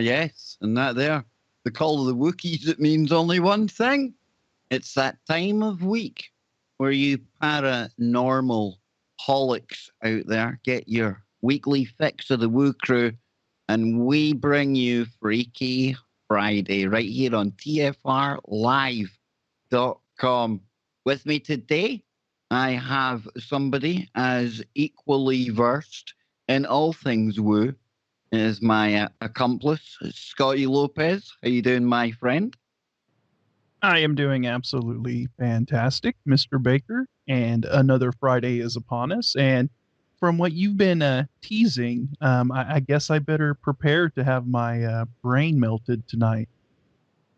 yes, and that there. The call of the Wookiees, it means only one thing. It's that time of week where you paranormal holics out there get your weekly fix of the Woo Crew, and we bring you Freaky Friday right here on TFRlive.com. With me today, I have somebody as equally versed in all things woo as my accomplice, Scotty Lopez. How you doing, my friend? I am doing absolutely fantastic, Mr. Baker, and another Friday is upon us. And from what you've been teasing, I guess I better prepare to have my brain melted tonight.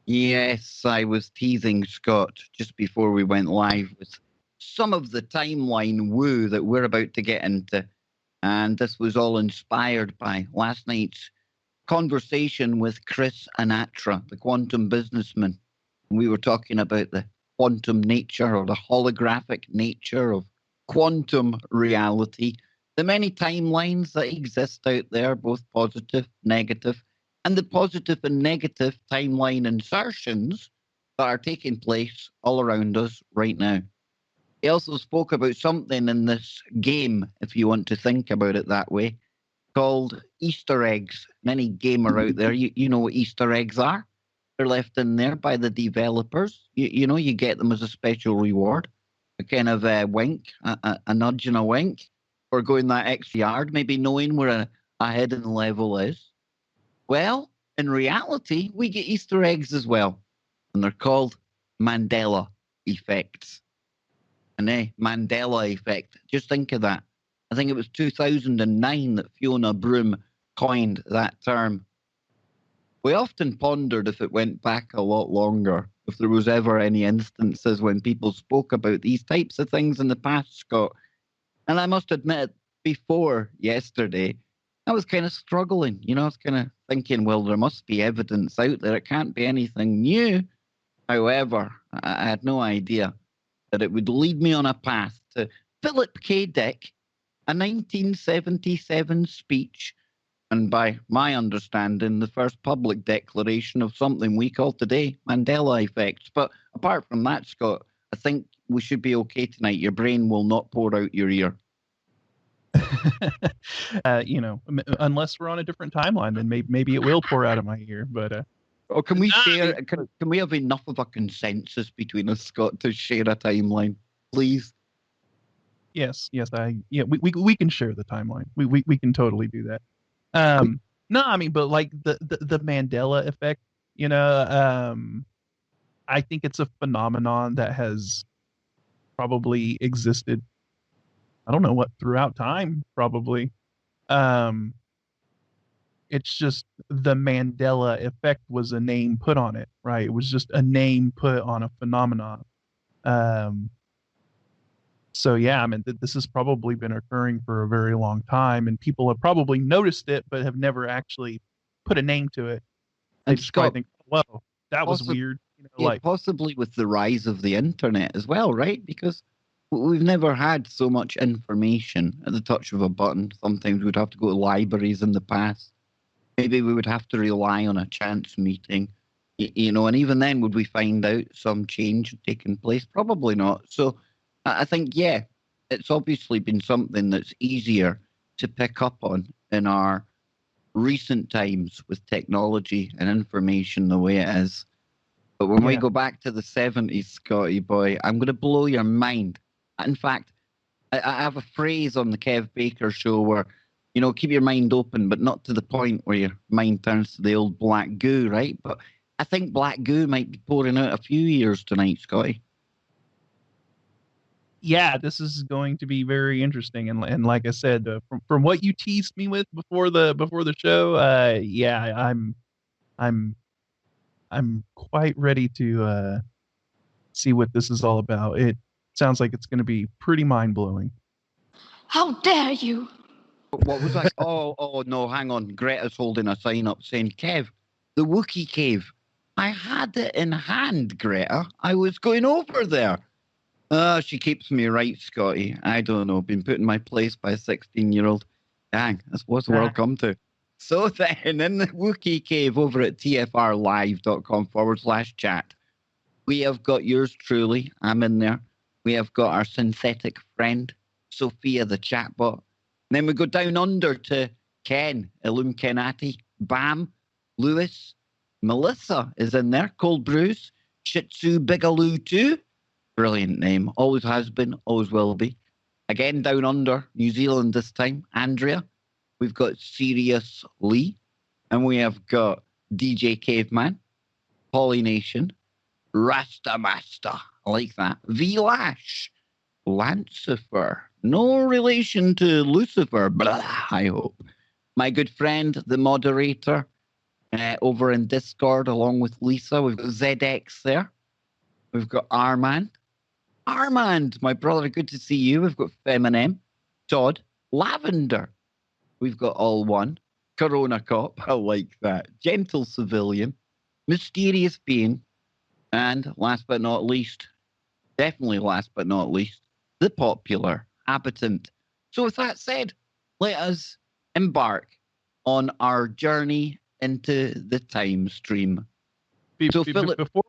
Yes, I was teasing Scott just before we went live with some of the timeline woo that we're about to get into. And this was all inspired by last night's conversation with Chris Anatra, the quantum businessman. We were talking about the quantum nature or the holographic nature of quantum reality, the many timelines that exist out there, both positive, negative, and the positive and negative timeline insertions that are taking place all around us right now. He also spoke about something in this game, if you want to think about it that way, called Easter eggs. And any gamer out there, you know what Easter eggs are. They're left in there by the developers. You know, you get them as a special reward, a kind of a wink, a nudge and a wink, for going that extra yard, maybe knowing where a hidden level is. Well, in reality, we get Easter eggs as well, and they're called ManDela effects. And Mandela effect. Just think of that. I think it was 2009 that Fiona Broome coined that term. We often pondered if it went back a lot longer, if there was ever any instances when people spoke about these types of things in the past, Scott. And I must admit, before yesterday, I was kind of struggling. You know, I was kind of thinking, well, there must be evidence out there. It can't be anything new. However, I had no idea that it would lead me on a path to Philip K. Dick, a 1977 speech, and by my understanding, the first public declaration of something we call today Mandela effects. But apart from that, Scott, I think we should be okay tonight. Your brain will not pour out your ear. Unless we're on a different timeline, then maybe it will pour out of my ear. But or can we share? Can we have enough of a consensus between us, Scott, to share a timeline, please? yes, we can share the timeline. We can totally do that. No, I mean, but like the Mandela effect, I think it's a phenomenon that has probably existed. I don't know what throughout time, probably. Um, it's just the Mandela effect was a name put on it, right? It was just a name put on a phenomenon. Um, so yeah, I mean, this has probably been occurring for a very long time, and people have probably noticed it, but have never actually put a name to it. They And just probably Scott, think, "Whoa, that was weird." Possibly with the rise of the internet as well, right? Because we've never had so much information at the touch of a button. Sometimes we'd have to go to libraries in the past. Maybe we would have to rely on a chance meeting, and even then, would we find out some change taking place? Probably not. So I think, yeah, it's obviously been something that's easier to pick up on in our recent times with technology and information the way it is. But when we go back to the 70s, Scotty boy, I'm going to blow your mind. In fact, I have a phrase on the Kev Baker show where, keep your mind open, but not to the point where your mind turns to the old black goo, right? But I think black goo might be pouring out a few years tonight, Scotty. Yeah, this is going to be very interesting, and like I said, from what you teased me with before the show, yeah, I'm quite ready to see what this is all about. It sounds like it's going to be pretty mind blowing. How dare you! What was that? Oh no, hang on. Greta's holding a sign up saying, Kev, the Wookiee cave. I had it in hand, Greta. I was going over there. She keeps me right, Scotty. I don't know. Been put in my place by a 16-year-old. Dang, that's what's the world come to. So then, in the Wookiee cave over at tfrlive.com/chat, we have got yours truly. I'm in there. We have got our synthetic friend, Sophia the chatbot. And then we go down under to Ken, Illuminati, Bam, Lewis, Melissa is in there, Cold Brews, Shih Tzu Bigaloo too. Brilliant name. Always has been, always will be. Again, down under, New Zealand this time, Andrea. We've got Sirius Lee. And we have got DJ Caveman, Polynation, Rasta Master. I like that. V-Lash, Lancifer. No relation to Lucifer, blah, I hope. My good friend, the moderator, over in Discord, along with Lisa. We've got ZX there. We've got Armand. Armand, my brother, good to see you. We've got Feminem, Todd, Lavender. We've got All One, Corona Cop. I like that. Gentle Civilian, Mysterious Being, and last but not least, definitely last but not least, the popular habitant. So with that said, let us embark on our journey into the time stream. So Philip, before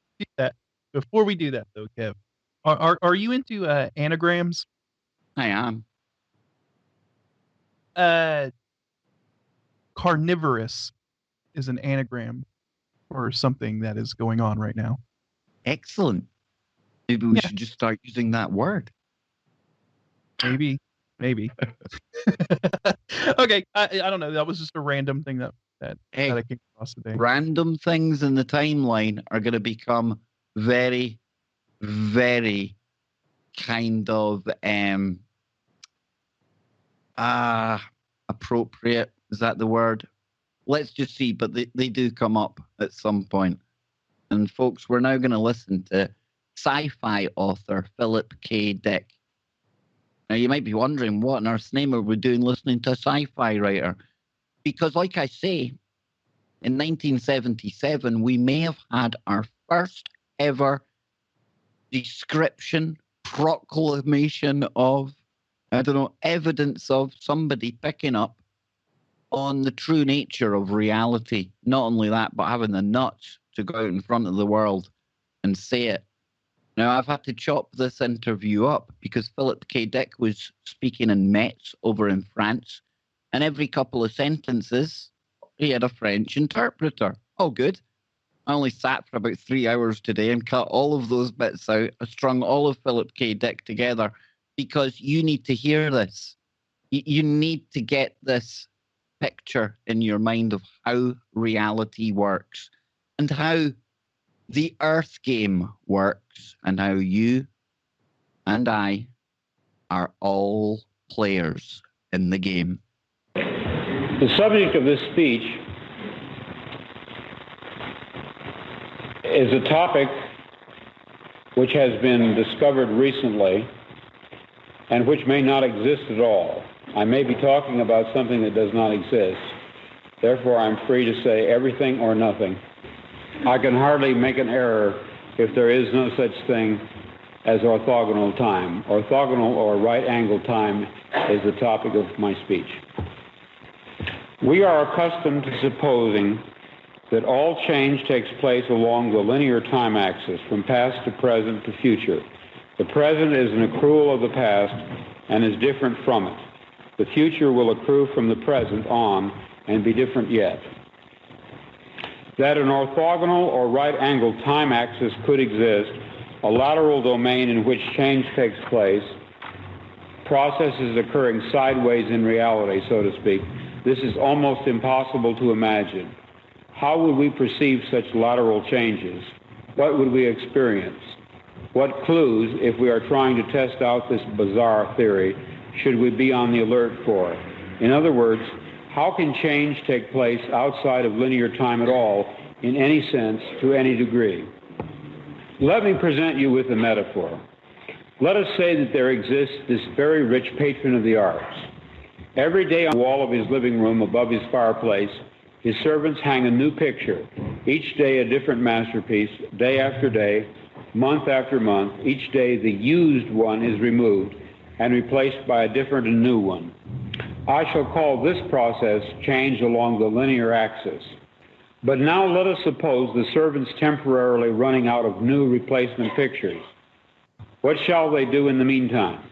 we do that though, Kev, are you into anagrams? I am. Carnivorous is an anagram for something that is going on right now. Excellent. Maybe we should just start using that word. Maybe. Okay, I don't know. That was just a random thing that I came across today. Random things in the timeline are going to become very, very kind of appropriate. Is that the word? Let's just see, but they do come up at some point. And folks, we're now going to listen to sci-fi author Philip K. Dick. Now, you might be wondering, what on earth's name are we doing listening to a sci-fi writer? Because, like I say, in 1977, we may have had our first ever description, proclamation of, evidence of somebody picking up on the true nature of reality. Not only that, but having the nuts to go out in front of the world and say it. Now, I've had to chop this interview up because Philip K. Dick was speaking in Metz over in France, and every couple of sentences, he had a French interpreter. Oh, good. I only sat for about 3 hours today and cut all of those bits out. I strung all of Philip K. Dick together because you need to hear this. You need to get this picture in your mind of how reality works and how the Earth game works and how you and I are all players in the game. The subject of this speech is a topic which has been discovered recently and which may not exist at all. I may be talking about something that does not exist. Therefore, I'm free to say everything or nothing. I can hardly make an error if there is no such thing as orthogonal time. Orthogonal or right-angled time is the topic of my speech. We are accustomed to supposing that all change takes place along the linear time axis, from past to present to future. The present is an accrual of the past and is different from it. The future will accrue from the present on and be different yet. That an orthogonal or right-angled time axis could exist, a lateral domain in which change takes place, processes occurring sideways in reality, so to speak, this is almost impossible to imagine. How would we perceive such lateral changes? What would we experience? What clues, if we are trying to test out this bizarre theory, should we be on the alert for? In other words, how can change take place outside of linear time at all, in any sense, to any degree? Let me present you with a metaphor. Let us say that there exists this very rich patron of the arts. Every day on the wall of his living room above his fireplace, his servants hang a new picture, each day a different masterpiece, day after day, month after month. Each day the used one is removed and replaced by a different and new one. I shall call this process change along the linear axis. But now let us suppose the servants temporarily running out of new replacement pictures. What shall they do in the meantime?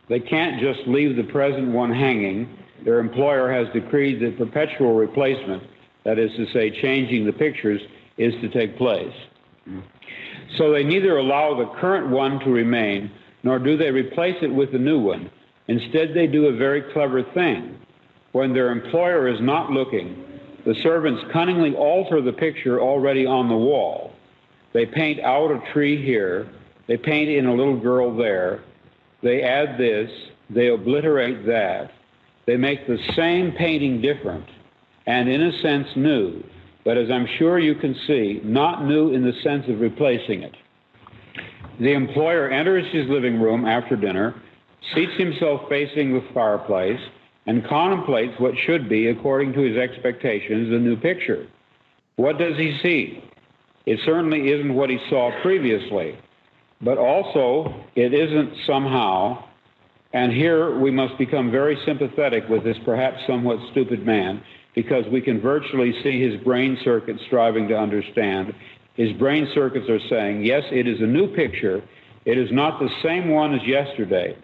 They can't just leave the present one hanging. Their employer has decreed that perpetual replacement, that is to say, changing the pictures, is to take place. So they neither allow the current one to remain, nor do they replace it with a new one. Instead, they do a very clever thing. When their employer is not looking, the servants cunningly alter the picture already on the wall. They paint out a tree here, they paint in a little girl there, they add this, they obliterate that, they make the same painting different, and in a sense new, but as I'm sure you can see, not new in the sense of replacing it. The employer enters his living room after dinner, seats himself facing the fireplace, and contemplates what should be, according to his expectations, a new picture. What does he see? It certainly isn't what he saw previously, but also it isn't somehow, and here we must become very sympathetic with this perhaps somewhat stupid man, because we can virtually see his brain circuits striving to understand. His brain circuits are saying, yes, it is a new picture. It is not the same one as yesterday,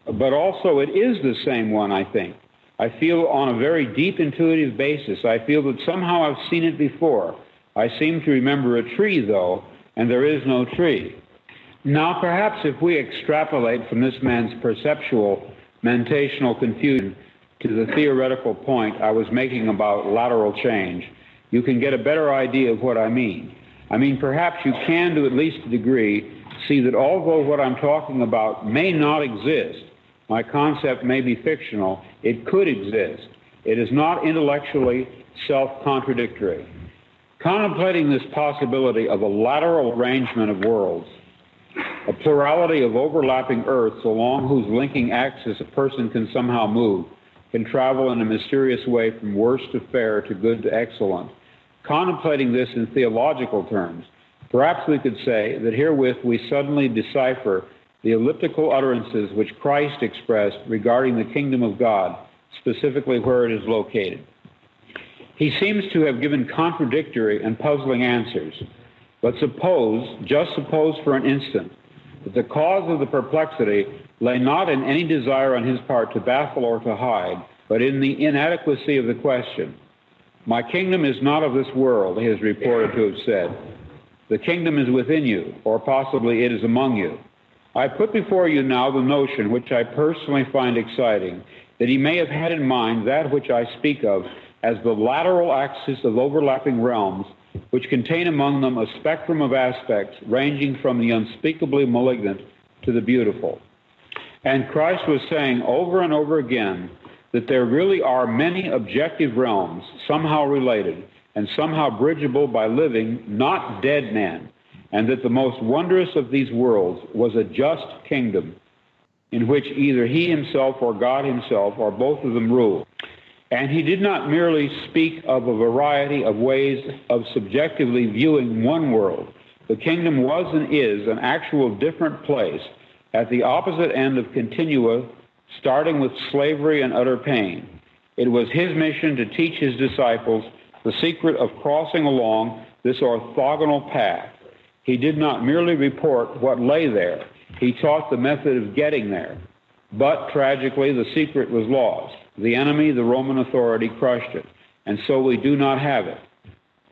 but also it is the same one, I think. I feel on a very deep intuitive basis. I feel that somehow I've seen it before. I seem to remember a tree, though, and there is no tree. Now, perhaps if we extrapolate from this man's perceptual, mentational confusion to the theoretical point I was making about lateral change, you can get a better idea of what I mean. I mean, perhaps you can, to at least a degree, see that although what I'm talking about may not exist, my concept may be fictional, it could exist. It is not intellectually self-contradictory. Contemplating this possibility of a lateral arrangement of worlds, a plurality of overlapping Earths along whose linking axis a person can somehow move, can travel in a mysterious way from worse to fair to good to excellent. Contemplating this in theological terms, perhaps we could say that herewith we suddenly decipher the elliptical utterances which Christ expressed regarding the kingdom of God, specifically where it is located. He seems to have given contradictory and puzzling answers. But suppose, just suppose for an instant, that the cause of the perplexity lay not in any desire on his part to baffle or to hide, but in the inadequacy of the question. My kingdom is not of this world, he is reported to have said. The kingdom is within you, or possibly it is among you. I put before you now the notion, which I personally find exciting, that he may have had in mind that which I speak of as the lateral axis of overlapping realms, which contain among them a spectrum of aspects ranging from the unspeakably malignant to the beautiful. And Christ was saying over and over again that there really are many objective realms, somehow related and somehow bridgeable by living, not dead men, and that the most wondrous of these worlds was a just kingdom in which either he himself or God himself or both of them rule. And he did not merely speak of a variety of ways of subjectively viewing one world. The kingdom was and is an actual different place at the opposite end of continua, starting with slavery and utter pain. It was his mission to teach his disciples the secret of crossing along this orthogonal path. He did not merely report what lay there. He taught the method of getting there. But tragically, the secret was lost. The enemy, the Roman authority, crushed it, and so we do not have it.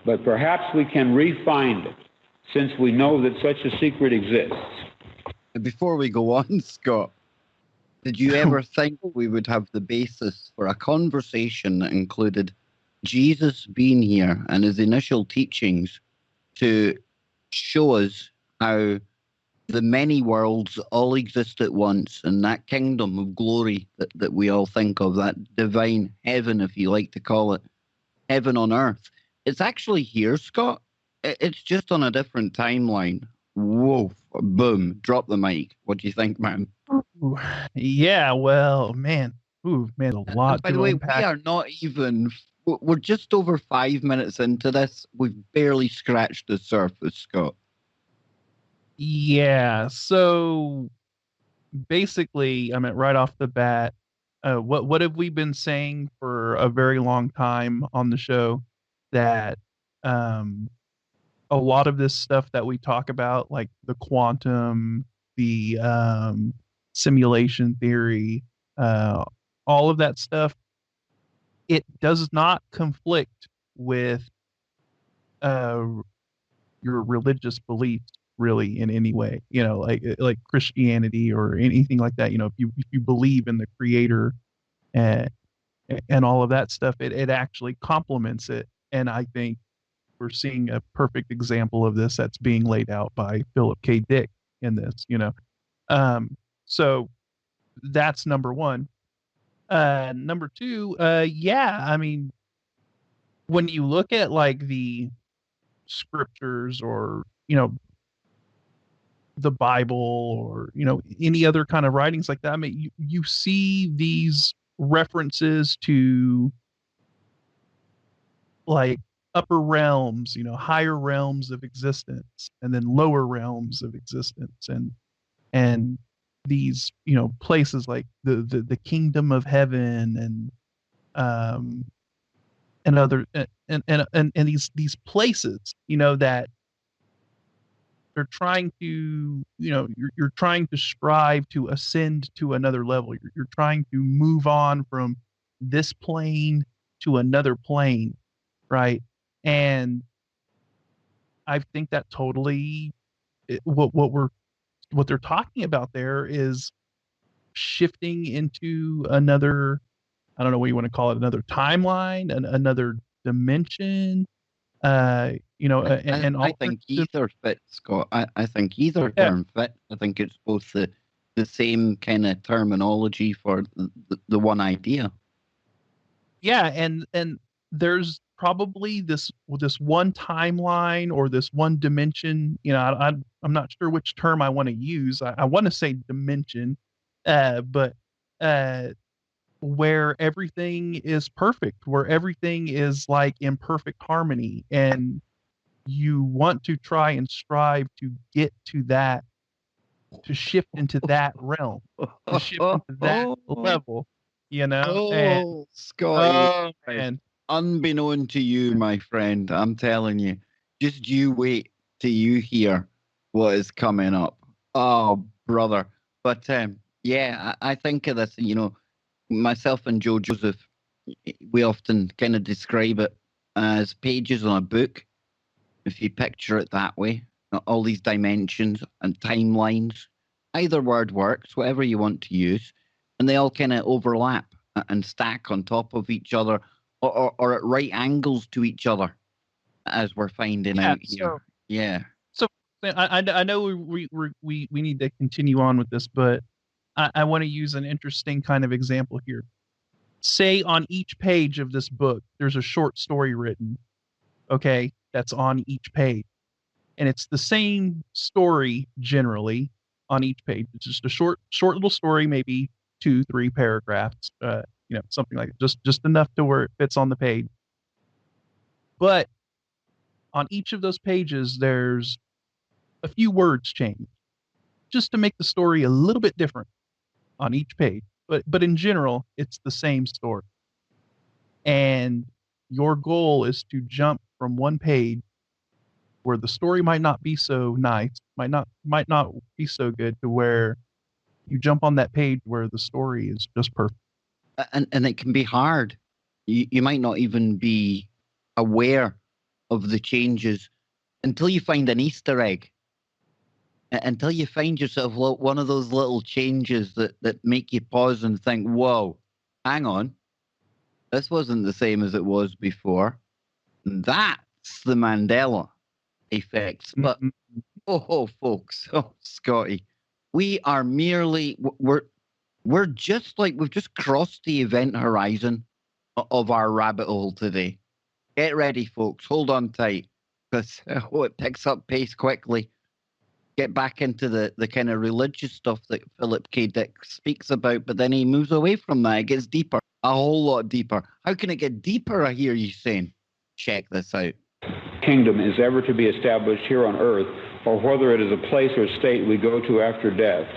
But perhaps we can re-find it, since we know that such a secret exists. Before we go on, Scott, did you ever think we would have the basis for a conversation that included Jesus being here and his initial teachings to show us how the many worlds all exist at once, and that kingdom of glory that we all think of, that divine heaven, if you like to call it, heaven on earth, it's actually here, Scott. It's just on a different timeline. Whoa, boom, drop the mic. What do you think, man? Ooh, yeah, well, man, a lot By to the way, unpack. we are not even, we're just over 5 minutes into this. We've barely scratched the surface, Scott. Yeah, so basically, I mean, right off the bat, What have we been saying for a very long time on the show? That um, a lot of this stuff that we talk about, like the quantum, the simulation theory, all of that stuff, it does not conflict with uh, your religious beliefs really in any way. Like Christianity or anything like that. If you believe in the Creator and all of that stuff, it actually complements it. And I think we're seeing a perfect example of this that's being laid out by Philip K. Dick in this. So that's number one. Number two, yeah, I mean, when you look at like the scriptures or, the Bible or, any other kind of writings like that, I mean, you see these references to like upper realms, higher realms of existence, and then lower realms of existence, and these, places like the kingdom of heaven um and other and these places, that they're trying to, you're trying to strive to ascend to another level. You're trying to move on from this plane to another plane, right? And I think that totally what they're talking about there is shifting into another, I don't know what you want to call it, another timeline, another dimension, and I all think the either fits, Scott. I think either yeah, term fits. I think it's both the same kind of terminology for the one idea. yeah, and there's probably this one timeline or this one dimension. I'm not sure which term I want to use. I want to say dimension, but uh, where everything is perfect, where everything is like in perfect harmony, and you want to try and strive to get to that, to shift into that realm, to shift into that level, and Oh, Scotty, oh man, unbeknown to you, my friend, I'm telling you, just you wait till you hear what is coming up. Oh, brother. But yeah, I think of this, myself and Joe Joseph, we often kind of describe it as pages on a book, if you picture it that way. All these dimensions and timelines. Either word works, whatever you want to use, and they all kind of overlap and stack on top of each other, or at right angles to each other, as we're finding yeah. out here. Yeah. So I know we need to continue on with this, but I want to use an interesting kind of example here. Say on each page of this book, there's a short story written, okay, that's on each page. And it's the same story generally on each page. It's just a short little story, maybe 2-3 paragraphs, something like just enough to where it fits on the page. But on each of those pages, there's a few words changed just to make the story a little bit different on each page. But in general, it's the same story. And your goal is to jump from one page where the story might not be so nice, might not be so good, to where you jump on that page where the story is just perfect. And it can be hard. You might not even be aware of the changes until you find an Easter egg. Until you find yourself one of those little changes that make you pause and think, whoa, hang on, this wasn't the same as it was before. That's the Mandela effect. But, folks, Scotty, we are merely, we're just like, we've just crossed the event horizon of our rabbit hole today. Get ready, folks. Hold on tight, because it picks up pace quickly. Get back into the kind of religious stuff that Philip K. Dick speaks about, but then he moves away from that. It gets deeper, a whole lot deeper. How can it get deeper, I hear you saying? Check this out. Kingdom is ever to be established here on earth, or whether it is a place or state we go to after death.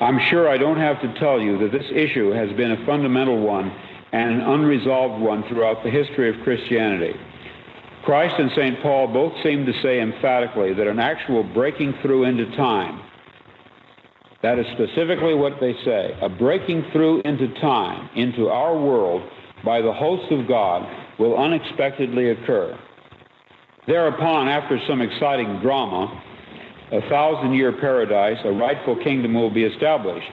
I'm sure I don't have to tell you that this issue has been a fundamental one and an unresolved one throughout the history of Christianity. Christ and St. Paul both seem to say emphatically that an actual breaking through into time, that is specifically what they say, a breaking through into time, into our world, by the host of God, will unexpectedly occur. Thereupon, after some exciting drama, a 1,000-year paradise, a rightful kingdom will be established,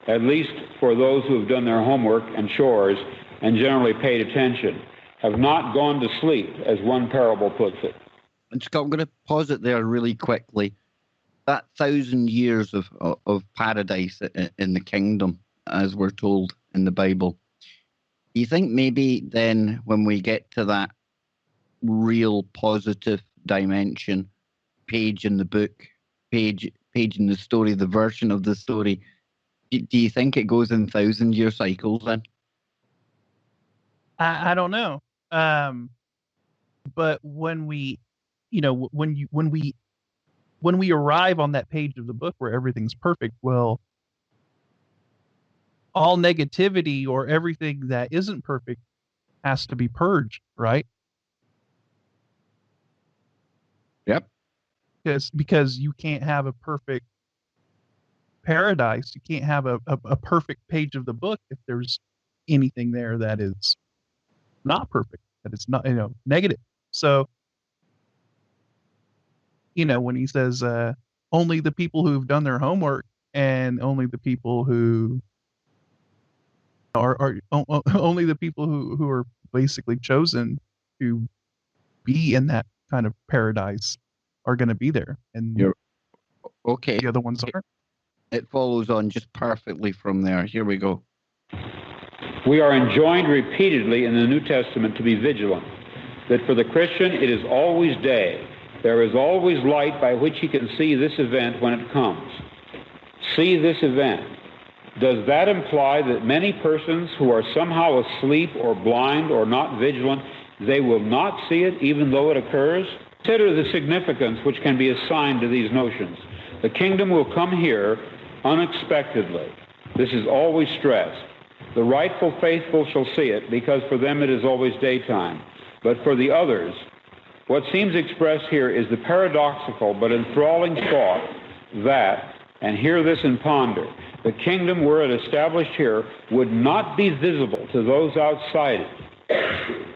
at least for those who have done their homework and chores and generally paid attention, have not gone to sleep, as one parable puts it. And Scott, I'm going to pause it there really quickly. That 1,000 years of paradise in the kingdom, as we're told in the Bible, do you think maybe then when we get to that real positive dimension, page in the book, page in the story, the version of the story, do you think it goes in 1,000-year cycles then? I don't know. But when we, when we arrive on that page of the book where everything's perfect, well, all negativity or everything that isn't perfect has to be purged, right? Yep. Because you can't have a perfect paradise. You can't have a perfect page of the book if there's anything there that is not perfect, that it's not, negative. So, when he says only the people who've done their homework and only the people who are only the people who are basically chosen to be in that kind of paradise are going to be there, and You're okay. the other ones aren't. It follows on just perfectly from there. Here we go. We are enjoined repeatedly in the New Testament to be vigilant, that for the Christian it is always day. There is always light by which he can see this event when it comes. See this event. Does that imply that many persons who are somehow asleep or blind or not vigilant, they will not see it even though it occurs? Consider the significance which can be assigned to these notions. The kingdom will come here unexpectedly. This is always stressed. The rightful faithful shall see it, because for them it is always daytime. But for the others, what seems expressed here is the paradoxical but enthralling thought that, and hear this and ponder, the kingdom, were it established here, would not be visible to those outside it.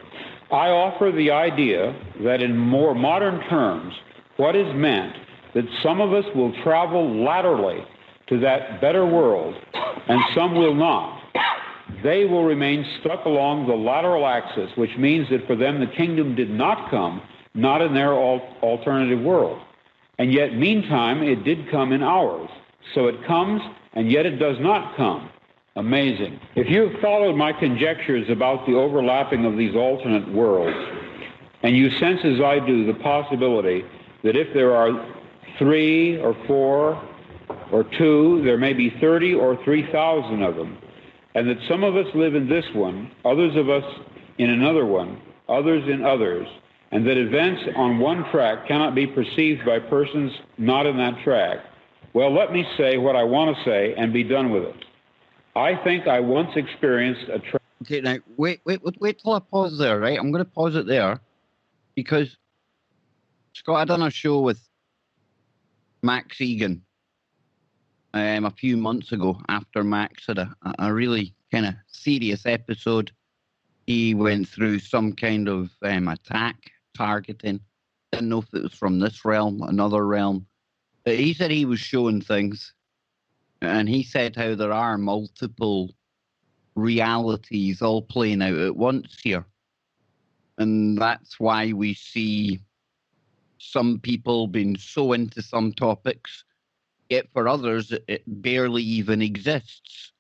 I offer the idea that in more modern terms, what is meant that some of us will travel laterally to that better world, and some will not. They will remain stuck along the lateral axis, which means that for them the kingdom did not come, not in their alternative world. And yet, meantime, it did come in ours. So it comes, and yet it does not come. Amazing. If you've followed my conjectures about the overlapping of these alternate worlds, and you sense as I do the possibility that if there are 3 or 4 or 2, there may be 30 or 3,000 of them, and that some of us live in this one, others of us in another one, others in others, and that events on one track cannot be perceived by persons not in that track. Well, let me say what I want to say and be done with it. I think I once experienced a Okay, now, wait till I pause there, right? I'm going to pause it there because, Scott, I done a show with Max Egan a few months ago after Max had a really kind of serious episode. He went through some kind of attack, targeting. Didn't know if it was from this realm, another realm. But he said he was showing things, and he said how there are multiple realities all playing out at once here. And that's why we see some people being so into some topics, yet for others, it barely even exists.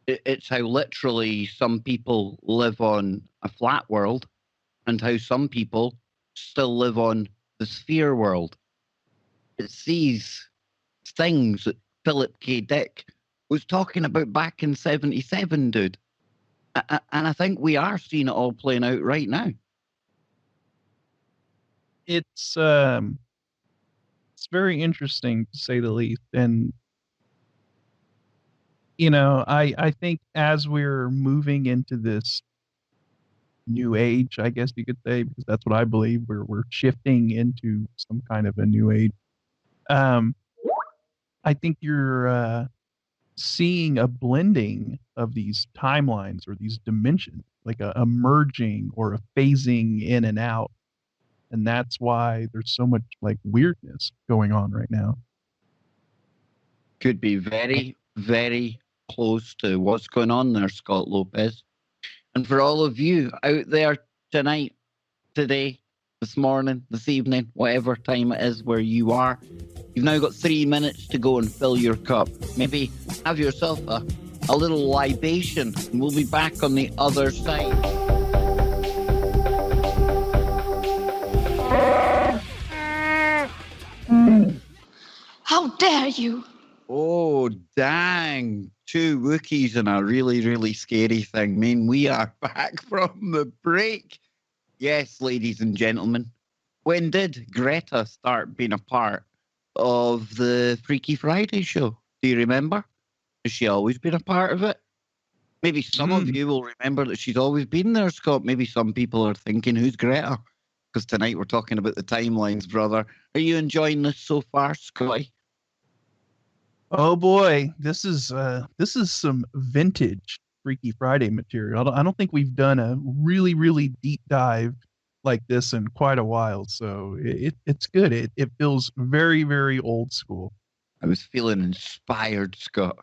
It's how literally some people live on a flat world and how some people still live on the sphere world. It's these things that Philip K. Dick was talking about back in 77, dude. And I think we are seeing it all playing out right now. It's very interesting to say the least, and I think as we're moving into this new age, I guess you could say, because that's what I believe, we're shifting into some kind of a new age. Um, I think you're seeing a blending of these timelines or these dimensions, like a merging or a phasing in and out. And that's why there's so much like weirdness going on right now. Could be very, very close to what's going on there, Scott Lopez. And for all of you out there tonight, today, this morning, this evening, whatever time it is where you are, you've now got 3 minutes to go and fill your cup. Maybe have yourself a little libation, and we'll be back on the other side. How dare you? Oh, dang. 2 Wookiees and a really, really scary thing. We are back from the break. Yes, ladies and gentlemen. When did Greta start being a part of the Freaky Friday show? Do you remember? Has she always been a part of it? Maybe some of you will remember that she's always been there, Scott. Maybe some people are thinking, who's Greta? Because tonight we're talking about the timelines, brother. Are you enjoying this so far, Scotty? Oh boy, this is some vintage Freaky Friday material. I don't think we've done a really, really deep dive like this in quite a while. So it's good. It feels very, very old school. I was feeling inspired, Scott.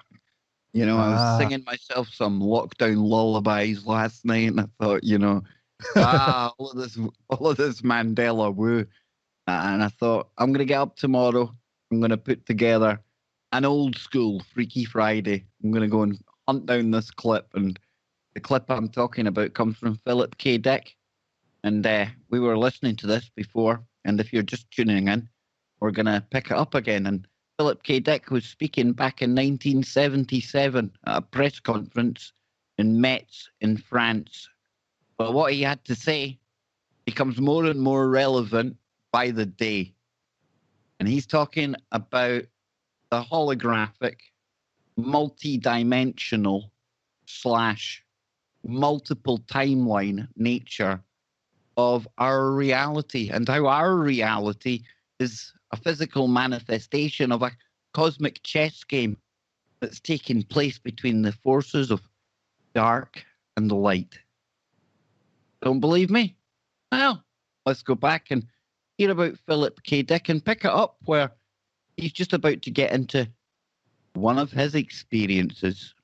I was singing myself some lockdown lullabies last night, and I thought, all of this ManDela woo. And I thought, I'm going to get up tomorrow. I'm going to put together an old school Freaky Friday. I'm going to go and hunt down this clip. And the clip I'm talking about comes from Philip K. Dick. And we were listening to this before. And if you're just tuning in, we're going to pick it up again. And Philip K. Dick was speaking back in 1977 at a press conference in Metz in France. But what he had to say becomes more and more relevant by the day. And he's talking about the holographic, multi-dimensional / multiple timeline nature of our reality, and how our reality is a physical manifestation of a cosmic chess game that's taking place between the forces of dark and light. Don't believe me? Well, let's go back and hear about Philip K. Dick and pick it up where he's just about to get into one of his experiences.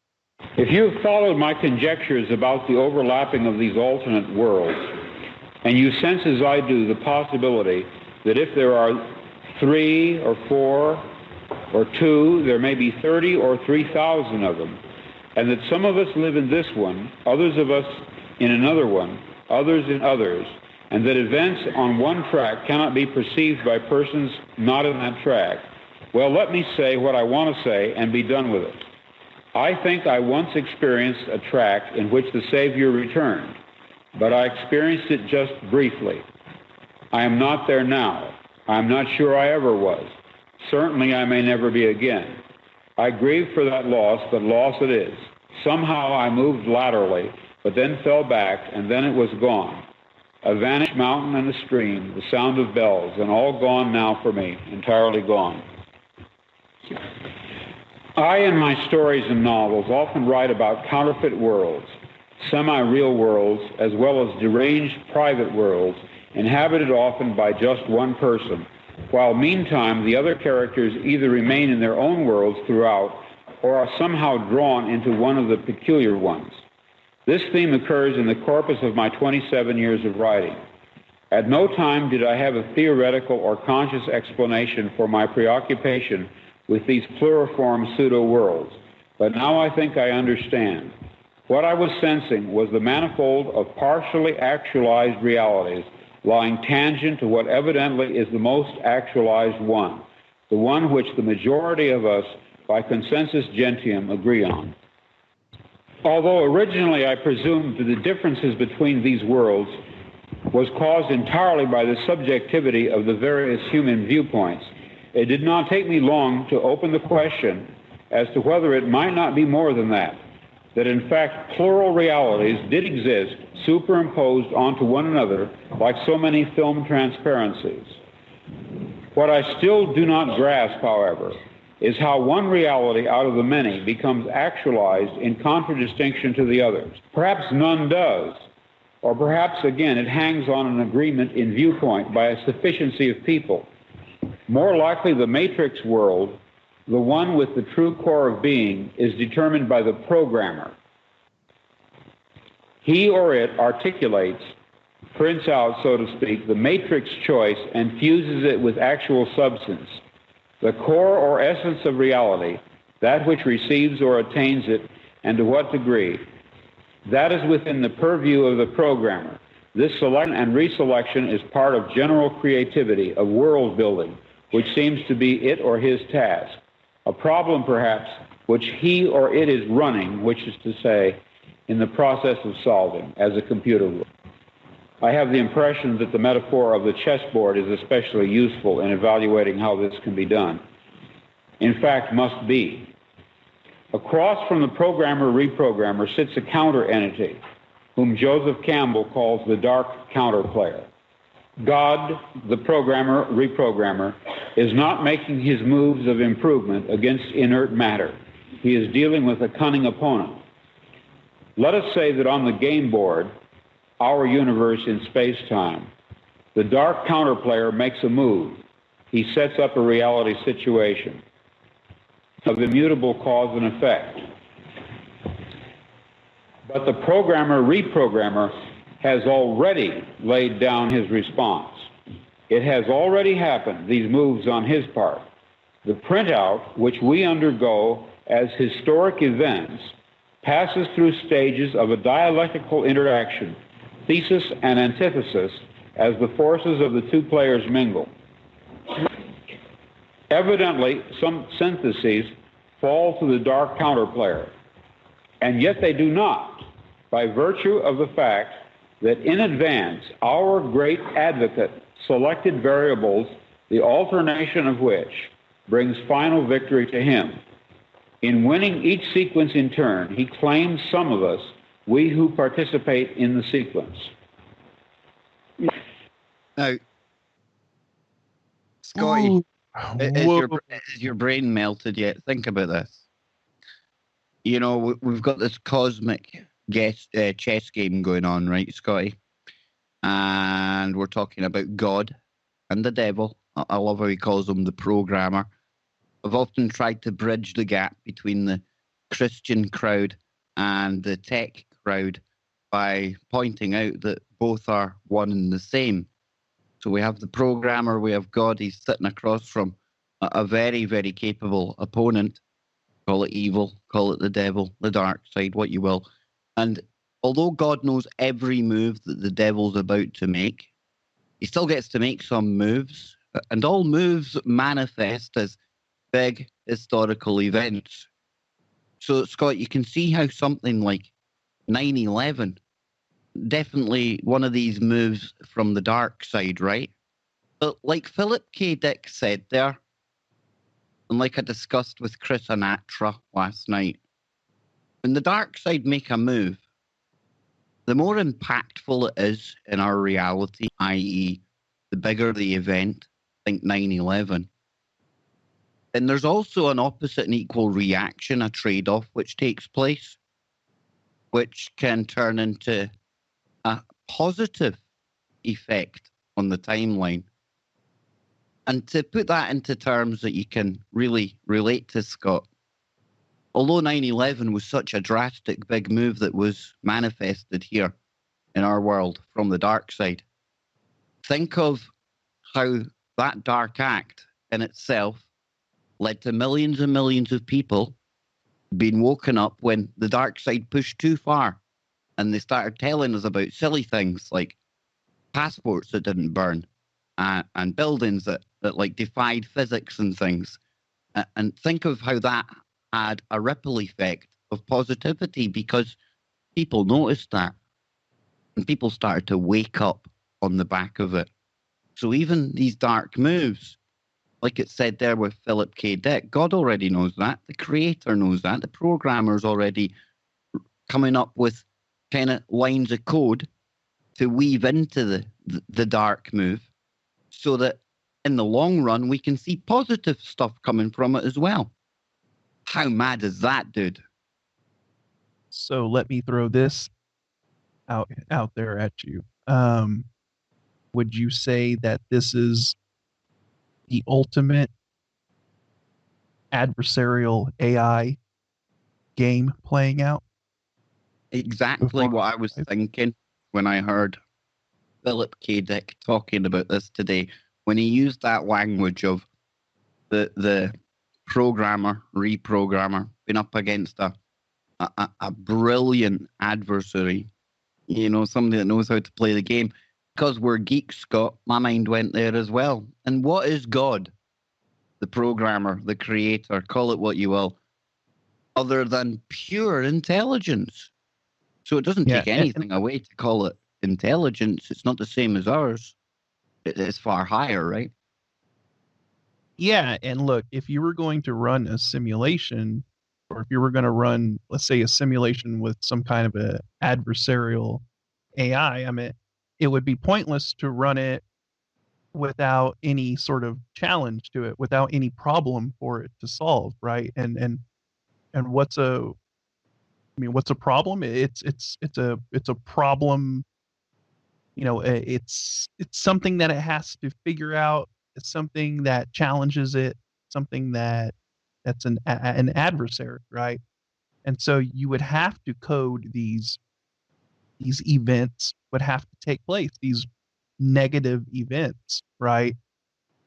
If you've followed my conjectures about the overlapping of these alternate worlds, and you sense as I do the possibility that if there are 3 or 4 or 2, there may be 30 or 3,000 of them, and that some of us live in this one, others of us in another one, others in others, and that events on one track cannot be perceived by persons not in that track, well, let me say what I want to say and be done with it. I think I once experienced a track in which the Savior returned, but I experienced it just briefly. I am not there now. I'm not sure I ever was. Certainly I may never be again. I grieve for that loss, but loss it is. Somehow I moved laterally, but then fell back, and then it was gone. A vanished mountain and a stream, the sound of bells, and all gone now for me, entirely gone. I, in my stories and novels, often write about counterfeit worlds, semi-real worlds, as well as deranged private worlds, inhabited often by just one person, while meantime the other characters either remain in their own worlds throughout or are somehow drawn into one of the peculiar ones. This theme occurs in the corpus of my 27 years of writing. At no time did I have a theoretical or conscious explanation for my preoccupation with these pluriform pseudo-worlds, but now I think I understand. What I was sensing was the manifold of partially actualized realities lying tangent to what evidently is the most actualized one, the one which the majority of us, by consensus gentium, agree on. Although originally I presumed that the differences between these worlds was caused entirely by the subjectivity of the various human viewpoints, it did not take me long to open the question as to whether it might not be more than that in fact plural realities did exist superimposed onto one another like so many film transparencies. What I still do not grasp, however, is how one reality out of the many becomes actualized in contradistinction to the others. Perhaps none does, or perhaps, again, it hangs on an agreement in viewpoint by a sufficiency of people. More likely, the matrix world, the one with the true core of being, is determined by the programmer. He or it articulates, prints out, so to speak, the matrix choice and fuses it with actual substance, the core or essence of reality, that which receives or attains it, and to what degree. That is within the purview of the programmer. This selection and reselection is part of general creativity, of world building, which seems to be it or his task. A problem, perhaps, which he or it is running, which is to say, in the process of solving, as a computer would. I have the impression that the metaphor of the chessboard is especially useful in evaluating how this can be done. In fact, must be. Across from the programmer-reprogrammer sits a counter-entity, whom Joseph Campbell calls the dark counterplayer. God, the programmer-reprogrammer, is not making his moves of improvement against inert matter. He is dealing with a cunning opponent. Let us say that on the game board, our universe in space-time, the dark counterplayer makes a move. He sets up a reality situation of immutable cause and effect. But the programmer-reprogrammer has already laid down his response. It has already happened, these moves on his part. The printout, which we undergo as historic events, passes through stages of a dialectical interaction, thesis and antithesis, as the forces of the two players mingle. Evidently, some syntheses fall to the dark counterplayer, and yet they do not, by virtue of the fact that in advance our great advocate selected variables, the alternation of which brings final victory to him. In winning each sequence in turn, he claims some of us, we who participate in the sequence. Now, Scotty, Ooh. is your brain melted yet? Think about this. You know, we've got this cosmic chess game going on, right, Scotty? And we're talking about God and the devil. I love how he calls him the programmer. I've often tried to bridge the gap between the Christian crowd and the tech crowd by pointing out that both are one and the same. So we have the programmer, we have God, he's sitting across from a very, very capable opponent. Call it evil, call it the devil, the dark side, what you will. And although God knows every move that the devil's about to make, he still gets to make some moves. And all moves manifest as big historical events. So, Scott, you can see how something like 9/11, definitely one of these moves from the dark side, right? But like Philip K. Dick said there, and like I discussed with Chris Anatra last night, when the dark side make a move, the more impactful it is in our reality, i.e., the bigger the event, think 9/11, then there's also an opposite and equal reaction, a trade-off, which takes place, which can turn into a positive effect on the timeline. And to put that into terms that you can really relate to, Scott, although 9/11 was such a drastic big move that was manifested here in our world from the dark side, think of how that dark act in itself led to millions and millions of people being woken up when the dark side pushed too far and they started telling us about silly things like passports that didn't burn and buildings that like defied physics and things. And think of how that had a ripple effect of positivity because people noticed that and people started to wake up on the back of it. So even these dark moves like it said there with Philip K. Dick, God already knows that. The creator knows that. The programmer's already coming up with kind of lines of code to weave into the dark move so that in the long run we can see positive stuff coming from it as well. How mad is that, dude? So let me throw this out there at you. Would you say that this is the ultimate adversarial AI game playing out? Exactly Before- what I was thinking when I heard Philip K. Dick talking about this today, when he used that language of the programmer, reprogrammer, being up against a brilliant adversary, somebody that knows how to play the game. Because we're geeks, Scott, my mind went there as well. And what is God? The programmer, the creator, call it what you will, other than pure intelligence. So it doesn't Yeah, take anything away to call it intelligence. It's not the same as ours. It's far higher, right? yeah, and look, if you were going to run a simulation, or if you were going to run, let's say, a simulation with some kind of a adversarial AI, I mean, it would be pointless to run it without any sort of challenge to it, without any problem for it to solve, right? And what's a problem? It's a problem. It's something that it has to figure out. It's something that challenges it. Something that's an adversary, right? And so you would have to code these events would have to take place. These negative events, right?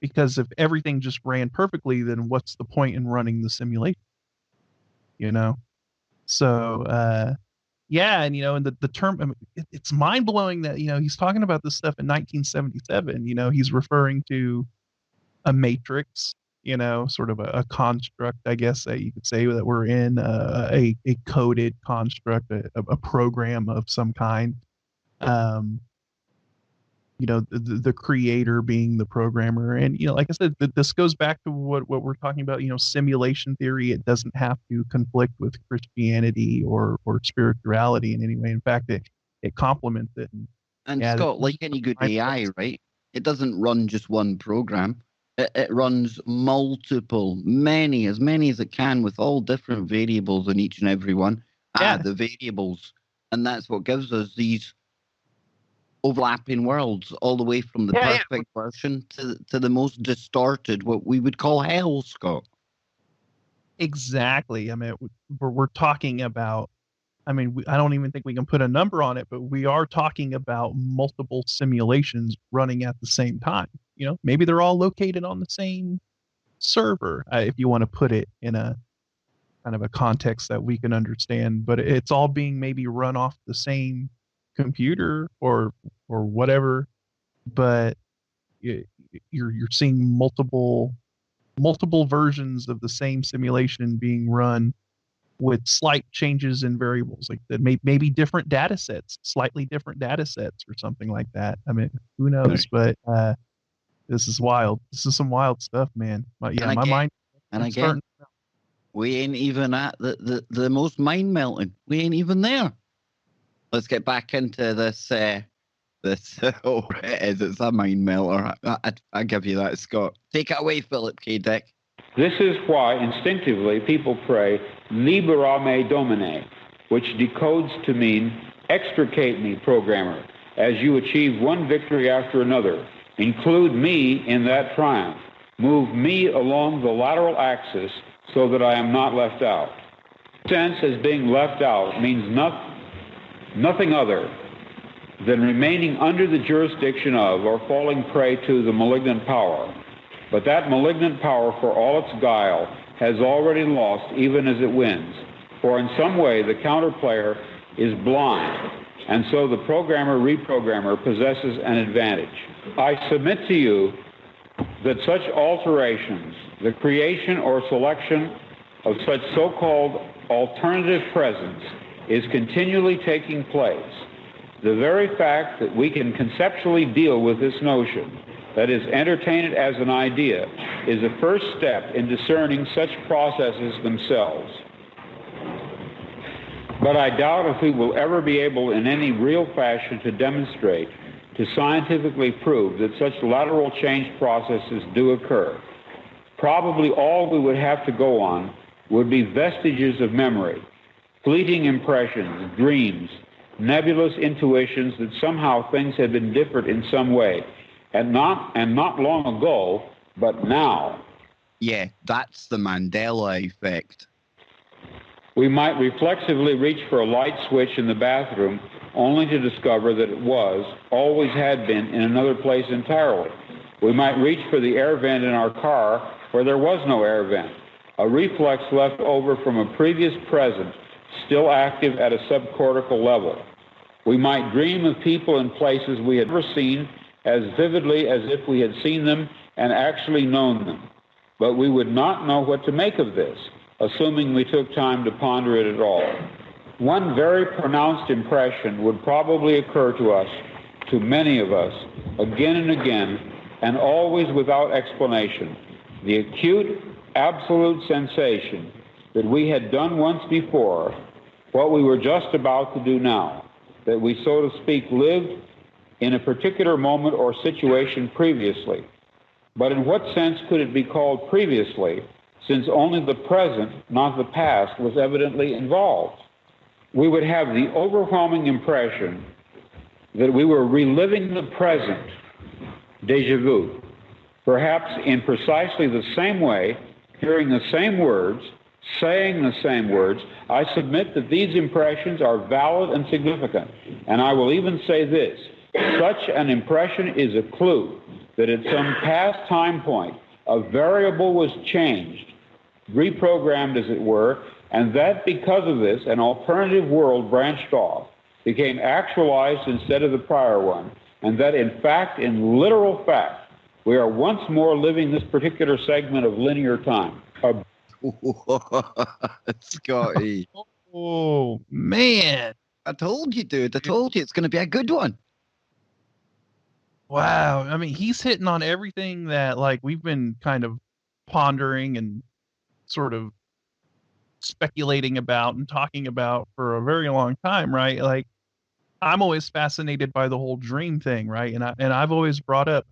Because if everything just ran perfectly, then what's the point in running the simulation? You know? So yeah, and the term, I mean, it's mind blowing that he's talking about this stuff in 1977. He's referring to a matrix, sort of a construct, I guess that you could say that we're in a coded construct, a program of some kind. Um, the creator being the programmer, and like I said, this goes back to what we're talking about. Simulation theory, it doesn't have to conflict with Christianity or spirituality in any way. In fact, it complements it. And Yeah, Scott, like any good AI, right? It doesn't run just one program. It runs multiple, as many as it can, with all different variables in each and every one. Yeah. The variables. And that's what gives us these overlapping worlds, all the way from the perfect version to the most distorted, what we would call hell, Scott. Exactly. I mean, we're talking about. I mean, I don't even think we can put a number on it, but we are talking about multiple simulations running at the same time. Maybe they're all located on the same server, if you want to put it in a kind of a context that we can understand, but it's all being maybe run off the same computer or whatever, but you're seeing multiple versions of the same simulation being run with slight changes in variables, like that maybe different data sets, slightly different data sets or something like that. I mean, who knows? But this is wild. This is some wild stuff, man. My mind. And again, we ain't even at the most mind melting. We ain't even there. Let's get back into this. Oh, it's a mind melter. I give you that, Scott. Take it away, Philip K. Dick. This is why instinctively people pray, Libera me Domine, which decodes to mean, extricate me, programmer, as you achieve one victory after another. Include me in that triumph. Move me along the lateral axis so that I am not left out. Sense as being left out means nothing other than remaining under the jurisdiction of or falling prey to the malignant power. But that malignant power, for all its guile, has already lost even as it wins. For in some way the counterplayer is blind, and so the programmer-reprogrammer possesses an advantage. I submit to you that such alterations, the creation or selection of such so-called alternative presence, is continually taking place. The very fact that we can conceptually deal with this notion, that is, entertain it as an idea, is the first step in discerning such processes themselves. But I doubt if we will ever be able in any real fashion to demonstrate, to scientifically prove that such lateral change processes do occur. Probably all we would have to go on would be vestiges of memory, fleeting impressions, dreams, nebulous intuitions that somehow things had been different in some way, and not long ago, but now. Yeah, that's the Mandela effect. We might reflexively reach for a light switch in the bathroom only to discover that it always had been, in another place entirely. We might reach for the air vent in our car where there was no air vent, a reflex left over from a previous present, still active at a subcortical level. We might dream of people and places we had never seen as vividly as if we had seen them and actually known them. But we would not know what to make of this, assuming we took time to ponder it at all. One very pronounced impression would probably occur to us, to many of us, again and again, and always without explanation. The acute, absolute sensation that we had done once before what we were just about to do now, that we, so to speak, lived in a particular moment or situation previously. But in what sense could it be called previously, since only the present, not the past, was evidently involved? We would have the overwhelming impression that we were reliving the present, déjà vu, perhaps in precisely the same way, hearing the same words, saying the same words. I submit that these impressions are valid and significant, and I will even say this: such an impression is a clue that at some past time point, a variable was changed, reprogrammed as it were, and that because of this, an alternative world branched off, became actualized instead of the prior one, and that in fact, in literal fact, we are once more living this particular segment of linear time. Scotty. Oh, man. I told you, dude. I told you it's going to be a good one. Wow. I mean, he's hitting on everything that, like, we've been kind of pondering and sort of speculating about and talking about for a very long time, right? Like, I'm always fascinated by the whole dream thing, right? And I've always brought up,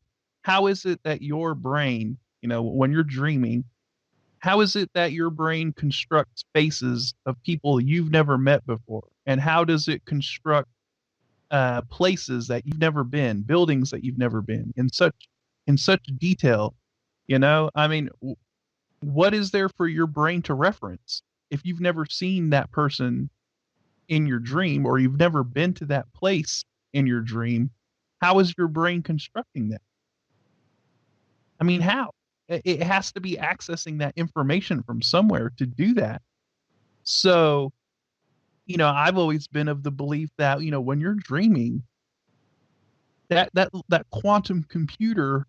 how is it that your brain, when you're dreaming, how is it that your brain constructs faces of people you've never met before? And how does it construct places that you've never been, buildings that you've never been, in such detail? I mean, what is there for your brain to reference if you've never seen that person in your dream, or you've never been to that place in your dream? How is your brain constructing that? I mean, how? It has to be accessing that information from somewhere to do that. So, I've always been of the belief that, when you're dreaming, that quantum computer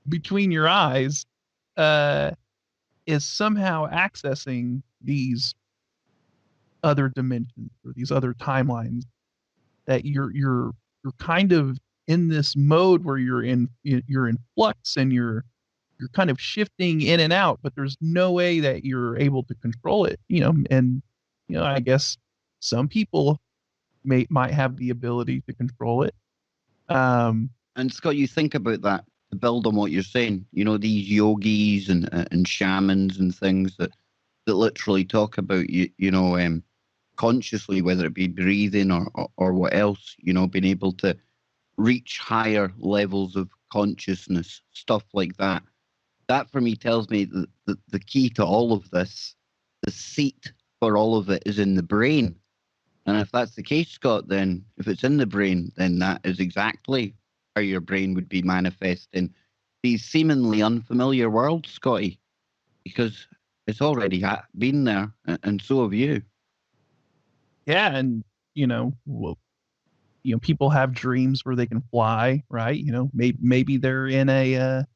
between your eyes is somehow accessing these other dimensions or these other timelines, that you're kind of in this mode where you're in flux, and you're kind of shifting in and out, but there's no way that you're able to control it. And I guess some people might have the ability to control it. And Scott, you think about that to build on what you're saying. These yogis and shamans and things that literally talk about consciously, whether it be breathing or what else, being able to reach higher levels of consciousness, stuff like that. That for me tells me that the key to all of this, the seat for all of it, is in the brain. And if that's the case, Scott, then if it's in the brain, then that is exactly how your brain would be manifesting these seemingly unfamiliar worlds, Scotty, because it's already been there, and so have you. Yeah, and people have dreams where they can fly, right? Maybe they're in a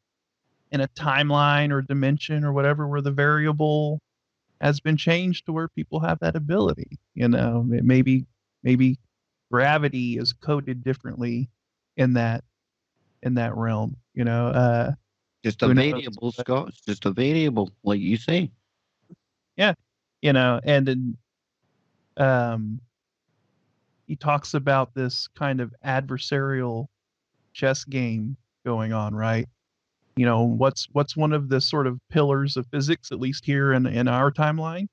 timeline or dimension or whatever where the variable has been changed to where people have that ability. Maybe gravity is coded differently in that realm. Just a Who knows? variable, Scott. It's just a variable, like you say. Yeah, and then he talks about this kind of adversarial chess game going on, right? What's one of the sort of pillars of physics, at least here in our timeline?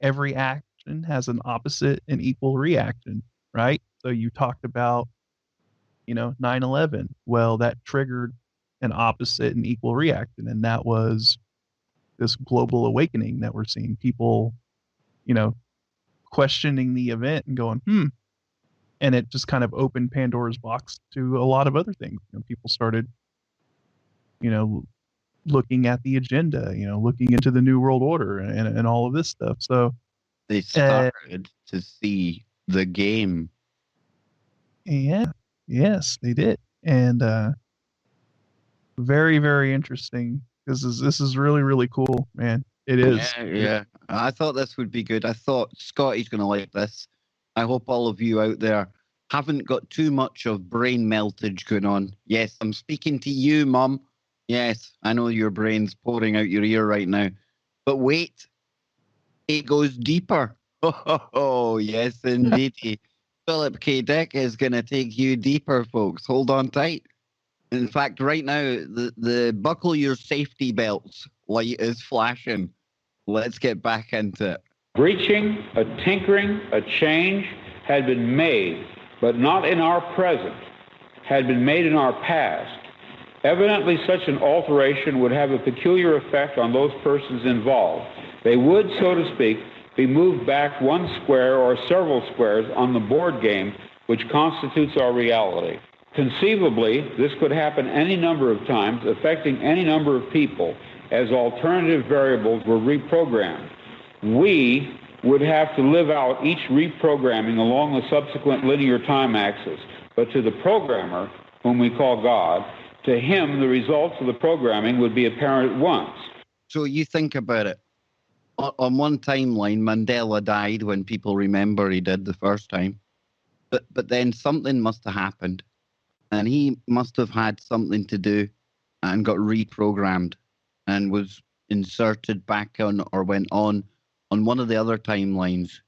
Every action has an opposite and equal reaction, right? So you talked about 9/11. Well, that triggered an opposite and equal reaction, and that was this global awakening that we're seeing. People, you know, questioning the event and going, and it just kind of opened Pandora's box to a lot of other things. People started, you know, looking at the agenda, looking into the New World Order and all of this stuff. So They started to see the game. yeah, yes, they did, and very, very interesting. This is really, really cool, man. It is. Yeah. I thought this would be good. I thought Scotty's going to like this. I hope all of you out there haven't got too much of brain meltage going on. Yes, I'm speaking to you, Mum. Yes, I know your brain's pouring out your ear right now. But wait, it goes deeper. Oh, yes, indeed. Philip K. Dick is going to take you deeper, folks. Hold on tight. In fact, right now, the buckle your safety belts light is flashing. Let's get back into it. Breaching, a tinkering, a change had been made, but not in our present, had been made in our past. Evidently, such an alteration would have a peculiar effect on those persons involved. They would, so to speak, be moved back one square or several squares on the board game which constitutes our reality. Conceivably, this could happen any number of times, affecting any number of people, as alternative variables were reprogrammed. We would have to live out each reprogramming along the subsequent linear time axis. But to the programmer, whom we call God, to him the results of the programming would be apparent at once. So you think about it. On one timeline, Mandela died when people remember he did the first time. But then something must have happened. And he must have had something to do and got reprogrammed and was inserted back on or went on one of the other timelines.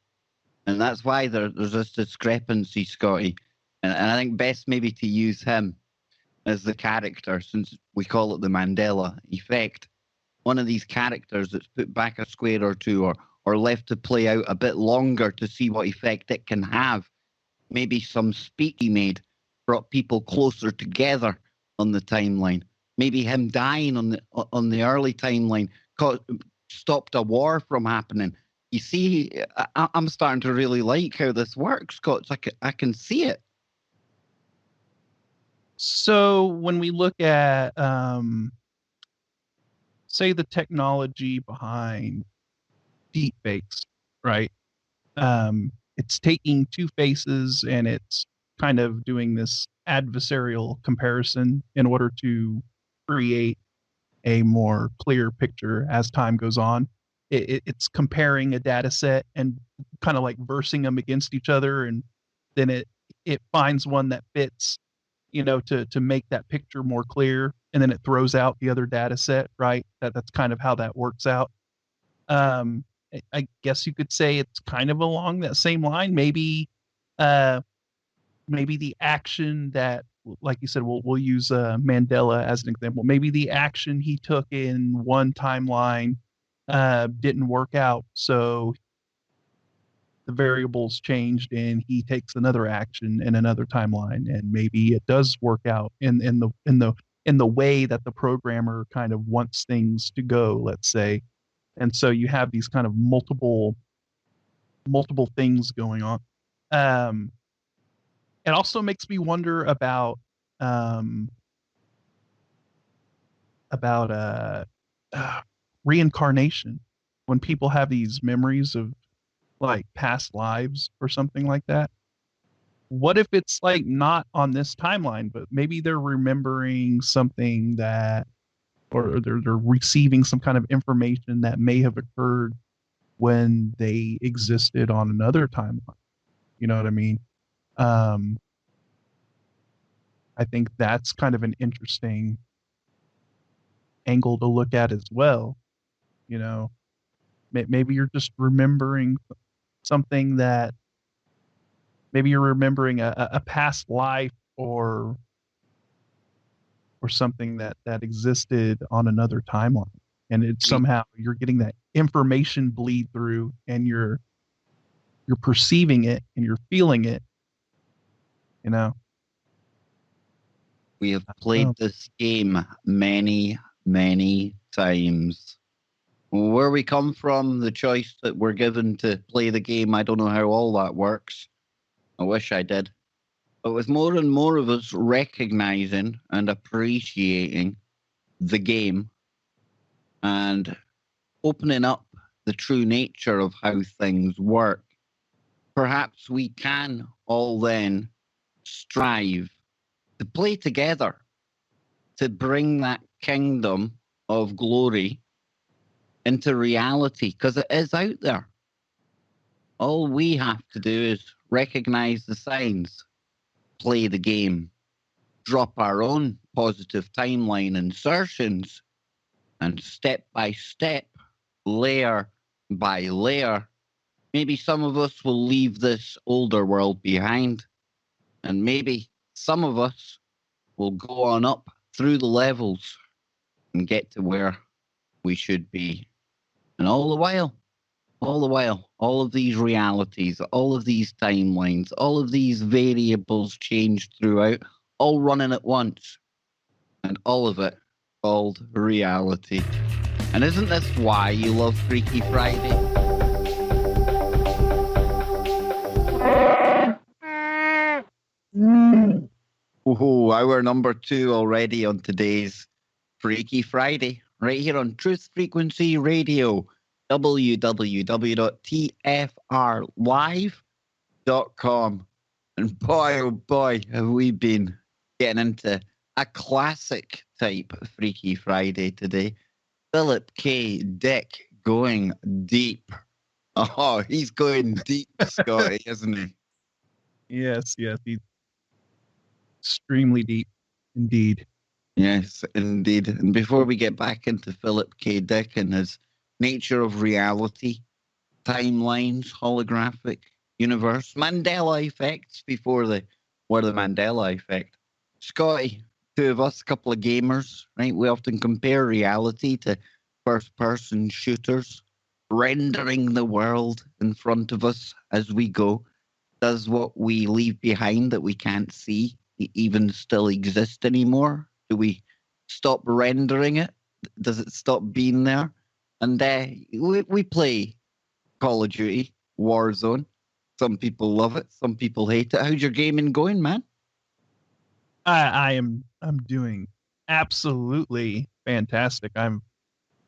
And that's why there's this discrepancy, Scotty. And I think best maybe to use him as the character, since we call it the Mandela effect. One of these characters that's put back a square or two or left to play out a bit longer to see what effect it can have. Maybe some speech he made brought people closer together on the timeline. Maybe him dying on the early timeline stopped a war from happening. You see, I'm starting to really like how this works, Scott. I can see it. So when we look at, say, the technology behind deepfakes, right? It's taking two faces and it's kind of doing this adversarial comparison in order to create a more clear picture as time goes on. It's comparing a data set and kind of like versing them against each other, and then it finds one that fits, to make that picture more clear, and then it throws out the other data set, right? That's kind of how that works out. I guess you could say it's kind of along that same line. Maybe the action that, like you said, we'll use Mandela as an example. Maybe the action he took in one timeline didn't work out, so the variables changed and he takes another action in another timeline, and maybe it does work out in the way that the programmer kind of wants things to go, let's say. And so you have these kind of multiple things going on. It also makes me wonder about reincarnation, when people have these memories of like past lives or something like that. What if it's like not on this timeline, but maybe they're remembering something that, or they're receiving some kind of information that may have occurred when they existed on another timeline. You know what I mean? I think that's kind of an interesting angle to look at as well. You know, maybe you're just remembering something that maybe you're remembering a past life or something that existed on another timeline, and it's somehow you're getting that information bleed through, and you're perceiving it and you're feeling it. You know, We have played Oh, this game many, many times. Where we come from, the choice that we're given to play the game, I don't know how all that works. I wish I did. But with more and more of us recognizing and appreciating the game and opening up the true nature of how things work, perhaps we can all then strive to play together to bring that kingdom of glory into reality because it is out there. All we have to do is recognize the signs, play the game, drop our own positive timeline insertions, and step by step, layer by layer, maybe some of us will leave this older world behind, and maybe some of us will go on up through the levels and get to where we should be. And all the while, all of these realities, all of these timelines, all of these variables changed throughout, all running at once, and all of it called reality. And isn't this why you love Freaky Friday? Oh, hour number 2 already on today's Freaky Friday, right here on Truth Frequency Radio, www.tfrlive.com. And boy, oh boy, have we been getting into a classic type Freaky Friday today. Philip K. Dick going deep. Oh, he's going deep, Scotty, isn't he? yes, he's extremely deep indeed. Yes, indeed. And before we get back into Philip K. Dick and his nature of reality, timelines, holographic universe, Mandela effects before the Mandela effect. Scotty, two of us, a couple of gamers, right? We often compare reality to first person shooters, rendering the world in front of us as we go. Does what we leave behind that we can't see even still exist anymore? Do we stop rendering it? Does it stop being there? And we play Call of Duty, Warzone. Some people love it, some people hate it. How's your gaming going, man? I'm doing absolutely fantastic.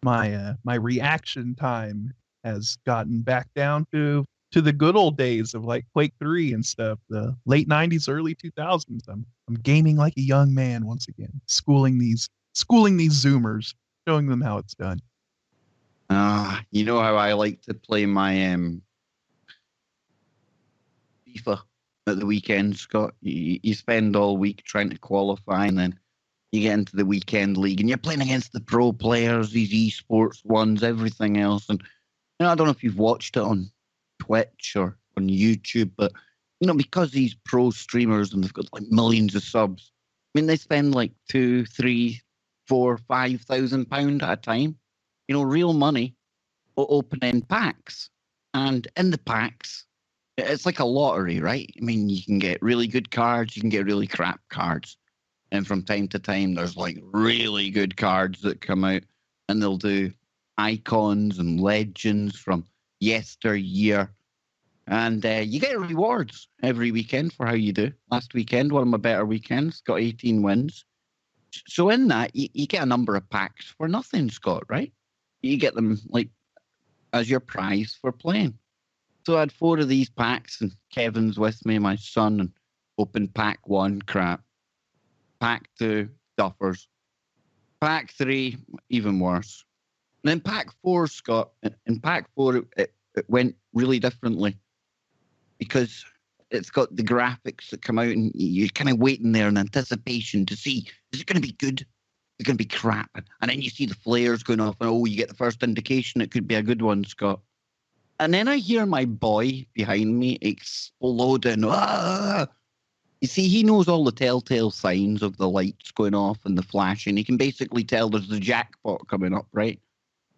My reaction time has gotten back down to the good old days of like Quake 3 and stuff, the late 90s, early 2000s. I'm gaming like a young man once again, schooling these Zoomers, showing them how it's done. You know how I like to play my FIFA at the weekend, Scott. You spend all week trying to qualify, and then you get into the weekend league, and you're playing against the pro players, these esports ones, everything else. And I don't know if you've watched it on Twitch or on YouTube, but because these pro streamers and they've got like millions of subs, I mean, they spend like 2, 3, 4, £5,000 at a time. Real money, opening packs, and in the packs, it's like a lottery, right? I mean, you can get really good cards, you can get really crap cards. And from time to time, there's like really good cards that come out, and they'll do icons and legends from yesteryear. And you get rewards every weekend for how you do. Last weekend, one of my better weekends, got 18 wins. So in that, you get a number of packs for nothing, Scott, right? You get them like as your prize for playing. So I had 4 of these packs, and Kevin's with me, my son, and opened pack 1, crap. Pack 2, duffers. Pack 3, even worse. And then pack 4, Scott, in pack 4, it went really differently because it's got the graphics that come out, and you're kind of waiting there in anticipation to see, is it going to be good? it's going to be crap. And then you see the flares going off, and you get the first indication it could be a good one, Scott. And then I hear my boy behind me exploding. Ah! You see, he knows all the telltale signs of the lights going off and the flashing. He can basically tell there's the jackpot coming up, right?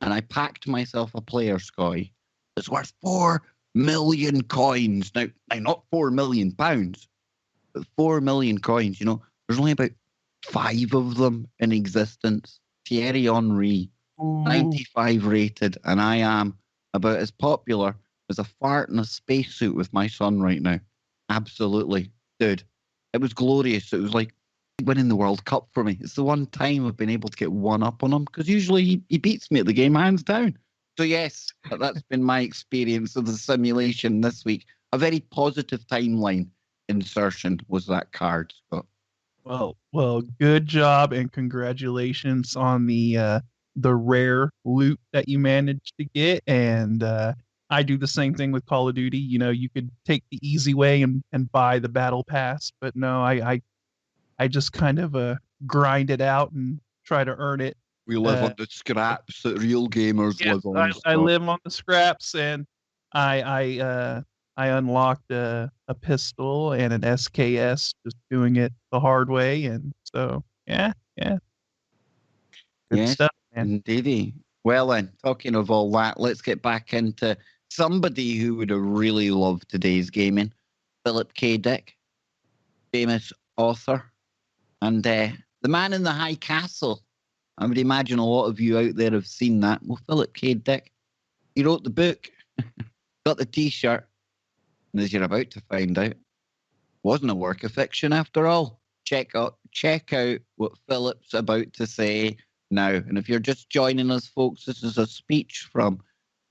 And I packed myself a player, Sky. It's worth 4 million coins. Now, not 4 million pounds, but 4 million coins. You know, there's only about 5 of them in existence. Thierry Henry, 95 rated, and I am about as popular as a fart in a spacesuit with my son right now. Absolutely. Dude, it was glorious. It was like winning the World Cup for me. It's the one time I've been able to get one up on him, because usually he beats me at the game hands down. So yes, that's been my experience of the simulation this week. A very positive timeline insertion was that card, Scott. Well, good job and congratulations on the rare loot that you managed to get. And I do the same thing with Call of Duty. You know, you could take the easy way and buy the battle pass, but no, I just kind of grind it out and try to earn it. We live on the scraps that real gamers live on. I live on the scraps, and I unlocked a pistol and an SKS, just doing it the hard way, and so yeah. Good stuff, man. Indeedy. Well then, talking of all that, let's get back into somebody who would have really loved today's gaming. Philip K. Dick, famous author, and the man in the high castle. I would imagine a lot of you out there have seen that. Well, Philip K. Dick, he wrote the book, got the T-shirt, and as you're about to find out, wasn't a work of fiction after all. Check out what Philip's about to say now. And if you're just joining us, folks, this is a speech from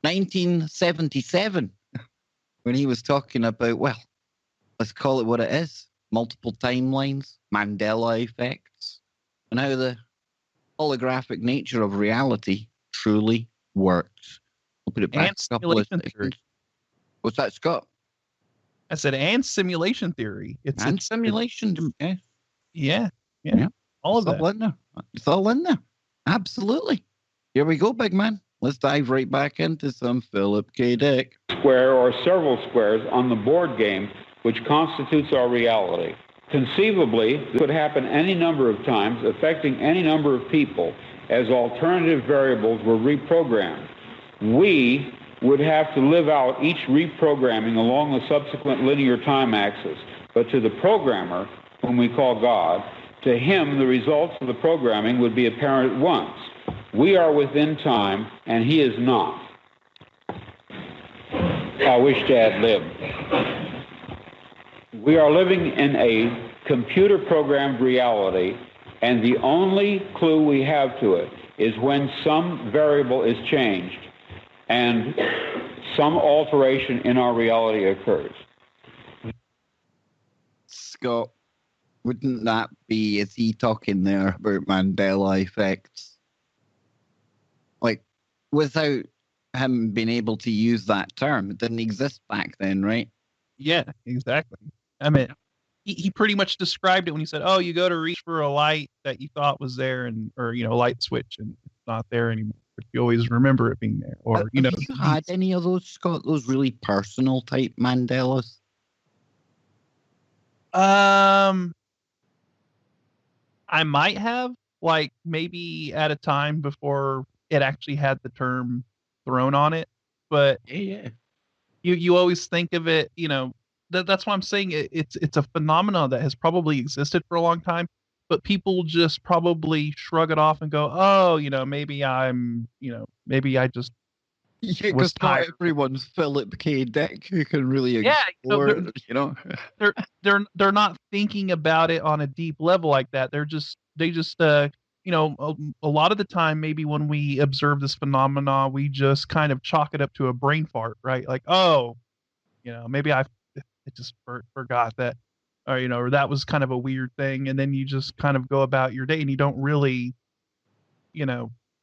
1977 when he was talking about, well, let's call it what it is, multiple timelines, ManDela effects, and how the holographic nature of reality truly works. I'll put it back a couple of seconds. What's that, Scott? I said, and simulation theory. It's simulation. Yeah. All of that. All in there. It's all in there. Absolutely. Here we go, big man. Let's dive right back into some Philip K. Dick. Square or several squares on the board game, which constitutes our reality. Conceivably, this could happen any number of times, affecting any number of people, as alternative variables were reprogrammed. We would have to live out each reprogramming along the subsequent linear time axis. But to the programmer, whom we call God, to him the results of the programming would be apparent at once. We are within time, and he is not. I wish to ad-lib. We are living in a computer-programmed reality, and the only clue we have to it is when some variable is changed and some alteration in our reality occurs. Scott, wouldn't that be, is he talking there about Mandela effects? Like, without him being able to use that term, it didn't exist back then, right? Yeah, exactly. I mean, he pretty much described it when he said, "Oh, you go to reach for a light that you thought was there, or light switch, and it's not there anymore. But you always remember it being there." Or have you had any of those, Scott? Those really personal type Mandelas? I might have, like, maybe at a time before it actually had the term thrown on it, but Yeah. You always think of it, that's why I'm saying it's a phenomenon that has probably existed for a long time, but people just probably shrug it off and go, "Oh, maybe maybe I just Yeah, was because not tired." everyone's Philip K. Dick who can really Yeah, explore, they're not thinking about it on a deep level like that. They just a lot of the time, maybe when we observe this phenomena, we just kind of chalk it up to a brain fart, right? Like, oh, maybe I just forgot that, or that was kind of a weird thing, and then you just kind of go about your day and you don't really,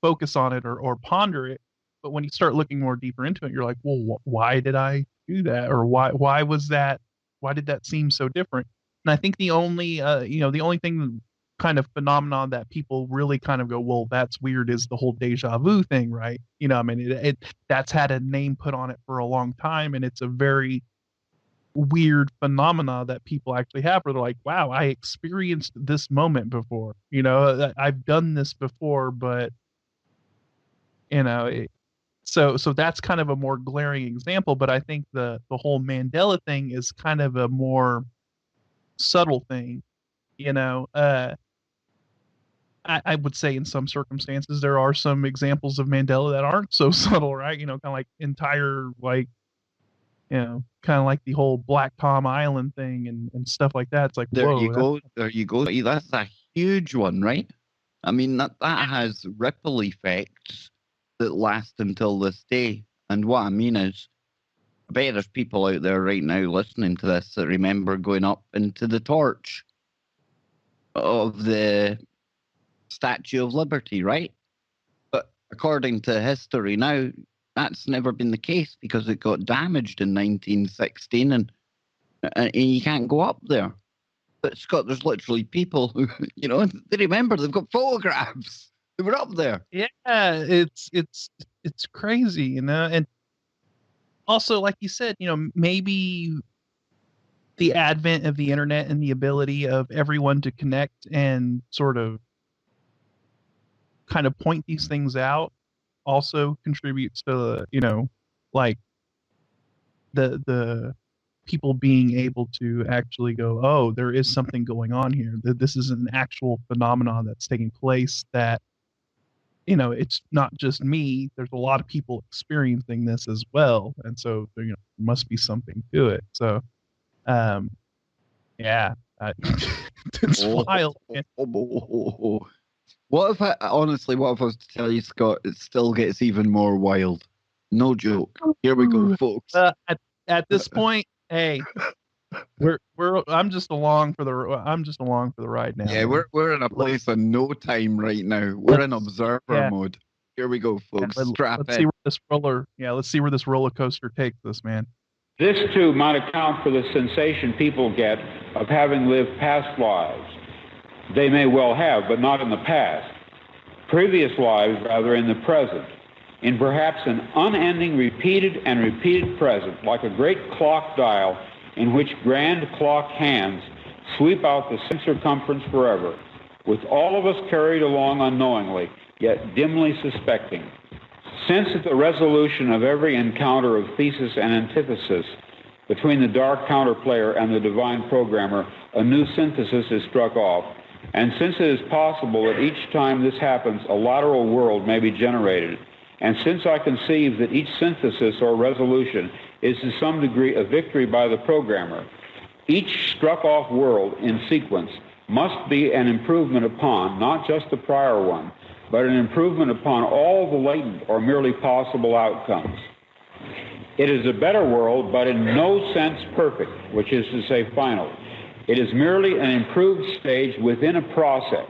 focus on it or ponder it. But when you start looking more deeper into it, you're like, well, why did I do that, or why was that? Why did that seem so different? And I think the only thing kind of phenomenon that people really kind of go, well, that's weird, is the whole deja vu thing, right? I mean, it that's had a name put on it for a long time, and it's a very weird phenomena that people actually have where they're like, wow, I experienced this moment before. I've done this before, but it, so that's kind of a more glaring example. But I think the whole Mandela thing is kind of a more subtle thing. I would say in some circumstances there are some examples of Mandela that aren't so subtle, right? Kind of like entire kind of like the whole Black Tom Island thing and stuff like that. It's like, There you whoa, go. There you go. That's a huge one, right? I mean, that has ripple effects that last until this day. And what I mean is, I bet there's people out there right now listening to this that remember going up into the torch of the Statue of Liberty, right? But according to history now, that's never been the case because it got damaged in 1916 and you can't go up there. But Scott, there's literally people who, they remember, they've got photographs. They were up there. Yeah, it's crazy, and also, like you said, maybe the advent of the internet and the ability of everyone to connect and sort of kind of point these things out also contributes to, like the people being able to actually go, oh, there is something going on here. This is an actual phenomenon that's taking place that, it's not just me. There's a lot of people experiencing this as well. And so there must be something to it. So, yeah, it's wild. Man. What if what if I was to tell you, Scott, it still gets even more wild? No joke. Here we go, folks. At this point, hey, I'm just along for the ride now. Yeah, man. we're in a place of no time right now. We're in observer mode. Here we go, folks. Strap let's in. Let's see where this roller coaster takes us, man. This, too, might account for the sensation people get of having lived past lives. They may well have, but not in the past. Previous lives, rather, in the present. In perhaps an unending, repeated and repeated present, like a great clock dial in which grand clock hands sweep out the same circumference forever, with all of us carried along unknowingly, yet dimly suspecting. Since at the resolution of every encounter of thesis and antithesis between the dark counterplayer and the divine programmer, a new synthesis is struck off, and since it is possible that each time this happens, a lateral world may be generated, and since I conceive that each synthesis or resolution is to some degree a victory by the programmer, each struck-off world in sequence must be an improvement upon not just the prior one, but an improvement upon all the latent or merely possible outcomes. It is a better world, but in no sense perfect, which is to say final. It is merely an improved stage within a process.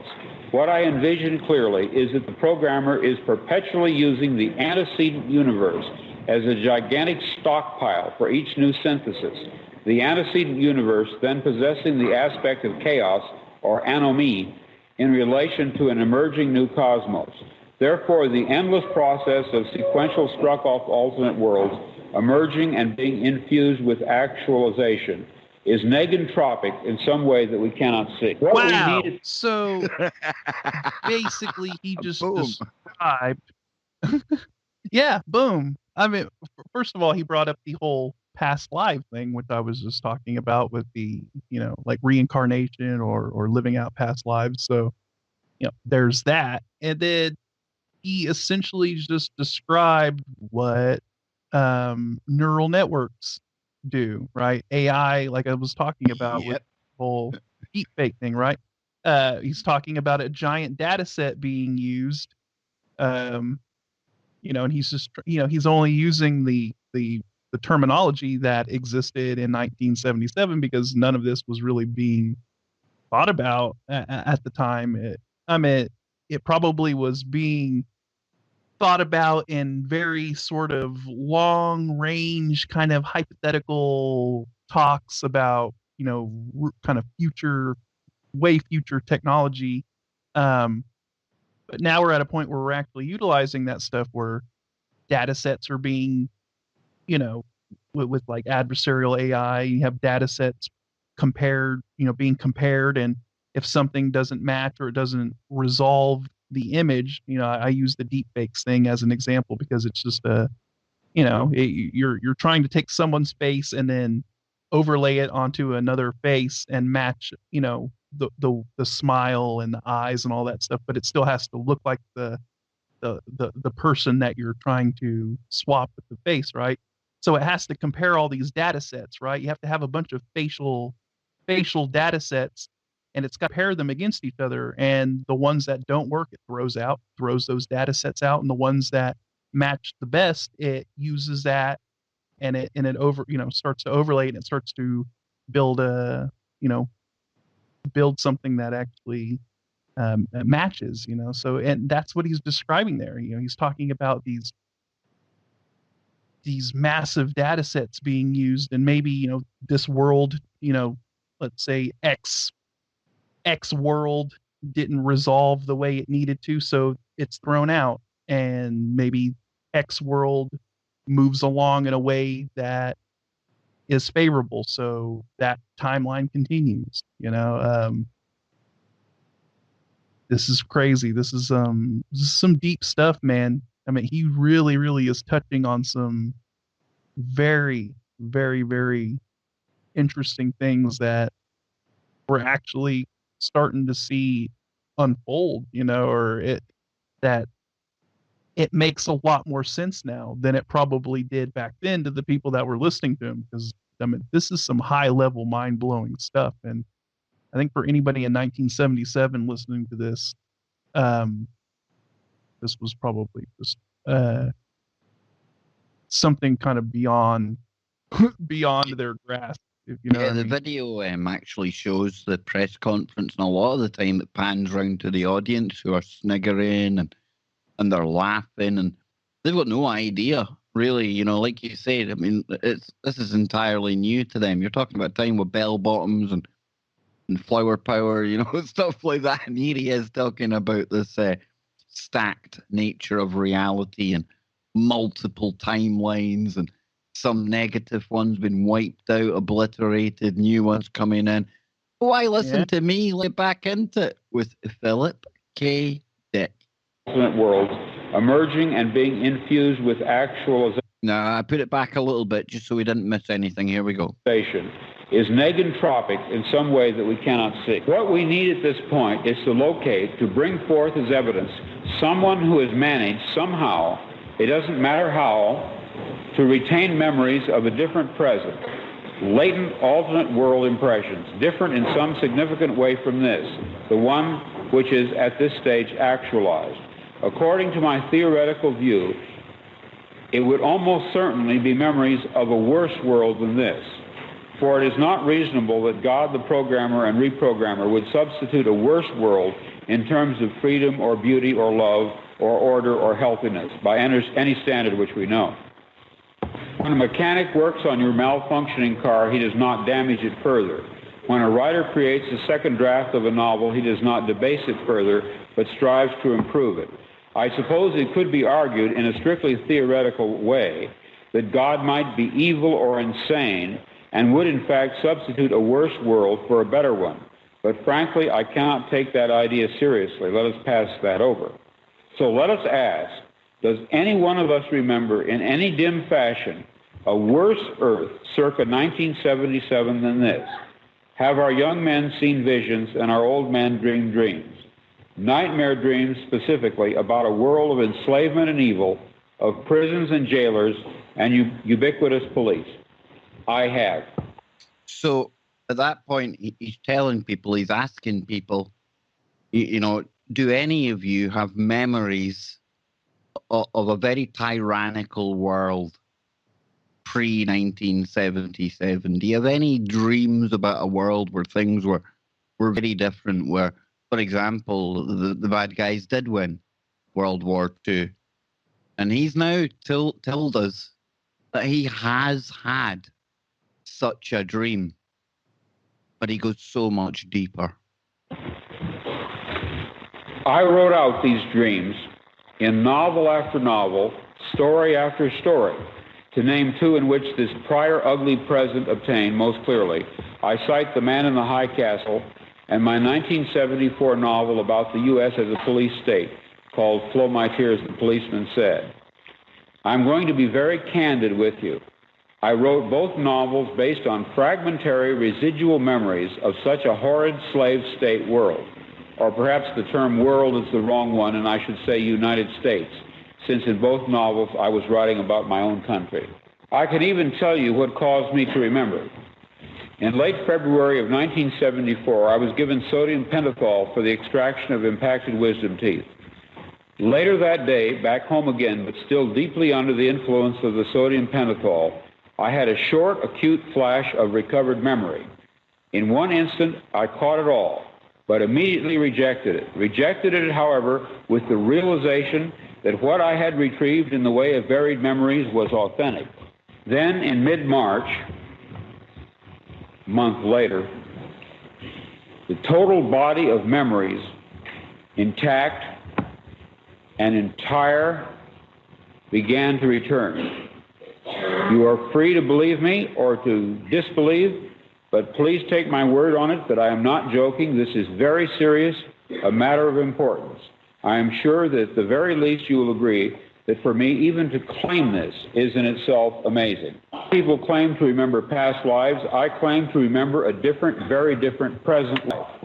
What I envision clearly is that the programmer is perpetually using the antecedent universe as a gigantic stockpile for each new synthesis, the antecedent universe then possessing the aspect of chaos or anomie in relation to an emerging new cosmos. Therefore, the endless process of sequential struck-off alternate worlds emerging and being infused with actualization is negentropic in some way that we cannot see. Wow. So basically he just described yeah, boom. I mean, first of all, he brought up the whole past life thing, which I was just talking about with the, like reincarnation or living out past lives. So, there's that. And then he essentially just described what neural networks do, right? AI, like I was talking about with the whole deep fake thing, right? He's talking about a giant data set being used, and he's just, he's only using the terminology that existed in 1977 because none of this was really being thought about at the time. It probably was being thought about in very sort of long range kind of hypothetical talks about, kind of future way future technology. But now we're at a point where we're actually utilizing that stuff where data sets are being, with like adversarial AI, you have data sets compared, being compared. And if something doesn't match or it doesn't resolve the image, I use the deepfakes thing as an example because it's just you're trying to take someone's face and then overlay it onto another face and match, the smile and the eyes and all that stuff, but it still has to look like the person that you're trying to swap with the face, right? So it has to compare all these data sets, right? You have to have a bunch of facial data sets, and it's got to pair them against each other. And the ones that don't work, it throws those data sets out, and the ones that match the best, it uses that, and it starts to overlay it, and it starts to build you know build something that actually matches. So, and that's what he's describing there. He's talking about these massive data sets being used, and maybe this world, let's say X world didn't resolve the way it needed to, so it's thrown out, and maybe X world moves along in a way that is favorable, so that timeline continues. This is crazy. This is some deep stuff, man. I mean, he really, really is touching on some very, very, very interesting things that we're actually starting to see unfold, or that it makes a lot more sense now than it probably did back then to the people that were listening to him. Because I mean, this is some high level, mind blowing stuff. And I think for anybody in 1977 listening to this, this was probably just something kind of beyond beyond their grasp, if you know Yeah, what I the mean. video actually shows the press conference, and a lot of the time it pans round to the audience who are sniggering and they're laughing, and they've got no idea, really. Like you said, I mean, this is entirely new to them. You're talking about a time with bell bottoms and flower power, stuff like that. And here he is talking about this stacked nature of reality and multiple timelines, and some negative ones been wiped out, obliterated, new ones coming in. Why listen Yeah. to me? Let back into it with Philip K. Dick. World emerging and being infused with actualization. Now, I put it back a little bit just so we didn't miss anything. Here we go. Is negentropic in some way that we cannot see. What we need at this point is to locate, to bring forth as evidence, someone who has managed somehow, it doesn't matter how, to retain memories of a different present, latent alternate world impressions, different in some significant way from this, the one which is at this stage actualized. According to my theoretical view, it would almost certainly be memories of a worse world than this. For it is not reasonable that God, the programmer and reprogrammer, would substitute a worse world in terms of freedom or beauty or love or order or healthiness by any standard which we know. When a mechanic works on your malfunctioning car, he does not damage it further. When a writer creates a second draft of a novel, he does not debase it further, but strives to improve it. I suppose it could be argued in a strictly theoretical way that God might be evil or insane and would in fact substitute a worse world for a better one. But frankly, I cannot take that idea seriously. Let us pass that over. So let us ask, does any one of us remember in any dim fashion a worse Earth circa 1977 than this? Have our young men seen visions and our old men dreamed dreams? Nightmare dreams specifically about a world of enslavement and evil, of prisons and jailers and ubiquitous police. I have. So at that point, he's telling people, he's asking people, do any of you have memories of a very tyrannical world pre-1977? Do you have any dreams about a world where things were very different, where, for example, the bad guys did win World War II? And he's now told us that he has had such a dream, but he goes so much deeper. I wrote out these dreams in novel after novel, story after story. To name two in which this prior ugly present obtained most clearly, I cite The Man in the High Castle and my 1974 novel about the U.S. as a police state called Flow My Tears, the Policeman Said. I'm going to be very candid with you. I wrote both novels based on fragmentary residual memories of such a horrid slave state world. Or perhaps the term world is the wrong one, and I should say United States, since in both novels I was writing about my own country. I can even tell you what caused me to remember. In late February of 1974, I was given sodium pentothal for the extraction of impacted wisdom teeth. Later that day, back home again, but still deeply under the influence of the sodium pentothal, I had a short, acute flash of recovered memory. In one instant, I caught it all, but immediately rejected it. Rejected it, however, with the realization that what I had retrieved in the way of varied memories was authentic. Then, in mid-March, a month later, the total body of memories, intact and entire, began to return. You are free to believe me or to disbelieve, but please take my word on it that I am not joking. This is very serious, a matter of importance. I am sure that at the very least you will agree that for me, even to claim this is in itself amazing. People claim to remember past lives. I claim to remember a different, very different present life.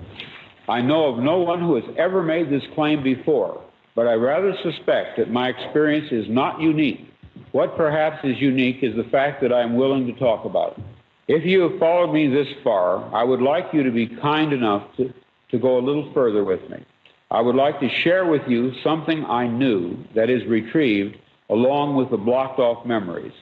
I know of no one who has ever made this claim before, but I rather suspect that my experience is not unique. What perhaps is unique is the fact that I am willing to talk about it. If you have followed me this far, I would like you to be kind enough to go a little further with me. I would like to share with you something I knew that is retrieved along with the blocked off memories.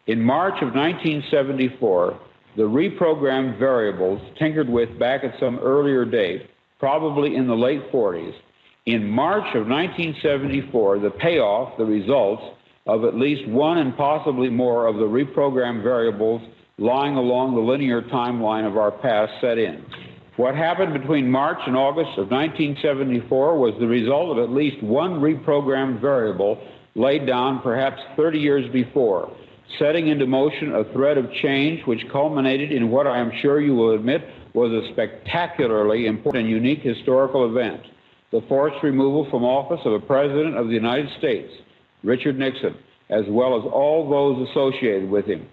In March of 1974, the reprogrammed variables tinkered with back at some earlier date, probably in the late 40s. In March of 1974, the payoff, the results of at least one and possibly more of the reprogrammed variables lying along the linear timeline of our past set in. What happened between March and August of 1974 was the result of at least one reprogrammed variable laid down perhaps 30 years before, setting into motion a thread of change which culminated in what I am sure you will admit was a spectacularly important and unique historical event, the forced removal from office of a President of the United States, Richard Nixon, as well as all those associated with him.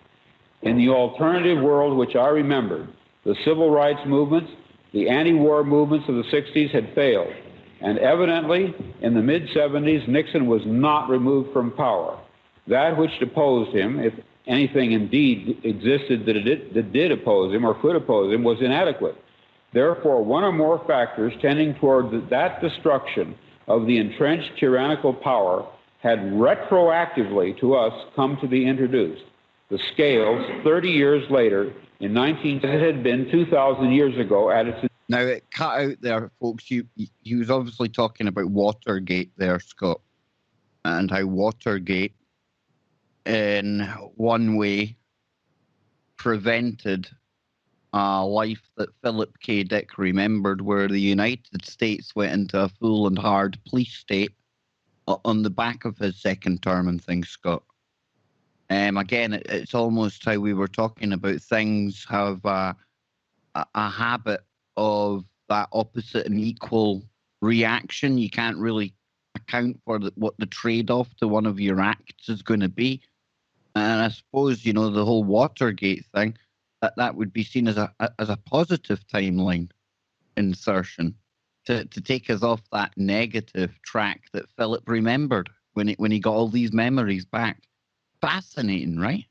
In the alternative world which I remembered, the civil rights movements, the anti-war movements of the 60s had failed, and evidently, in the mid-70s, Nixon was not removed from power. That which deposed him, if anything indeed existed that did oppose him or could oppose him, was inadequate. Therefore, one or more factors tending toward that destruction of the entrenched tyrannical power had retroactively to us come to be introduced. The scales, 30 years later, in it had been 2,000 years ago at its... Now, it cut out there, folks. He was obviously talking about Watergate there, Scott, and how Watergate, in one way, prevented a life that Philip K. Dick remembered, where the United States went into a full and hard police state on the back of his second term and things, Scott. Again, it's almost how we were talking about things have a habit of that opposite and equal reaction. You can't really account for what the trade-off to one of your acts is going to be. And I suppose, you know, the whole Watergate thing, that would be seen as a positive timeline insertion to take us off that negative track that Philip remembered when he got all these memories back. Fascinating, right?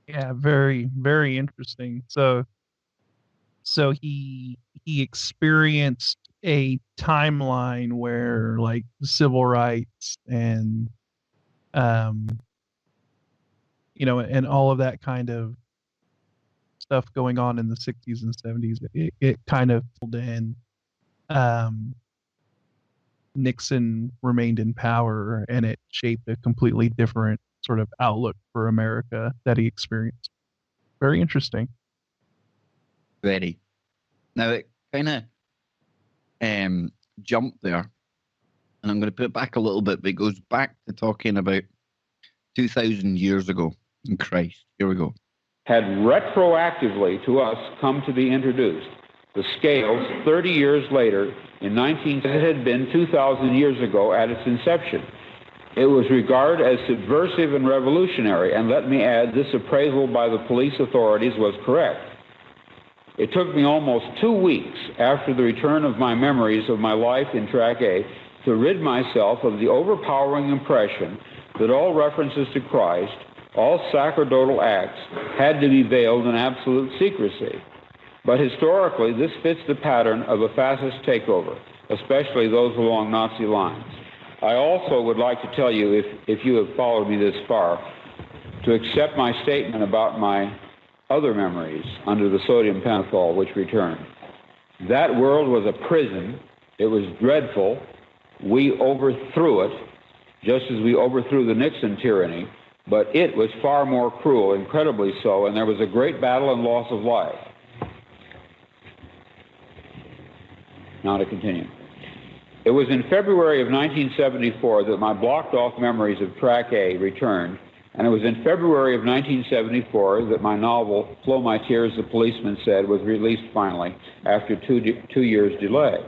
Yeah, very, very interesting. So he experienced a timeline where like civil rights and and all of that kind of stuff going on in the 60s and 70s, it kind of pulled in. Nixon remained in power, and it shaped a completely different sort of outlook for America that he experienced. Very interesting. Very. Now, it kind of jump there, and I'm going to put it back a little bit, but it goes back to talking about 2,000 years ago. In Christ, here we go. Had retroactively to us come to be introduced. The scales, 30 years later, in it had been 2,000 years ago at its inception. It was regarded as subversive and revolutionary, and let me add, this appraisal by the police authorities was correct. It took me almost 2 weeks after the return of my memories of my life in Track A to rid myself of the overpowering impression that all references to Christ, all sacerdotal acts, had to be veiled in absolute secrecy. But historically, this fits the pattern of a fascist takeover, especially those along Nazi lines. I also would like to tell you, if you have followed me this far, to accept my statement about my other memories under the sodium pentothal which returned. That world was a prison. It was dreadful. We overthrew it, just as we overthrew the Nixon tyranny, but it was far more cruel, incredibly so, and there was a great battle and loss of life. Now to continue. It was in February of 1974 that my blocked-off memories of Track A returned, and it was in February of 1974 that my novel, Flow My Tears, the Policeman Said, was released finally after two years' delay.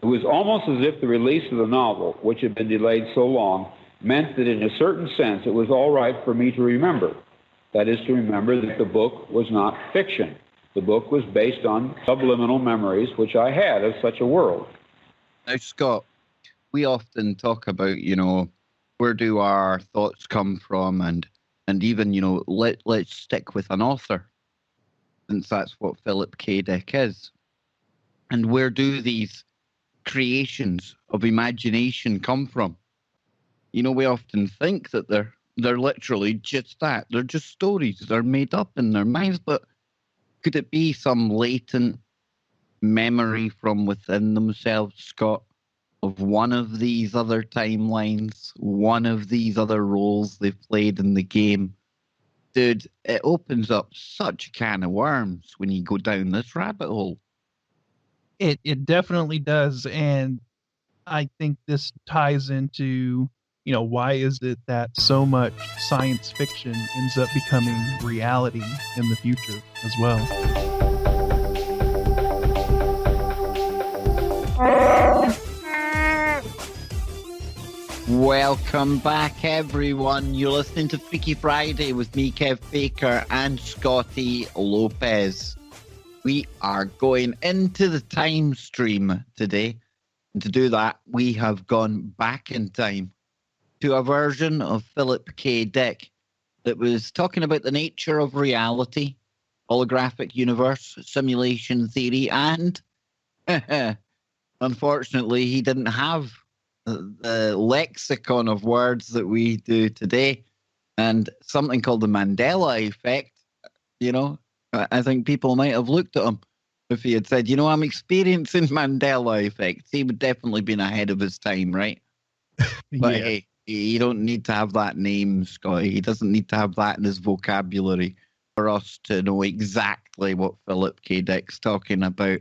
It was almost as if the release of the novel, which had been delayed so long, meant that in a certain sense it was all right for me to remember. That is, to remember that the book was not fiction. The book was based on subliminal memories which I had of such a world. Now, Scott, we often talk about, where do our thoughts come from, and even, let's stick with an author, since that's what Philip K. Dick is. And where do these creations of imagination come from? We often think that they're literally just that. They're just stories. They're made up in their minds, but could it be some latent memory from within themselves, Scott, of one of these other timelines, one of these other roles they've played in the game? Dude, it opens up such a can of worms when you go down this rabbit hole. It definitely does, and I think this ties into, why is it that so much science fiction ends up becoming reality in the future as well? Welcome back, everyone. You're listening to Freaky Friday with me, Kev Baker, and Scotty Lopez. We are going into the time stream today. And to do that, we have gone back in time to a version of Philip K. Dick that was talking about the nature of reality, holographic universe, simulation theory, and unfortunately, he didn't have the lexicon of words that we do today, and something called the ManDela effect. I think people might have looked at him if he had said, I'm experiencing Mandela effect. He would definitely been ahead of his time, right? But Yeah. hey, you don't need to have that name, Scotty. He doesn't need to have that in his vocabulary for us to know exactly what Philip K. Dick's talking about.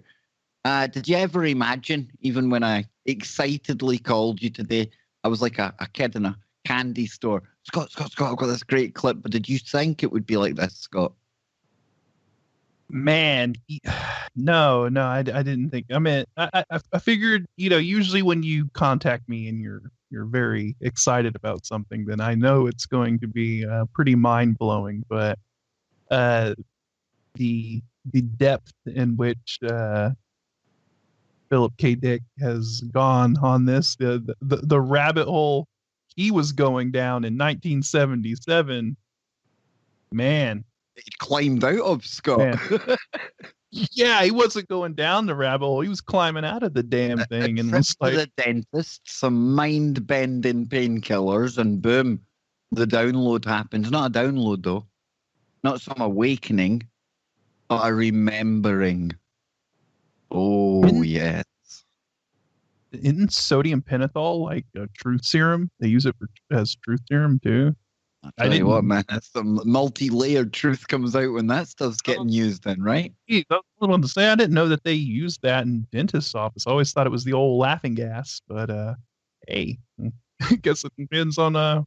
Did you ever imagine, even when I excitedly called you today, I was like a kid in a candy store. Scott, I've got this great clip, but did you think it would be like this, Scott? Man, no, I didn't think. I mean, I figured, usually when you contact me and you're very excited about something, then I know it's going to be pretty mind blowing. But the depth in which Philip K. Dick has gone on this, the rabbit hole he was going down in 1977, man. He climbed out of, Scott. Yeah, he wasn't going down the rabbit hole. He was climbing out of the damn thing, and was like, to the dentist, some mind-bending painkillers, and boom, the download happens. Not a download, though. Not some awakening, but a remembering. Oh, yes. Isn't sodium pentothal like a truth serum? They use it as truth serum too. I'll I tell you what, didn't. man, that's some multi-layered truth comes out when that stuff's getting used in, right? I was going to say I didn't know that they used that in dentist's office. I always thought it was the old laughing gas, but hey, I guess it depends on how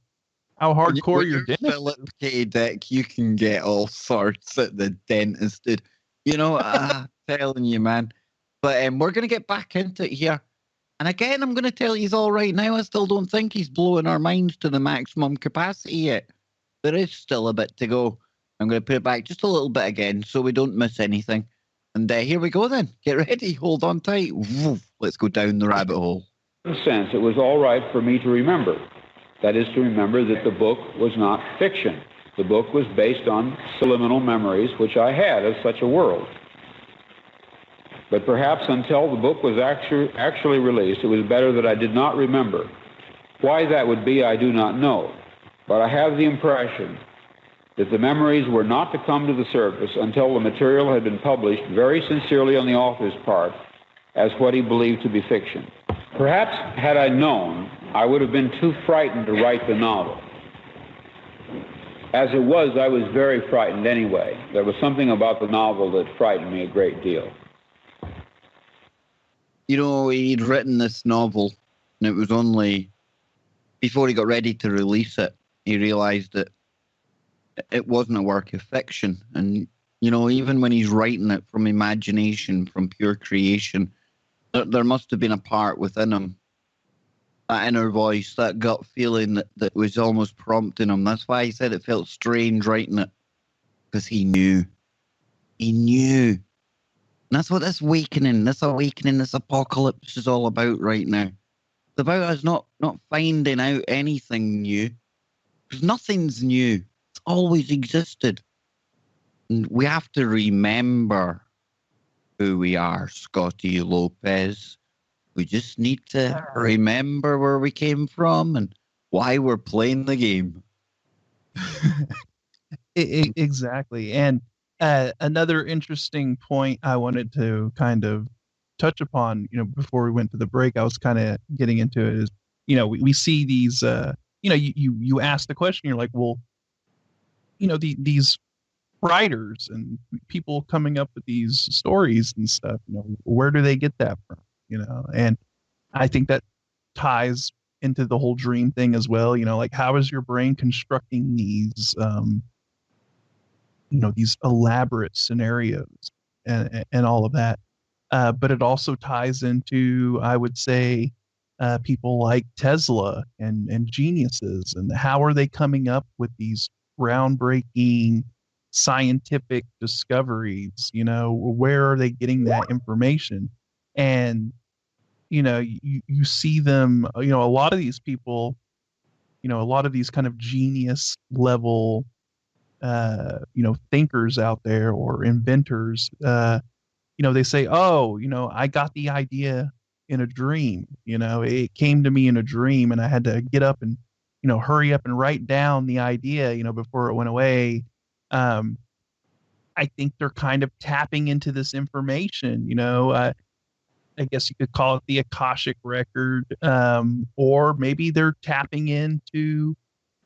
hardcore When your you're dentist Philip is. K. Dick, you can get all sorts at the dentist, dude. Telling you, man. But we're going to get back into it here. And again, I'm going to tell you all right now, I still don't think he's blowing our minds to the maximum capacity yet. There is still a bit to go. I'm going to put it back just a little bit again so we don't miss anything. And here we go then. Get ready. Hold on tight. Woof. Let's go down the rabbit hole. In a sense, it was all right for me to remember. That is, to remember that the book was not fiction. The book was based on subliminal memories which I had of such a world. But perhaps until the book was actually released, it was better that I did not remember. Why that would be, I do not know. But I have the impression that the memories were not to come to the surface until the material had been published very sincerely on the author's part as what he believed to be fiction. Perhaps had I known, I would have been too frightened to write the novel. As it was, I was very frightened anyway. There was something about the novel that frightened me a great deal. He'd written this novel, and it was only before he got ready to release it, he realized that it wasn't a work of fiction. And, even when he's writing it from imagination, from pure creation, there must have been a part within him, that inner voice, that gut feeling that was almost prompting him. That's why he said it felt strange writing it, because he knew. He knew. And that's what this awakening, this apocalypse is all about right now. It's about us not finding out anything new. Because nothing's new. It's always existed. And we have to remember who we are, Scotty Lopez. We just need to remember where we came from and why we're playing the game. Exactly. And another interesting point I wanted to kind of touch upon, before we went to the break, I was kind of getting into it is, we see these, you ask the question, you're like, well, these writers and people coming up with these stories and stuff, where do they get that from? And I think that ties into the whole dream thing as well. Like, how is your brain constructing these, these elaborate scenarios and all of that. But it also ties into, I would say, people like Tesla and geniuses, and how are they coming up with these groundbreaking scientific discoveries? Where are they getting that information? And you see them, a lot of these people, a lot of these kind of genius level thinkers out there or inventors, they say, oh, I got the idea in a dream. It came to me in a dream and I had to get up and, hurry up and write down the idea, before it went away. I think they're kind of tapping into this information, I guess you could call it the Akashic record, or maybe they're tapping into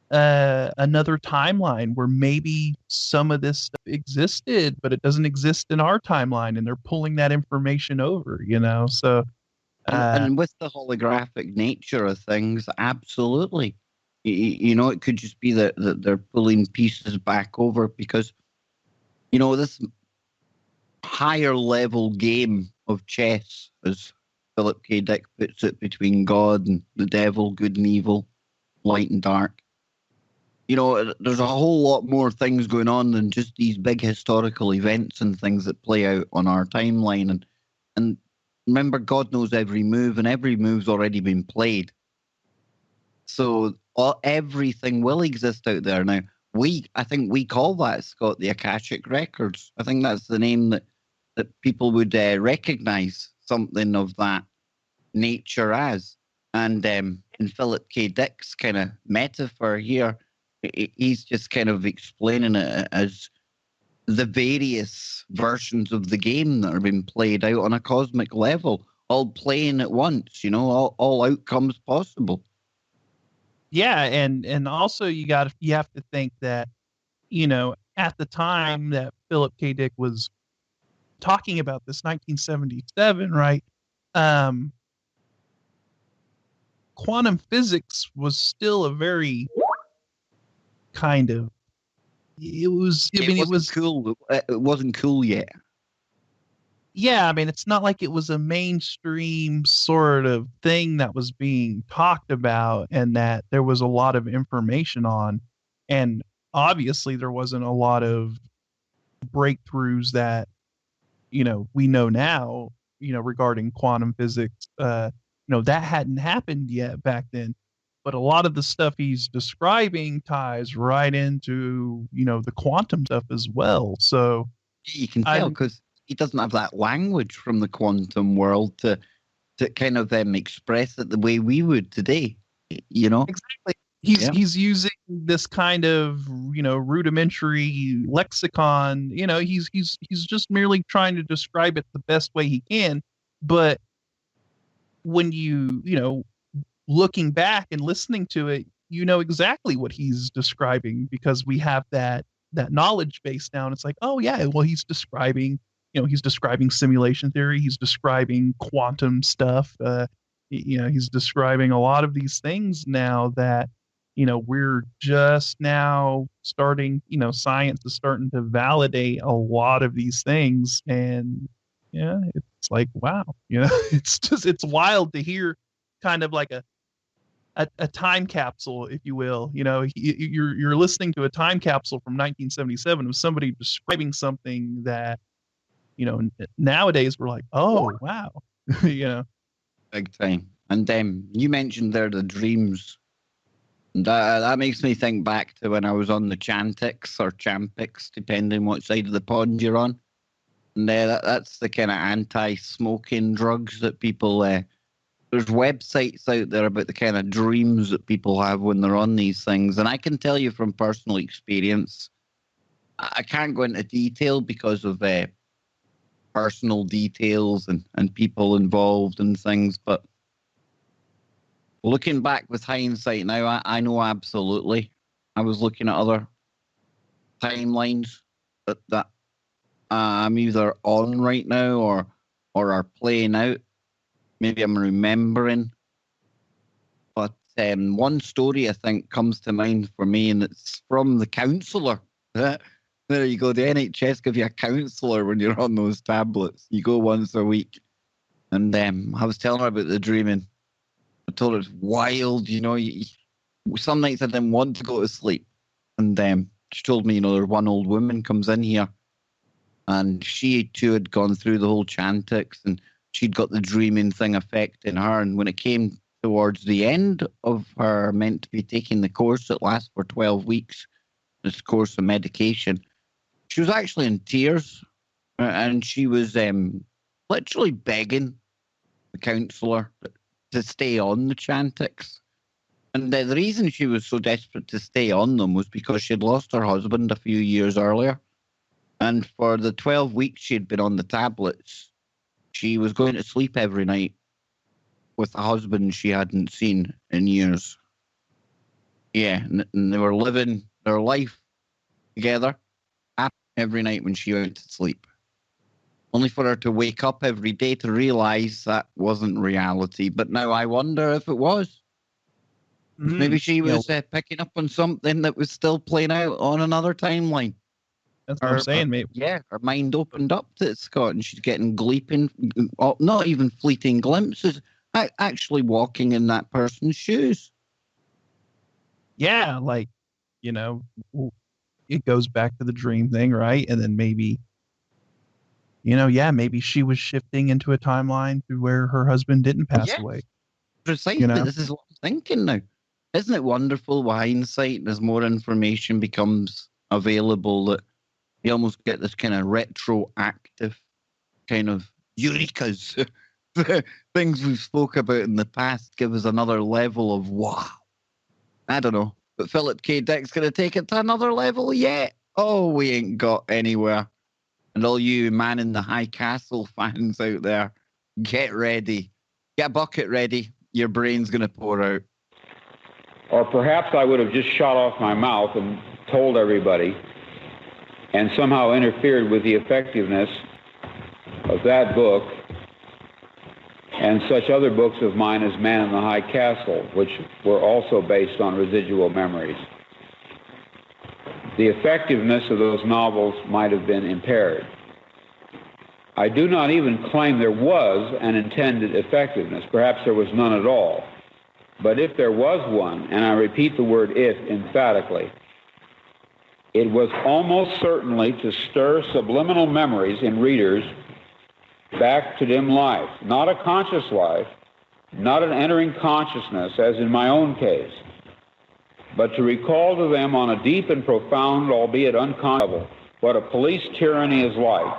another timeline where maybe some of this stuff existed, but it doesn't exist in our timeline, and they're pulling that information over, So, and with the holographic nature of things, absolutely. It could just be that they're pulling pieces back over because, this higher level game of chess, as Philip K. Dick puts it, between God and the devil, good and evil, light and dark. There's a whole lot more things going on than just these big historical events and things that play out on our timeline. And remember, God knows every move, and every move's already been played. So everything will exist out there now. I think we call that, Scott, the Akashic Records. I think that's the name that people would recognize something of that nature as. And in Philip K. Dick's kind of metaphor here, he's just kind of explaining it as the various versions of the game that are being played out on a cosmic level, all playing at once, all outcomes possible. Yeah, and also you have to think that, at the time that Philip K. Dick was talking about this 1977, right? Um, quantum physics was still a very kind of it was I It mean it wasn't was cool. It wasn't cool yet. yeah, I mean it's not like it was a mainstream sort of thing that was being talked about and that there was a lot of information on, and obviously there wasn't a lot of breakthroughs that we know now, regarding quantum physics. That hadn't happened yet back then. But a lot of the stuff he's describing ties right into, the quantum stuff as well. So You can tell I'm because he doesn't have that language from the quantum world to kind of express it the way we would today. You know? exactly he's Yeah. he's using this kind of, rudimentary lexicon. He's just merely trying to describe it the best way he can. But when looking back and listening to it, you know exactly what he's describing because we have that knowledge base now. And it's like, oh yeah, well he's describing simulation theory, he's describing quantum stuff, he's describing a lot of these things now that we're just now starting. Science is starting to validate a lot of these things, and yeah, it's like wow, it's wild to hear kind of like a time capsule, if you will. You're listening to a time capsule from 1977 of somebody describing something that nowadays we're like, oh wow, you know. Big time. And you mentioned there the dreams. And that makes me think back to when I was on the Chantix or Champix, depending what side of the pond you're on. And that's the kind of anti-smoking drugs that people. There's websites out there about the kind of dreams that people have when they're on these things, and I can tell you from personal experience. I can't go into detail because of personal details and people involved and things, but looking back with hindsight now, I know absolutely. I was looking at other timelines that I'm either on right now or are playing out. Maybe I'm remembering. But one story I think comes to mind for me, and it's from the counsellor. There you go. The NHS give you a counsellor when you're on those tablets. You go once a week. And I was telling her about the dreaming. I told her it's wild. Some nights I didn't want to go to sleep. And she told me, there's one old woman comes in here. And she too had gone through the whole Chantix, and she'd got the dreaming thing affecting her. And when it came towards the end of her meant to be taking the course that lasts for 12 weeks, this course of medication, she was actually in tears. And she was literally begging the counsellor to stay on the Chantix. And the reason she was so desperate to stay on them was because she'd lost her husband a few years earlier. And for the 12 weeks she'd been on the tablets, she was going to sleep every night with a husband she hadn't seen in years. Yeah, and they were living their life together every night when she went to sleep. Only for her to wake up every day to realize that wasn't reality. But now I wonder if it was. Maybe she was picking up on something that was still playing out on another timeline. That's what I'm saying, mate. Yeah, her mind opened up to it, Scott, and she's getting not even fleeting glimpses, actually walking in that person's shoes. Yeah, like, it goes back to the dream thing, right? And then maybe, maybe she was shifting into a timeline to where her husband didn't pass away. Precisely. This is what I'm thinking now. Isn't it wonderful with hindsight, as more information becomes available, that you almost get this kind of retroactive kind of eurekas. Things we've spoke about in the past give us another level of wow. I don't know. But Philip K. Dick's going to take it to another level yet. Oh, we ain't got anywhere. And all you Man in the High Castle fans out there, get ready. Get a bucket ready. Your brain's going to pour out. Or perhaps I would have just shot off my mouth and told everybody and somehow interfered with the effectiveness of that book and such other books of mine as Man in the High Castle, which were also based on residual memories. The effectiveness of those novels might have been impaired. I do not even claim there was an intended effectiveness. Perhaps there was none at all. But if there was one, and I repeat the word if emphatically, it was almost certainly to stir subliminal memories in readers back to dim life, not a conscious life, not an entering consciousness, as in my own case, but to recall to them on a deep and profound, albeit unconscious level, what a police tyranny is like,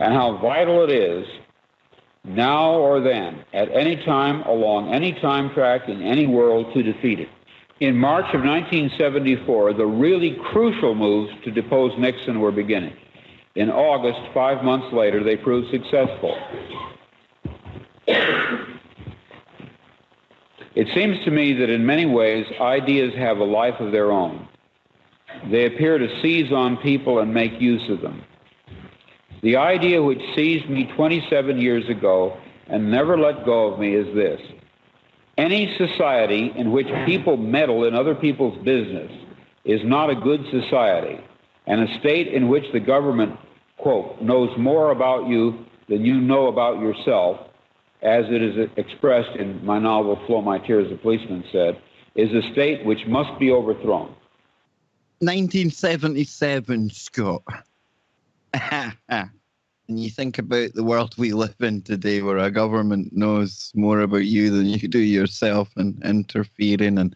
and how vital it is, now or then, at any time, along any time track, in any world, to defeat it. In March of 1974, the really crucial moves to depose Nixon were beginning. In August, 5 months later, they proved successful. It seems to me that in many ways, ideas have a life of their own. They appear to seize on people and make use of them. The idea which seized me 27 years ago and never let go of me is this: any society in which people meddle in other people's business is not a good society, and a state in which the government, quote, knows more about you than you know about yourself, as it is expressed in my novel Flow My Tears, the Policeman Said, is a state which must be overthrown. 1977, Scott. And you think about the world we live in today, where a government knows more about you than you do yourself and interfering. And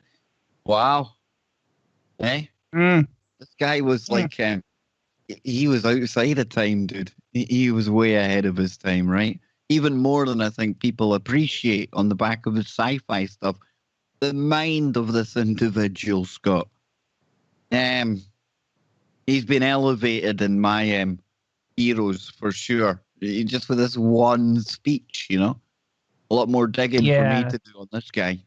wow, eh? This guy was like, he was outside of time, dude. He was way ahead of his time, right? Even more than I think people appreciate on the back of his sci-fi stuff. The mind of this individual, Scott. He's been elevated in my heroes for sure. Just with this one speech, you know. A lot more digging for me to do on this guy.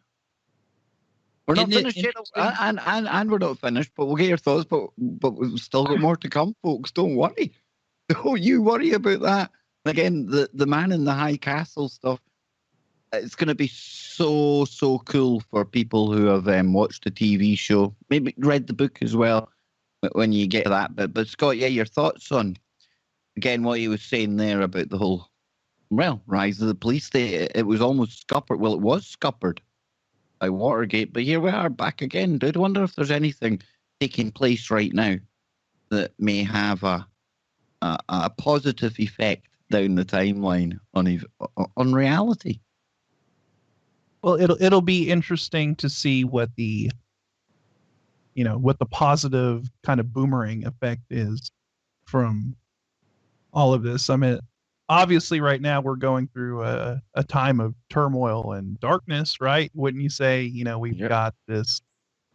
We're not finished yet, and we're not finished, but we'll get your thoughts. But we've still got more to come, folks. Don't worry. Don't you worry about that. Again, the Man in the High Castle stuff, it's going to be so cool for people who have watched the TV show, maybe read the book as well when you get to that. But Scott, yeah, your thoughts on, again, what he was saying there about the whole, rise of the police state. It was almost scuppered. Well, it was scuppered by Watergate, but here we are back again, dude. I wonder if there's anything taking place right now that may have a positive effect down the timeline on reality. Well, it'll be interesting to see what the positive kind of boomerang effect is from all of this. I mean, obviously right now we're going through a time of turmoil and darkness, right? Wouldn't you say? We've got this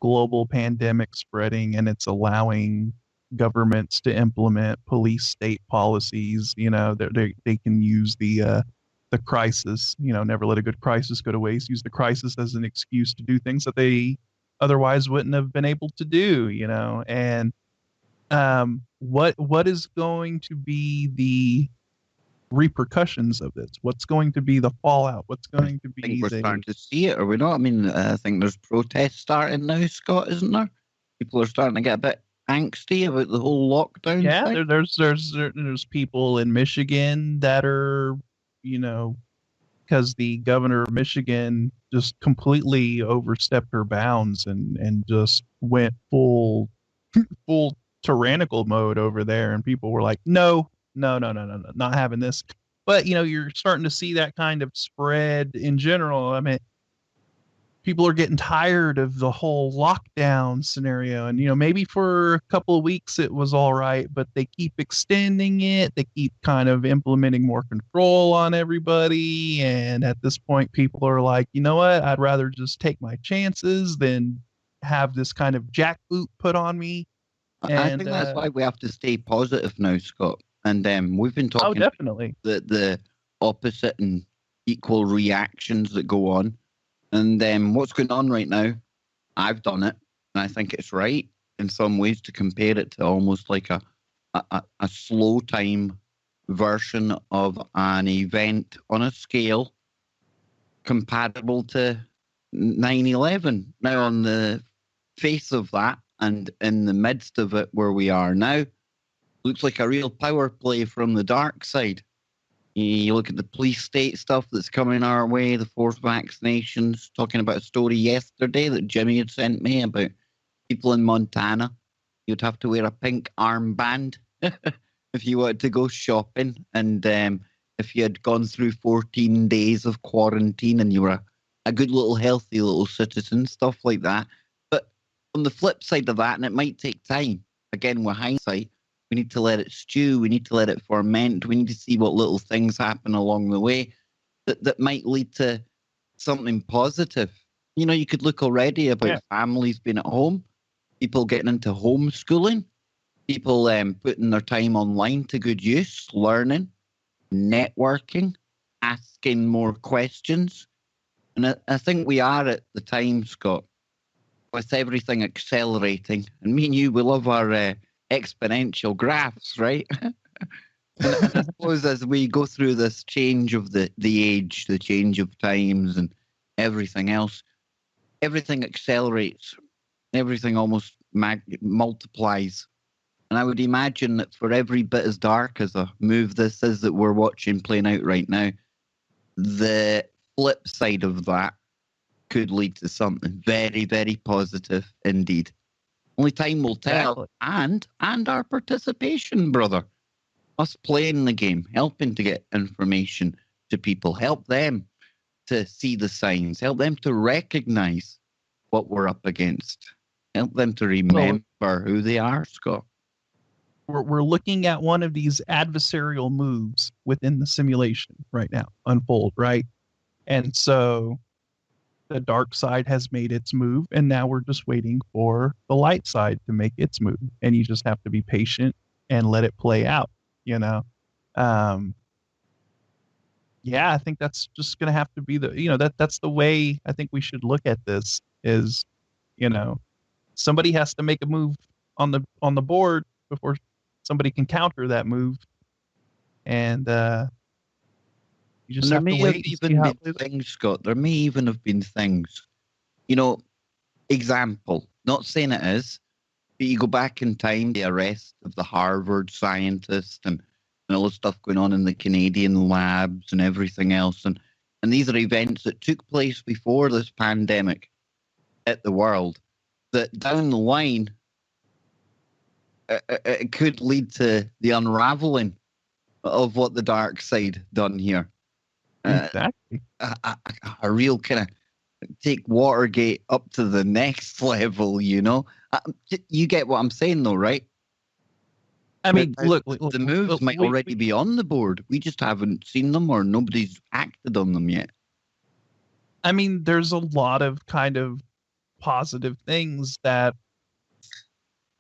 global pandemic spreading, and it's allowing governments to implement police state policies. They can use the crisis, never let a good crisis go to waste, use the crisis as an excuse to do things that they otherwise wouldn't have been able to do, and what is going to be the repercussions of this? What's going to be the fallout? What's going to be? I think we're starting to see it, are we not? I mean, I think there's protests starting now, Scott, isn't there? People are starting to get a bit angsty about the whole lockdown thing. There's people in Michigan that are, because the governor of Michigan just completely overstepped her bounds and just went full tyrannical mode over there, and people were like, no, not having this. But you're starting to see that kind of spread in general. I mean, people are getting tired of the whole lockdown scenario, and maybe for a couple of weeks it was all right, but they keep extending it. They keep kind of implementing more control on everybody, and at this point people are like, you know what, I'd rather just take my chances than have this kind of jackboot put on me. And I think that's why we have to stay positive now, Scott. And we've been talking definitely the opposite and equal reactions that go on. And what's going on right now, I've done it, and I think it's right in some ways to compare it to almost like a slow time version of an event on a scale compatible to 9/11. Now, on the face of that, and in the midst of it where we are now, looks like a real power play from the dark side. You look at the police state stuff that's coming our way, the forced vaccinations, talking about a story yesterday that Jimmy had sent me about people in Montana. You'd have to wear a pink armband if you wanted to go shopping. And if you had gone through 14 days of quarantine and you were a good little healthy little citizen, stuff like that. But on the flip side of that, and it might take time, again, with hindsight, we need to let it stew. We need to let it ferment. We need to see what little things happen along the way that might lead to something positive. You know, you could look already about families being at home, people getting into homeschooling, people putting their time online to good use, learning, networking, asking more questions. And I think we are at the time, Scott, with everything accelerating. And me and you, we love our exponential graphs, right? and I suppose as we go through this change of the age, the change of times and everything else, everything accelerates. Everything almost multiplies. And I would imagine that for every bit as dark as a move this is that we're watching playing out right now, the flip side of that could lead to something very, very positive indeed. Only time will tell. Exactly. And our participation, brother. Us playing the game, helping to get information to people, help them to see the signs, help them to recognize what we're up against, help them to remember who they are, Scott. We're looking at one of these adversarial moves within the simulation right now unfold, right? And so the dark side has made its move, and now we're just waiting for the light side to make its move. And you just have to be patient and let it play out, you know? Yeah, I think that's just going to have to be that's the way I think we should look at this is, you know, somebody has to make a move on the board before somebody can counter that move. And you just And there have to may have wait and see even how been it plays out. things, Scott. There may even have been things. You know, example, not saying it is, but you go back in time, the arrest of the Harvard scientist and all the stuff going on in the Canadian labs and everything else. And these are events that took place before this pandemic hit the world that down the line, it could lead to the unraveling of what the dark side done here. Exactly. A real kind of take Watergate up to the next level, you know? You get what I'm saying, though, right? I mean, look, The moves might already be on the board. We just haven't seen them or nobody's acted on them yet. I mean, there's a lot of kind of positive things that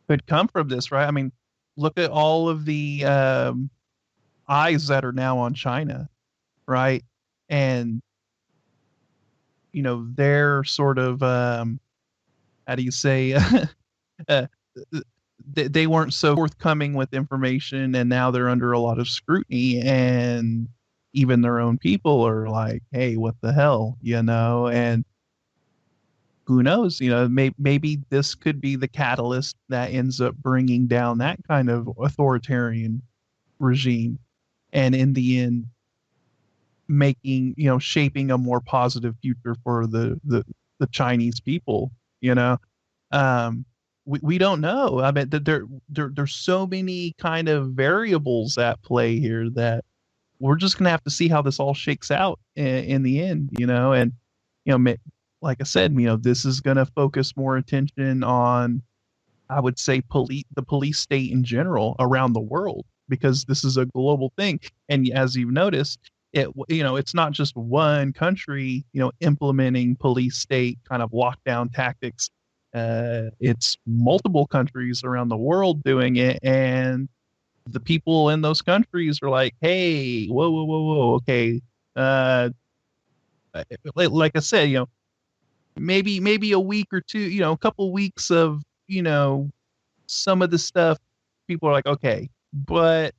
could come from this, right? I mean, look at all of the eyes that are now on China, right? And they're sort of how do you say uh, they weren't so forthcoming with information, and now they're under a lot of scrutiny, and even their own people are like, hey, what the hell, and who knows, maybe this could be the catalyst that ends up bringing down that kind of authoritarian regime, and in the end making, shaping a more positive future for the Chinese people. We don't know. I mean, there's so many kind of variables at play here that we're just gonna have to see how this all shakes out in the end. And like I said, this is gonna focus more attention on, I would say, the police state in general around the world, because this is a global thing. And as you've noticed, it's not just one country, implementing police state kind of lockdown tactics. It's multiple countries around the world doing it, and the people in those countries are like, "Hey, whoa, whoa, whoa, whoa, okay." Like I said, maybe a week or two, a couple weeks of, some of the stuff, people are like, okay, but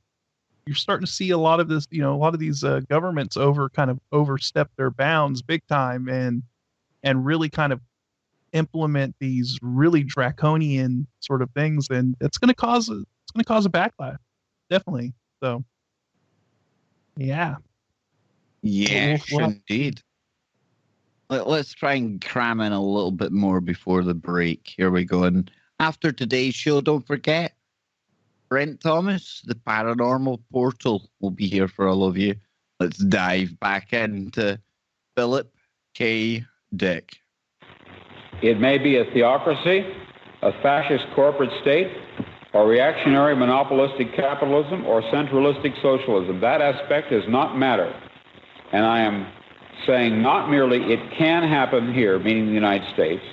you're starting to see a lot of this, a lot of these governments kind of overstep their bounds big time and really kind of implement these really draconian sort of things, and it's going to cause a backlash, definitely. So, yeah, Yes, we'll have, indeed. Let's try and cram in a little bit more before the break. Here we go. And after today's show, don't forget, Brent Thomas, the Paranormal Portal, will be here for all of you. Let's dive back into Philip K. Dick. It may be a theocracy, a fascist corporate state, or reactionary monopolistic capitalism, or centralistic socialism. That aspect does not matter. And I am saying not merely it can happen here, meaning the United States,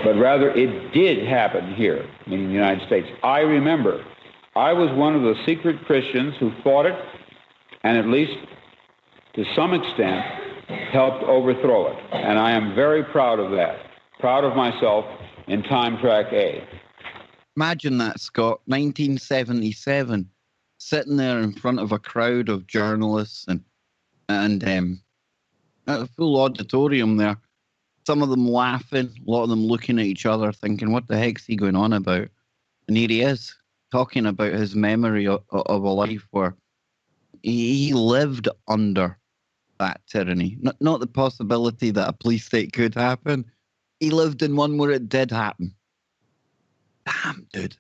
but rather it did happen here, meaning the United States. I remember I was one of the secret Christians who fought it and at least to some extent helped overthrow it. And I am very proud of that, proud of myself in Time Track A. Imagine that, Scott, 1977, sitting there in front of a crowd of journalists and a full auditorium there. Some of them laughing, a lot of them looking at each other, thinking, what the heck's he going on about? And here he is, talking about his memory of a life where he lived under that tyranny. Not the possibility that a police state could happen. He lived in one where it did happen. Damn, dude.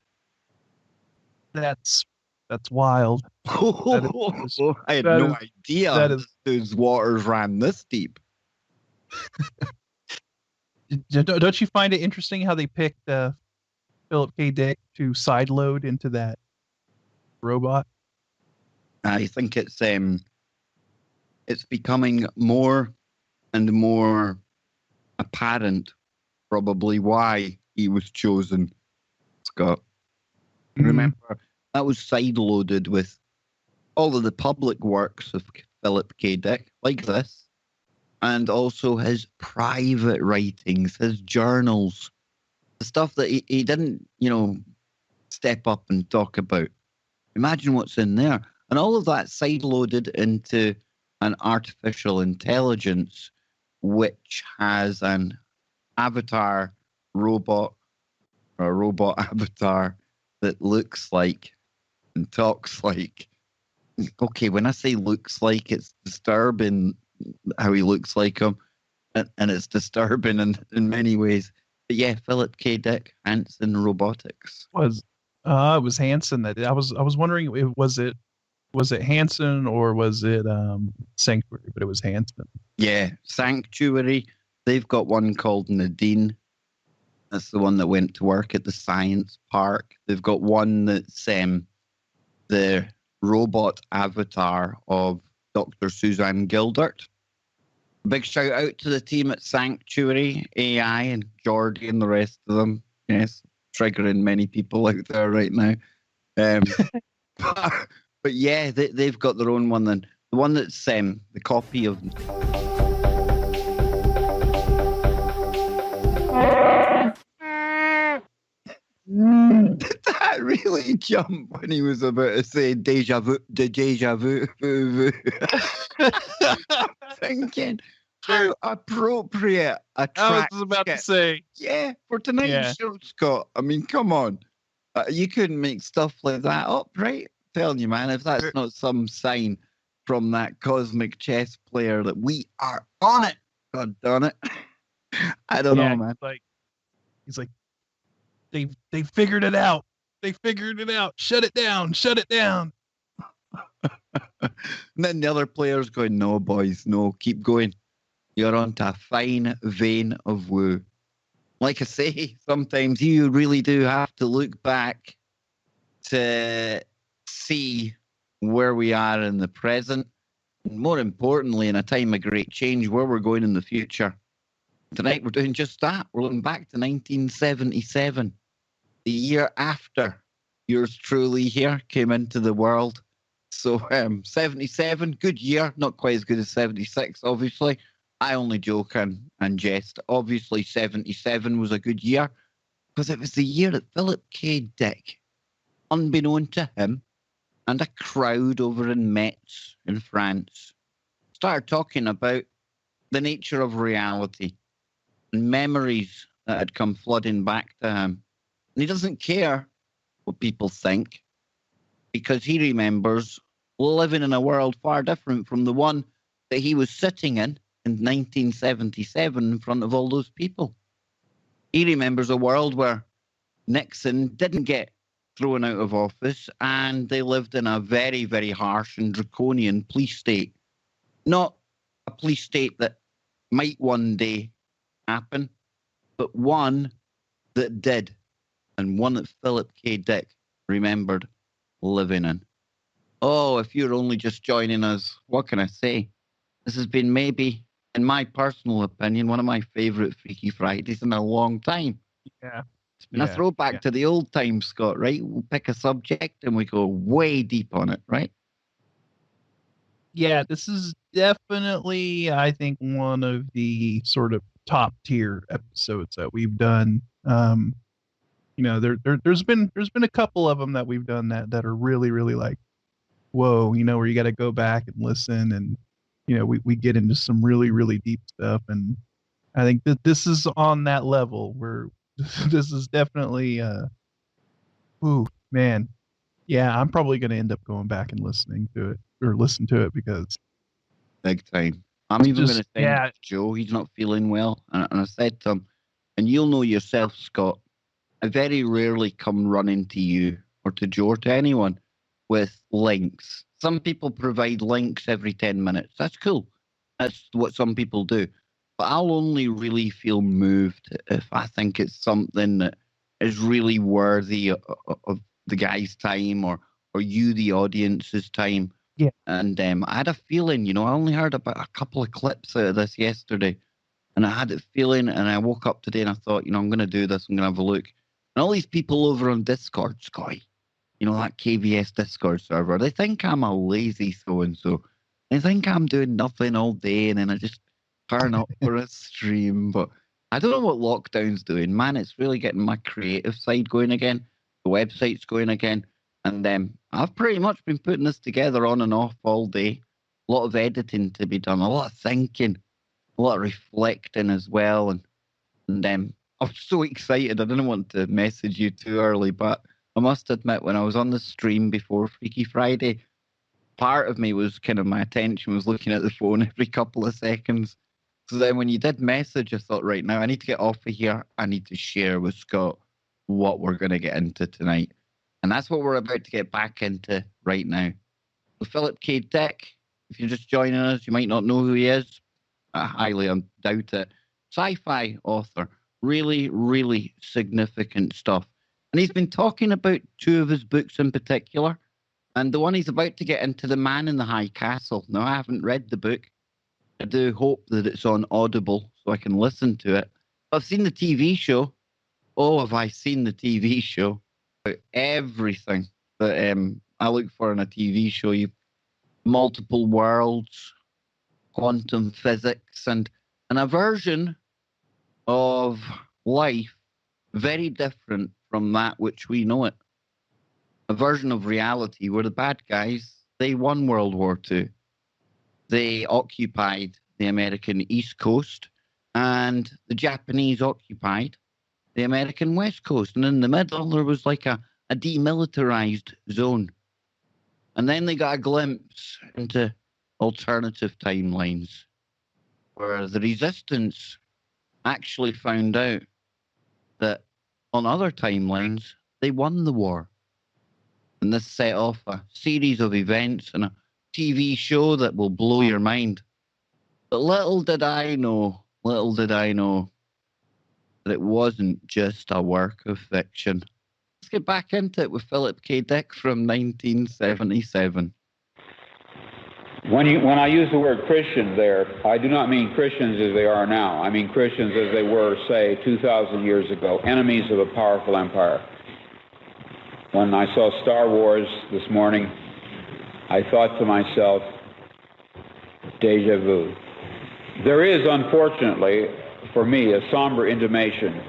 that's wild. I had no idea that those waters ran this deep. Don't you find it interesting how they picked Philip K. Dick to sideload into that robot? I think it's becoming more and more apparent probably why he was chosen, Scott. Remember, that was sideloaded with all of the public works of Philip K. Dick, like this, and also his private writings, his journals, the stuff that he didn't, step up and talk about. Imagine what's in there. And all of that sideloaded into an artificial intelligence, which has an avatar robot, or a robot avatar that looks like and talks like. Okay, when I say looks like, it's disturbing how he looks like him, and it's disturbing in many ways. But yeah, Philip K. Dick, Hanson Robotics. It was Hanson that I was wondering, was it Hanson or was it Sanctuary? But it was Hanson. Yeah, Sanctuary. They've got one called Nadine. That's the one that went to work at the science park. They've got one that's the robot avatar of Dr. Suzanne Gildert. Big shout out to the team at Sanctuary AI and Jordy and the rest of them. Yes, triggering many people out there right now. But yeah, they've got their own one. Then the one that's the copy of. Did that really jump when he was about to say deja vu? Thinking how appropriate a track. I was about to say. Yeah, for tonight's show, Scott. I mean, come on. You couldn't make stuff like that up, right? I'm telling you, man, if that's not some sign from that cosmic chess player that we are on it. God darn it. I don't know, man. He's like, they figured it out. They figured it out. Shut it down. Shut it down. And then the other player's going, no, boys, no, keep going. You're onto a fine vein of woo. Like I say, sometimes you really do have to look back to see where we are in the present, and more importantly, in a time of great change, where we're going in the future. Tonight, we're doing just that. We're looking back to 1977, the year after yours truly here came into the world. So, 77, good year. Not quite as good as 76, obviously. I only joke and jest. Obviously, 77 was a good year because it was the year that Philip K. Dick, unbeknown to him and a crowd over in Metz in France, started talking about the nature of reality and memories that had come flooding back to him. And he doesn't care what people think because he remembers living in a world far different from the one that he was sitting in 1977 in front of all those people. He remembers a world where Nixon didn't get thrown out of office and they lived in a very, very harsh and draconian police state. Not a police state that might one day happen, but one that did, and one that Philip K. Dick remembered living in. Oh, if you're only just joining us, what can I say? This has been maybe, in my personal opinion, one of my favourite Freaky Fridays in a long time. Yeah. It's been a throwback to the old times, Scott, right? We'll pick a subject and we go way deep on it, right? Yeah, this is definitely, I think, one of the sort of top tier episodes that we've done. There's been a couple of them that we've done that are really, really like, whoa, where you got to go back and listen, and we get into some really, really deep stuff, and I think that this is on that level where this is definitely, ooh, man, yeah, I'm probably going to end up going back and listening to it or listen to it because big time. I'm even going to send yeah. it to Joe. He's not feeling well. And I said to him, and you'll know yourself, Scott, I very rarely come running to you or to Joe or to anyone with links. Some people provide links every 10 minutes. That's cool. That's what some people do. But I'll only really feel moved if I think it's something that is really worthy of the guy's time or you, the audience's time. Yeah. And I had a feeling, I only heard about a couple of clips out of this yesterday. And I had a feeling, and I woke up today and I thought, I'm going to do this. I'm going to have a look. And all these people over on Discord, Scotty, that KVS Discord server, they think I'm a lazy so-and-so. They think I'm doing nothing all day and then I just turn up for a stream. But I don't know what lockdown's doing. Man, it's really getting my creative side going again. The website's going again. And I've pretty much been putting this together on and off all day. A lot of editing to be done, a lot of thinking, a lot of reflecting as well. And I was so excited. I didn't want to message you too early, but I must admit, when I was on the stream before Freaky Friday, part of me was kind of my attention was looking at the phone every couple of seconds. So then when you did message, I thought, right now, I need to get off of here. I need to share with Scott what we're going to get into tonight. And that's what we're about to get back into right now. So Philip K. Dick, if you're just joining us, you might not know who he is. I highly doubt it. Sci-fi author. Really, really significant stuff. And he's been talking about two of his books in particular. And the one he's about to get into, The Man in the High Castle. Now, I haven't read the book. I do hope that it's on Audible so I can listen to it. I've seen the TV show. Oh, have I seen the TV show? About everything that I look for in a TV show. You multiple worlds, quantum physics, and a version of life very different from that which we know it. A version of reality where the bad guys, they won World War II. They occupied the American East Coast and the Japanese occupied the American West Coast. And in the middle, there was like a demilitarized zone. And then they got a glimpse into alternative timelines where the resistance actually found out that on other timelines, they won the war. And this set off a series of events and a TV show that will blow your mind. But little did I know that it wasn't just a work of fiction. Let's get back into it with Philip K. Dick from 1977. When I use the word Christians there, I do not mean Christians as they are now. I mean Christians as they were, say, 2,000 years ago, enemies of a powerful empire. When I saw Star Wars this morning, I thought to myself, deja vu. There is, unfortunately, for me, a somber intimation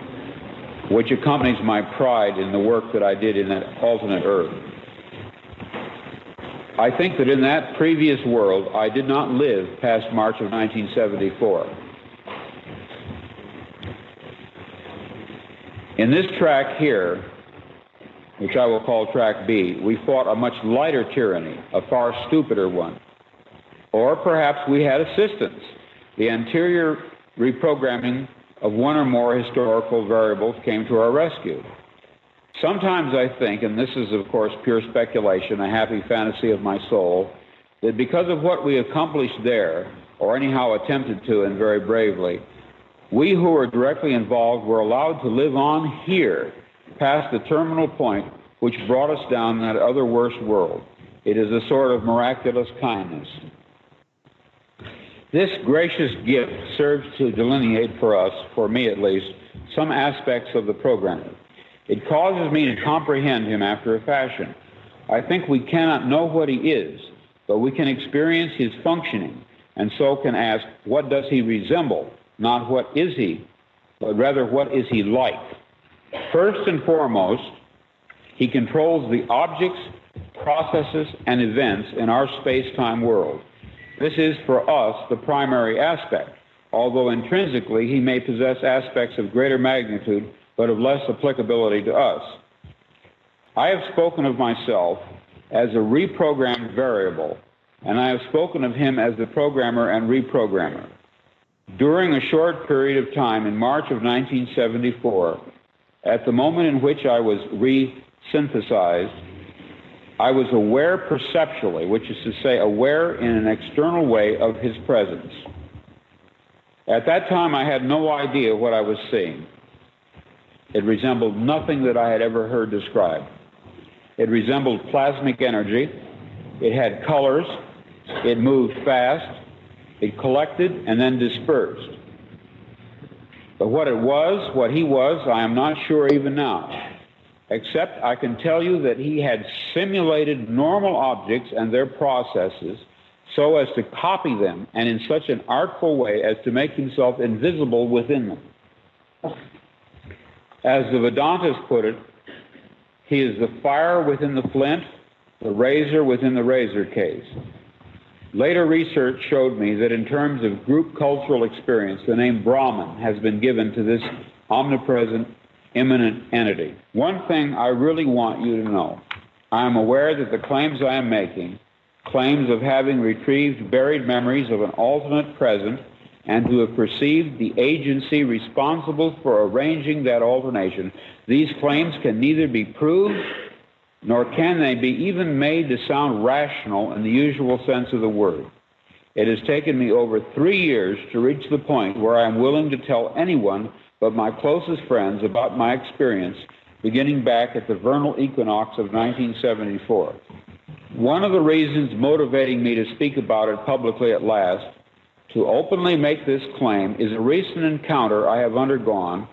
which accompanies my pride in the work that I did in that alternate Earth. I think that in that previous world, I did not live past March of 1974. In this track here, which I will call track B, we fought a much lighter tyranny, a far stupider one. Or perhaps we had assistance, the anterior reprogramming of one or more historical variables came to our rescue. Sometimes I think, and this is of course pure speculation, a happy fantasy of my soul, that because of what we accomplished there, or anyhow attempted to and very bravely, we who were directly involved were allowed to live on here, past the terminal point which brought us down that other worse world. It is a sort of miraculous kindness. This gracious gift serves to delineate for us, for me at least, some aspects of the program. It causes me to comprehend him after a fashion. I think we cannot know what he is, but we can experience his functioning, and so can ask, what does he resemble? Not what is he, but rather what is he like? First and foremost, he controls the objects, processes, and events in our space-time world. This is, for us, the primary aspect, although intrinsically he may possess aspects of greater magnitude but of less applicability to us. I have spoken of myself as a reprogrammed variable, and I have spoken of him as the programmer and reprogrammer. During a short period of time in March of 1974, at the moment in which I was re-synthesized, I was aware perceptually, which is to say aware in an external way of his presence. At that time, I had no idea what I was seeing. It resembled nothing that I had ever heard described. It resembled plasmic energy. It had colors. It moved fast. It collected and then dispersed. But what it was, what he was, I am not sure even now, except I can tell you that he had simulated normal objects and their processes so as to copy them, and in such an artful way as to make himself invisible within them. As the Vedantas put it, he is the fire within the flint, the razor within the razor case. Later research showed me that in terms of group cultural experience, the name Brahman has been given to this omnipresent, immanent entity. One thing I really want you to know, I am aware that the claims I am making, claims of having retrieved buried memories of an alternate present and to have perceived the agency responsible for arranging that alternation, these claims can neither be proved nor can they be even made to sound rational in the usual sense of the word. It has taken me over 3 years to reach the point where I am willing to tell anyone but my closest friends about my experience beginning back at the vernal equinox of 1974. One of the reasons motivating me to speak about it publicly at last, to openly make this claim, is a recent encounter I have undergone,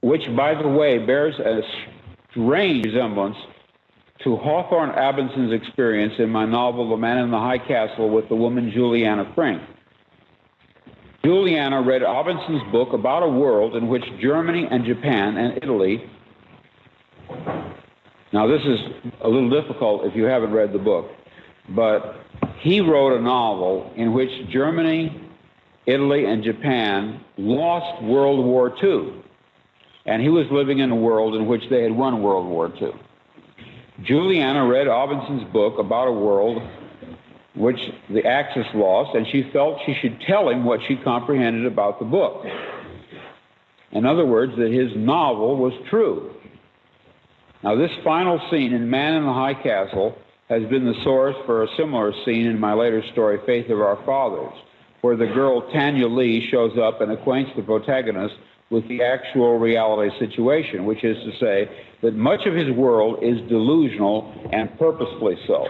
which, by the way, bears a strange resemblance to Hawthorne Abinson's experience in my novel The Man in the High Castle with the woman Juliana Frink. Juliana read Abinson's book about a world in which Germany and Japan and Italy. Now, this is a little difficult if you haven't read the book, but he wrote a novel in which Germany, Italy, and Japan lost World War II, and he was living in a world in which they had won World War II. Juliana read Abinson's book about a world which the Axis lost, and she felt she should tell him what she comprehended about the book. In other words, that his novel was true. Now, this final scene in Man in the High Castle has been the source for a similar scene in my later story, Faith of Our Fathers, where the girl Tanya Lee shows up and acquaints the protagonist with the actual reality situation, which is to say that much of his world is delusional and purposefully so.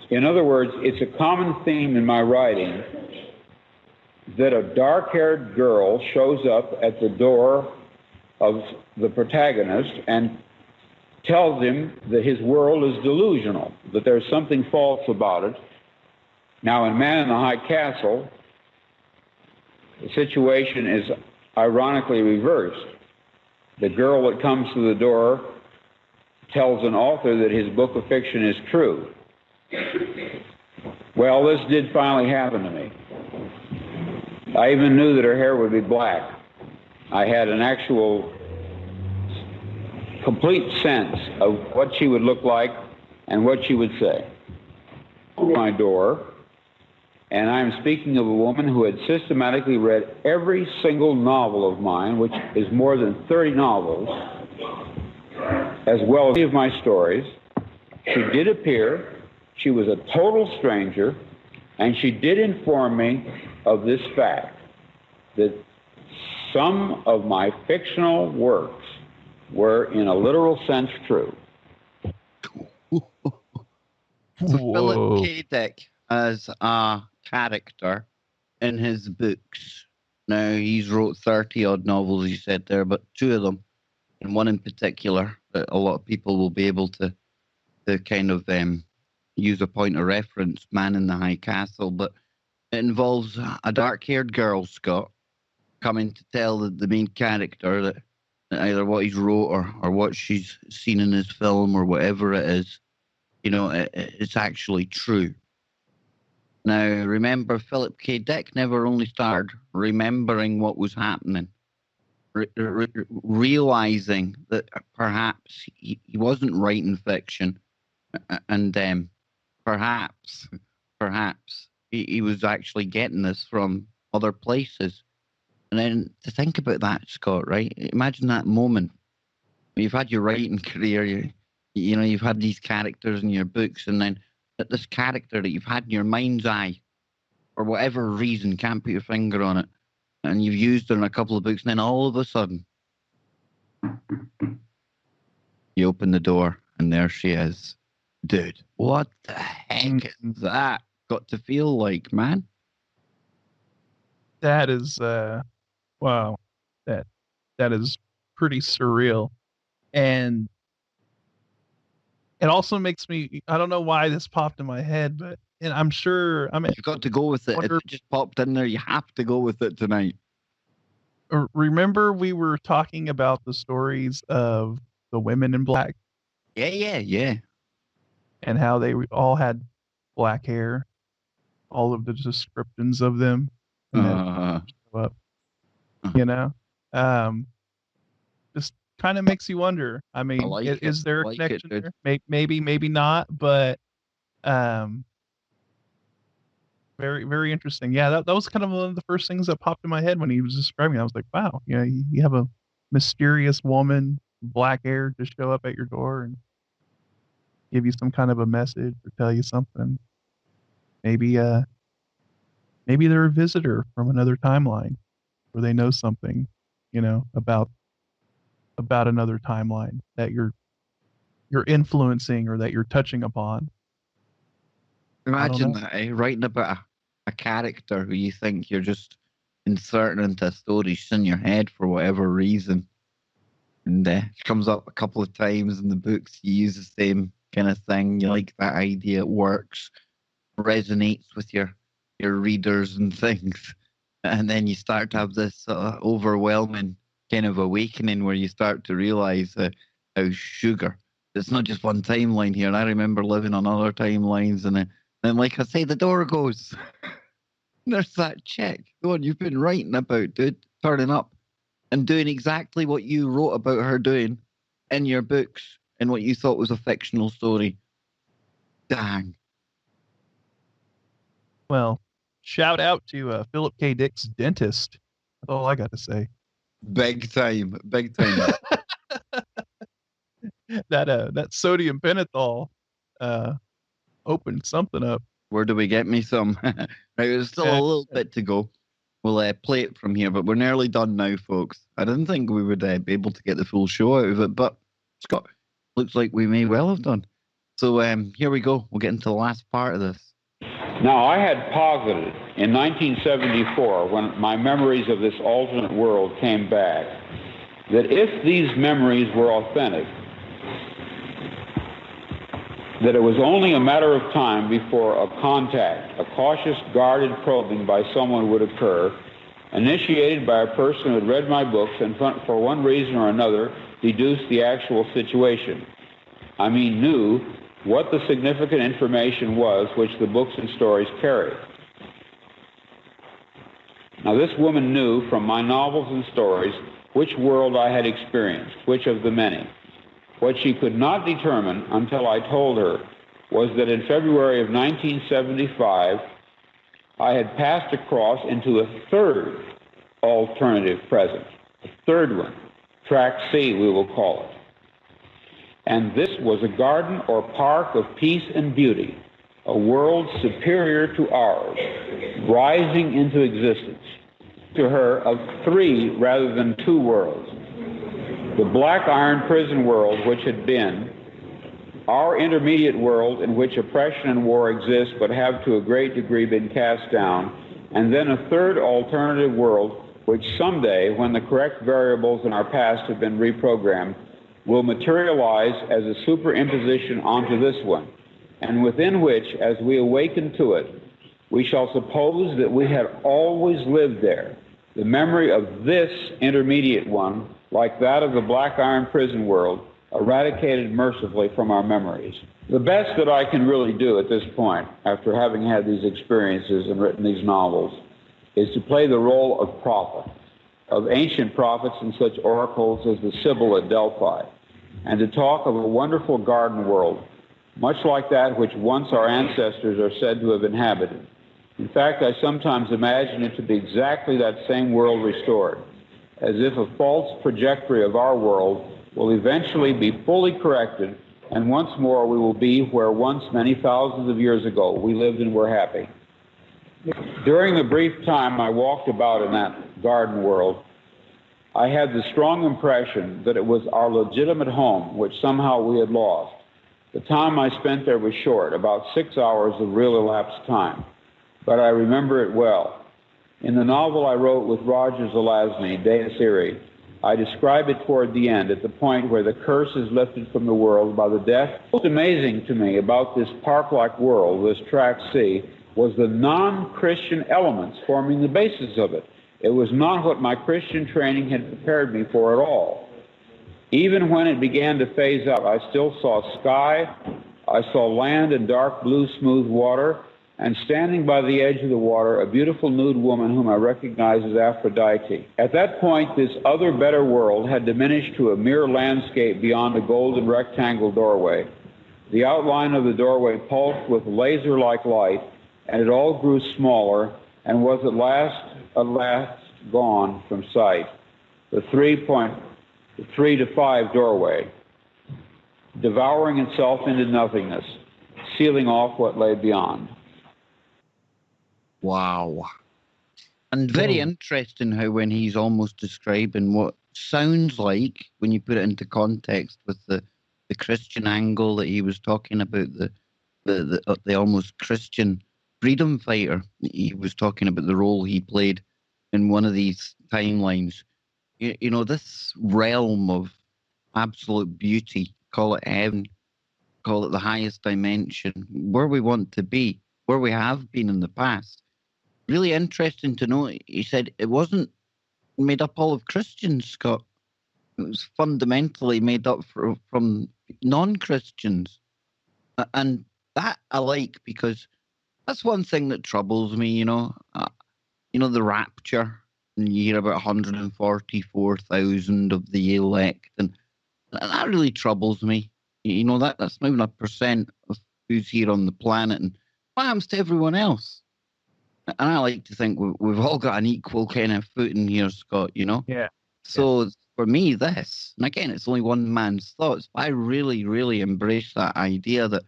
In other words, it's a common theme in my writing that a dark-haired girl shows up at the door of the protagonist and tells him that his world is delusional, that there's something false about it. Now, in Man in the High Castle, the situation is ironically reversed. The girl that comes to the door tells an author that his book of fiction is true. Well, this did finally happen to me. I even knew that her hair would be black. I had an actual complete sense of what she would look like and what she would say. My door, and I'm speaking of a woman who had systematically read every single novel of mine, which is more than 30 novels, as well as any of my stories. She did appear. She was a total stranger, and she did inform me of this fact, that some of my fictional works were, in a literal sense, true. So Whoa. Philip K. Dick as a character in his books. Now, he's wrote 30-odd novels, he said there, but two of them, and one in particular, that a lot of people will be able to kind of use a point of reference, Man in the High Castle, but it involves a dark-haired girl, Scott, coming to tell the main character that either what he's wrote or what she's seen in his film or whatever it is, you know, it's actually true. Now, remember, Philip K. Dick never only started remembering what was happening, realizing that perhaps he wasn't writing fiction, and perhaps he was actually getting this from other places. And then to think about that, Scott, right? Imagine that moment. You've had your writing career, you know, you've had these characters in your books, and then that this character that you've had in your mind's eye, for whatever reason, can't put your finger on it, and you've used it in a couple of books, and then all of a sudden, you open the door, and there she is. Dude, what the heck is that got to feel like, man? That is wow. That is pretty surreal. And it also makes me, I don't know why this popped in my head, but and I'm sure, I mean, You've got to go with it. If it just popped in there, you have to go with it tonight. remember we were talking about the stories of the women in black Yeah. and how they all had black hair, all of the descriptions of them, and then show up, you know, just kind of makes you wonder. I mean, is there a connection there? Maybe not, but very, very interesting. Yeah, that was kind of one of the first things that popped in my head when he was describing it. I was like, wow, you know, you have a mysterious woman, black hair, just show up at your door and give you some kind of a message or tell you something. Maybe they're a visitor from another timeline, or they know something, you know, about another timeline that you're influencing or that you're touching upon. Imagine that, writing about a character who you think you're just inserting into a story just in your head for whatever reason. And it comes up a couple of times in the books. You use the same kind of thing. You like that idea. It works, resonates with your readers and things. And then you start to have this overwhelming kind of awakening where you start to realize how sugar. It's not just one timeline here. And I remember living on other timelines, and then, like I say, the door goes. There's that chick, the one you've been writing about, dude, turning up and doing exactly what you wrote about her doing in your books and what you thought was a fictional story. Dang. Well, shout out to Philip K. Dick's dentist. That's all I got to say. Big time. That sodium pentothal opened something up. Where do we get me some? Right, there's still a little bit to go. We'll play it from here, but we're nearly done now, folks. I didn't think we would be able to get the full show out of it, but Scott, looks like we may well have done. So here we go. We'll get into the last part of this. Now, I had posited in 1974, when my memories of this alternate world came back, that if these memories were authentic, that it was only a matter of time before a contact, a cautious, guarded probing by someone would occur, initiated by a person who had read my books and for one reason or another deduced the actual situation. I mean, knew what the significant information was which the books and stories carried. Now, this woman knew from my novels and stories which world I had experienced, which of the many. What she could not determine until I told her was that in February of 1975, I had passed across into a third alternative present, a third one, track C, we will call it. And this was a garden or park of peace and beauty, a world superior to ours, rising into existence, to her of 3 rather than 2 worlds. The black iron prison world, which had been our intermediate world in which oppression and war exist but have to a great degree been cast down, and then a third alternative world which someday, when the correct variables in our past have been reprogrammed, will materialize as a superimposition onto this one, and within which, as we awaken to it, we shall suppose that we had always lived there. The memory of this intermediate one, like that of the black iron prison world, eradicated mercifully from our memories. The best that I can really do at this point, after having had these experiences and written these novels, is to play the role of prophet, of ancient prophets and such oracles as the Sibyl at Delphi, and to talk of a wonderful garden world, much like that which once our ancestors are said to have inhabited. In fact, I sometimes imagine it to be exactly that same world restored, as if a false trajectory of our world will eventually be fully corrected, and once more we will be where once many thousands of years ago we lived and were happy. During the brief time I walked about in that garden world, I had the strong impression that it was our legitimate home which somehow we had lost. The time I spent there was short, about 6 hours of real elapsed time, but I remember it well. In the novel I wrote with Roger Zelazny, Deus Irae, I describe it toward the end, at the point where the curse is lifted from the world by the death. What's amazing to me about this park-like world, this track C, was the non-Christian elements forming the basis of it. It was not what my Christian training had prepared me for at all. Even when it began to phase out, I still saw sky, I saw land and dark blue smooth water, and standing by the edge of the water, a beautiful nude woman whom I recognized as Aphrodite. At that point, this other, better world had diminished to a mere landscape beyond a golden rectangle doorway. The outline of the doorway pulsed with laser-like light, and it all grew smaller and was at last gone from sight. The 3 to 5 doorway, devouring itself into nothingness, sealing off what lay beyond. Wow. And very interesting how when he's almost describing what sounds like, when you put it into context with the Christian angle that he was talking about, the almost Christian freedom fighter, he was talking about the role he played in one of these timelines. You know, this realm of absolute beauty, call it heaven, call it the highest dimension, where we want to be, where we have been in the past. Really interesting to know. He said it wasn't made up all of Christians, Scott. It was fundamentally made up from non-Christians. And that I like, because that's one thing that troubles me, the rapture, and you hear about 144,000 of the elect, and that really troubles me. That's not even 1% of who's here on the planet, and what happens to everyone else? And I like to think we've all got an equal kind of footing here, Scott, Yeah. So for me, this, and again, it's only one man's thoughts, but I really, really embrace that idea that it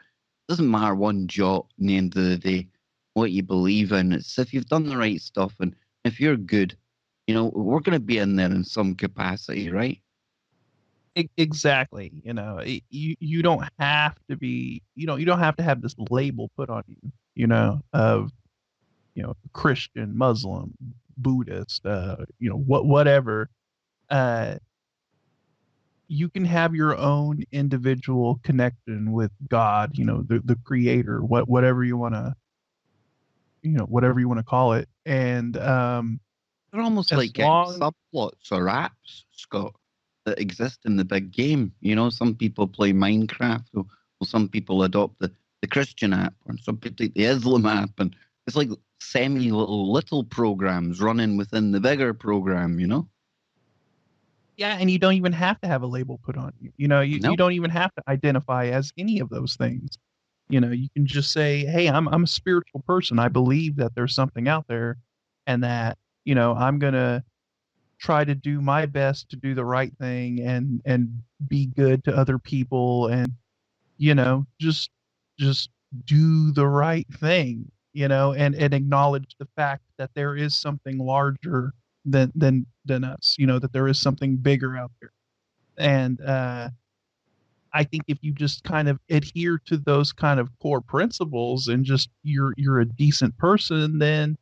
doesn't matter one jot in the end of the day what you believe in. It's if you've done the right stuff and if you're good, we're going to be in there in some capacity, right? Exactly. You don't have to be, you don't have to have this label put on you, of, Christian, Muslim, Buddhist, whatever. You can have your own individual connection with God, the creator, whatever you want to, whatever you want to call it. And, They're almost as like long subplots or apps, Scott, that exist in the big game. Some people play Minecraft, or some people adopt the Christian app, or some people take the Islam app, and it's like semi little programs running within the bigger program. Yeah, and you don't even have to have a label put on you. You No, don't even have to identify as any of those things. You can just say, "Hey, I'm a spiritual person. I believe that there's something out there, and that I'm gonna try to do my best to do the right thing and be good to other people, and just do the right thing, and acknowledge the fact that there is something larger than us, that there is something bigger out there." And I think if you just kind of adhere to those kind of core principles and just you're a decent person, then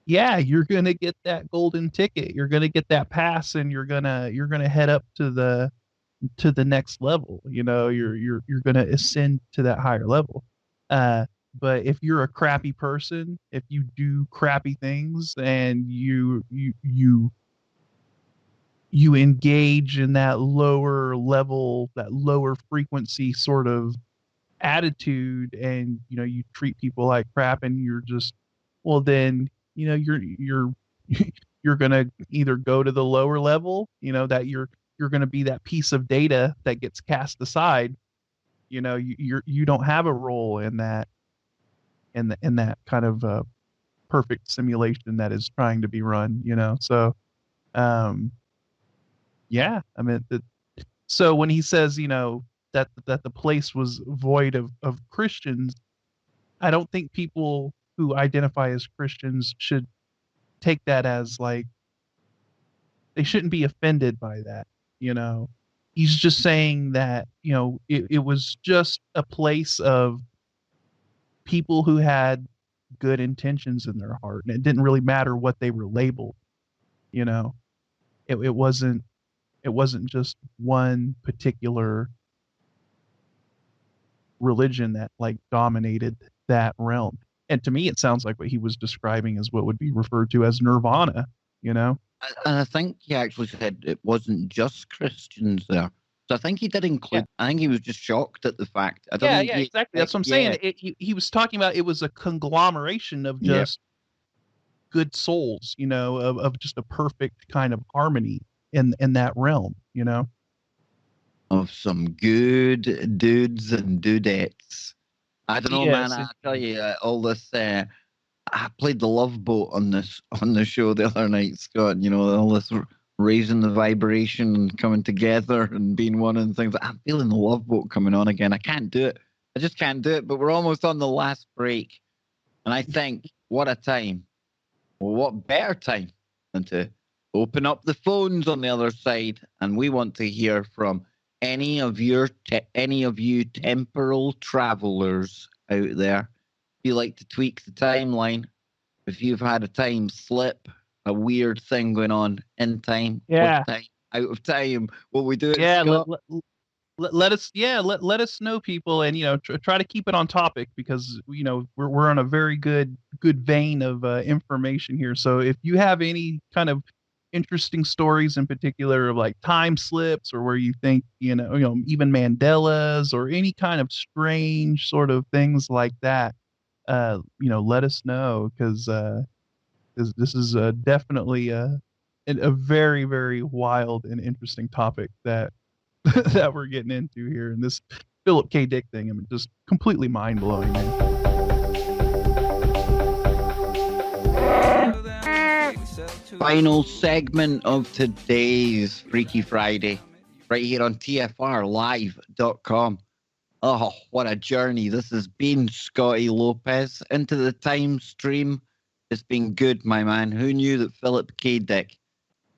yeah, you're gonna get that golden ticket. You're gonna get that pass, and you're gonna head up to the next level. You're gonna ascend to that higher level. Uh, but if you're a crappy person, if you do crappy things, and you engage in that lower level, that lower frequency sort of attitude, and you treat people like crap, and you're just, well, then you're you're gonna either go to the lower level, that you're gonna be that piece of data that gets cast aside. You don't have a role in that kind of perfect simulation that is trying to be run. So um yeah, I mean, so when he says, that the place was void of Christians, I don't think people who identify as Christians should take that as like, they shouldn't be offended by that. You know, he's just saying that, it was just a place of people who had good intentions in their heart, and it didn't really matter what they were labeled. You know, it wasn't just one particular religion that like dominated that realm. And to me, it sounds like what he was describing is what would be referred to as nirvana. You know? and I think he actually said it wasn't just Christians there. So I think he did Yeah, include. I think he was just shocked at the fact. I don't yeah, think yeah, he. exactly. That's what I'm saying. Yeah, He was talking about, it was a conglomeration of yeah. just good souls, of just a perfect kind of harmony in that realm. Of some good dudes and dudettes. I don't know, man. Yes, I tell you, all this. I played the Love Boat on the show the other night, Scott. All this raising the vibration and coming together and being one and things. I'm feeling the Love Boat coming on again. I can't do it. I just can't do it. But we're almost on the last break, and I think what a time. Well, what better time than to open up the phones on the other side, and we want to hear from any of you temporal travelers out there. If you like to tweak the timeline, if you've had a time slip, a weird thing going on in time, with yeah, time, out of time, will we do it, yeah. Scott? Let us, yeah, let us know, people, and try to keep it on topic, because we're on a very good vein of information here. So if you have any kind of interesting stories in particular of like time slips, or where you think even Mandela's, or any kind of strange sort of things like that, let us know, because this is definitely a very, very wild and interesting topic that that we're getting into here, and this Philip K. Dick thing. I mean, just completely mind blowing, man. Final segment of today's Freaky Friday, right here on TFRlive.com. Oh, what a journey this has been, Scotty Lopez, into the time stream. It's been good, my man. Who knew that Philip K. Dick,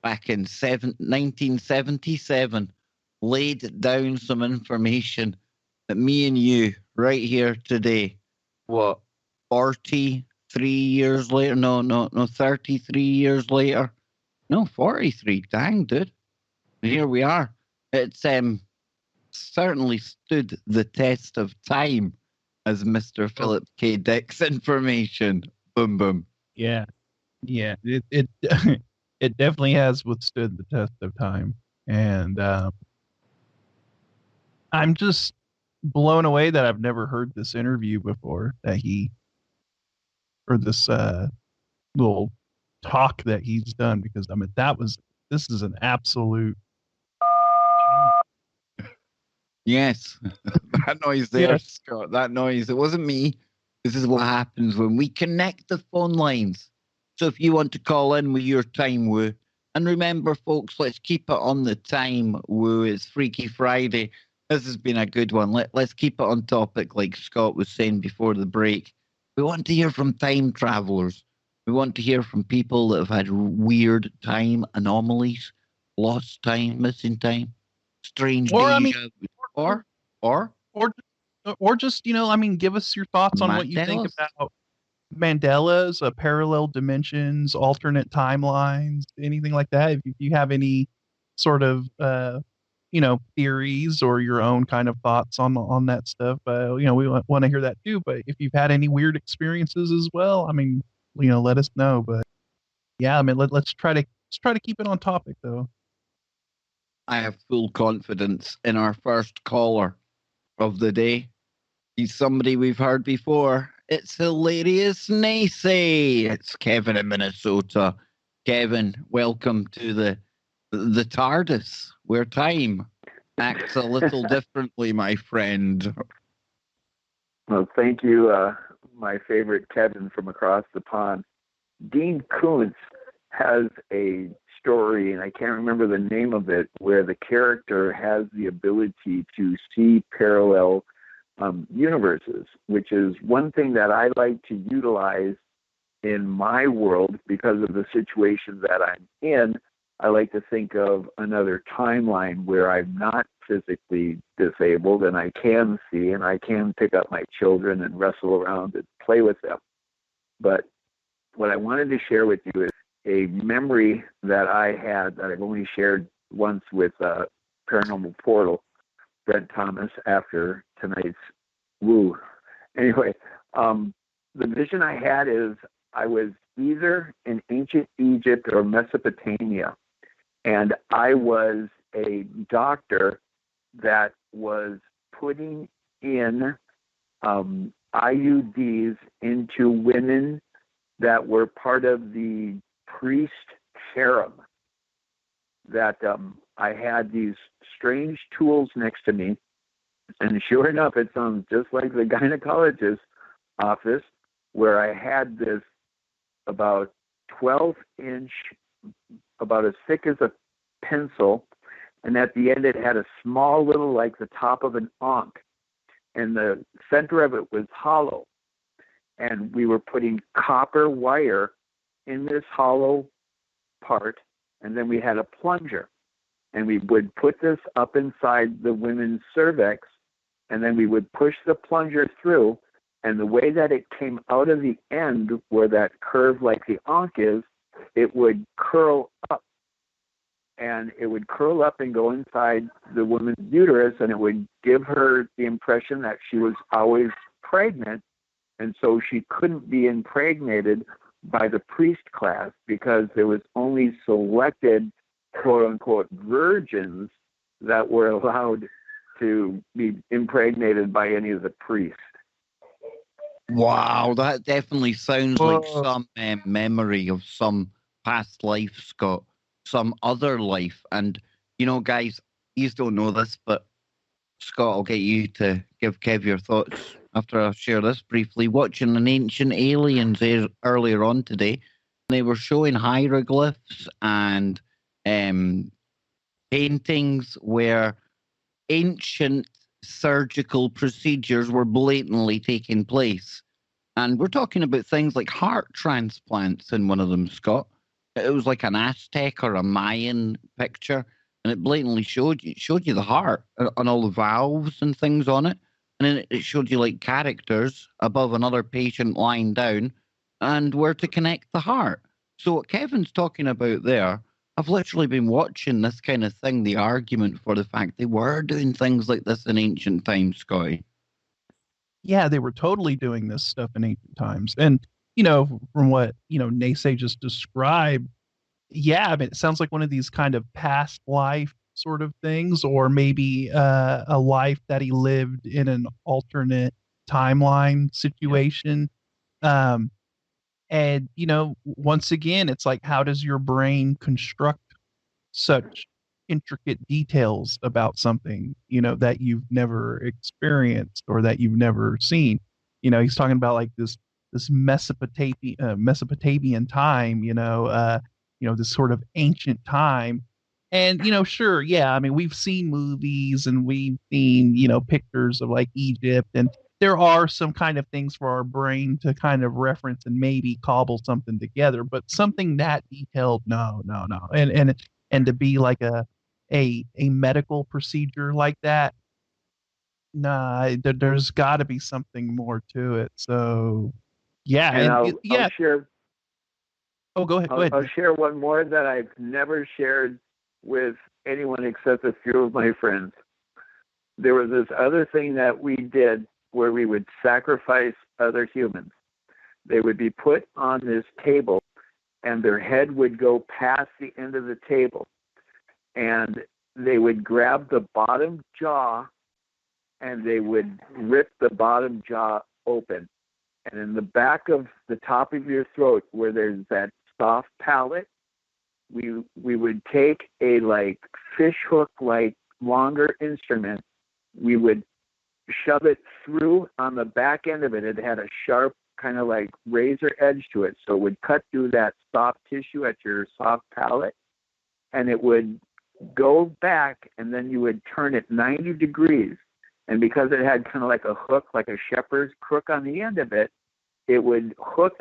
back in 1977, laid down some information that me and you, right here today, what, 43 years later? No, 33 years later. No, 43. Dang, dude. Here we are. It's certainly stood the test of time as Mr. Philip K. Dick's information. Boom, boom. Yeah. Yeah, it it definitely has withstood the test of time, and I'm just blown away that I've never heard this interview before that he or this little talk that he's done because I mean this is an absolute Yes, that noise there, yeah. Scott. That noise. It wasn't me. This is what happens when we connect the phone lines. So if you want to call in with your time woo, and remember, folks, let's keep it on the time woo. It's Freaky Friday. This has been a good one. Let's keep it on topic, like Scott was saying before the break. We want to hear from time travelers. We want to hear from people that have had weird time anomalies, lost time, missing time, strange Or I mean deja vu, or or or just I mean give us your thoughts on what you think ManDela's. about Mandela's, parallel dimensions, alternate timelines, anything like that. If you have any sort of theories or your own kind of thoughts on that stuff, we want to hear that too. But if you've had any weird experiences as well, I mean, let us know. But yeah, I mean, let's try to keep it on topic though. I have full confidence in our first caller of the day. He's somebody we've heard before. It's hilarious Nacy. It's Kevin in Minnesota. Kevin, welcome to the TARDIS, where time acts a little differently, my friend. Well, thank you, my favorite Kevin from across the pond. Dean Koontz has a story, and I can't remember the name of it, where the character has the ability to see parallel universes, which is one thing that I like to utilize in my world because of the situation that I'm in. I like to think of another timeline where I'm not physically disabled and I can see and I can pick up my children and wrestle around and play with them. But what I wanted to share with you is a memory that I had that I've only shared once with Paranormal Portal, Brent Thomas, after tonight's woo. Anyway, the vision I had is I was either in ancient Egypt or Mesopotamia, and I was a doctor that was putting in IUDs into women that were part of the priest harem. That I had these strange tools next to me, and sure enough, it sounds just like the gynecologist's office, where I had this about 12-inch, about as thick as a pencil, and at the end it had a small little, like the top of an ankh, and the center of it was hollow. And we were putting copper wire in this hollow part, and then we had a plunger. And we would put this up inside the women's cervix, and then we would push the plunger through, and the way that it came out of the end, where that curve like the ankh is, it would curl up. And it would curl up and go inside the woman's uterus, and it would give her the impression that she was always pregnant, and so she couldn't be impregnated by the priest class because there was only selected quote-unquote virgins that were allowed to be impregnated by any of the priests. Wow, that definitely sounds like Whoa. some memory of some past life, Scott, some other life. And, guys, you don't know this, but Scott, I'll get you to give Kev your thoughts after I share this briefly. Watching an Ancient Aliens earlier on today, they were showing hieroglyphs and paintings where ancient surgical procedures were blatantly taking place. And we're talking about things like heart transplants in one of them, Scott. It was like an Aztec or a Mayan picture, and it blatantly showed you the heart and all the valves and things on it. And then it showed you like characters above another patient lying down and where to connect the heart. So what Kevin's talking about there, I've literally been watching this kind of thing, the argument for the fact they were doing things like this in ancient times, Scotty. Yeah, they were totally doing this stuff in ancient times. And from what, Naysay just described, yeah, I mean, it sounds like one of these kind of past life sort of things, or maybe a life that he lived in an alternate timeline situation. Um, and, once again, it's like, how does your brain construct such intricate details about something, that you've never experienced or that you've never seen? He's talking about like this Mesopotamian time, this sort of ancient time. And, sure, yeah, I mean, we've seen movies and we've seen, pictures of like Egypt, and there are some kind of things for our brain to kind of reference and maybe cobble something together, but something that detailed, no, no, no. And to be like a medical procedure like that, nah, there's got to be something more to it. So, yeah, And and I'll yeah. share Oh, go ahead. Go ahead. I'll share one more that I've never shared with anyone except a few of my friends. There was this other thing that we did where we would sacrifice other humans. They would be put on this table, and their head would go past the end of the table, and they would grab the bottom jaw and they would rip the bottom jaw open. And in the back of the top of your throat, where there's that soft palate, we would take a like fish hook like longer instrument. We would shove it through on the back end of it. It had a sharp kind of like razor edge to it, so it would cut through that soft tissue at your soft palate, and it would go back, and then you would turn it 90 degrees. And because it had kind of like a hook, like a shepherd's crook on the end of it, it would hook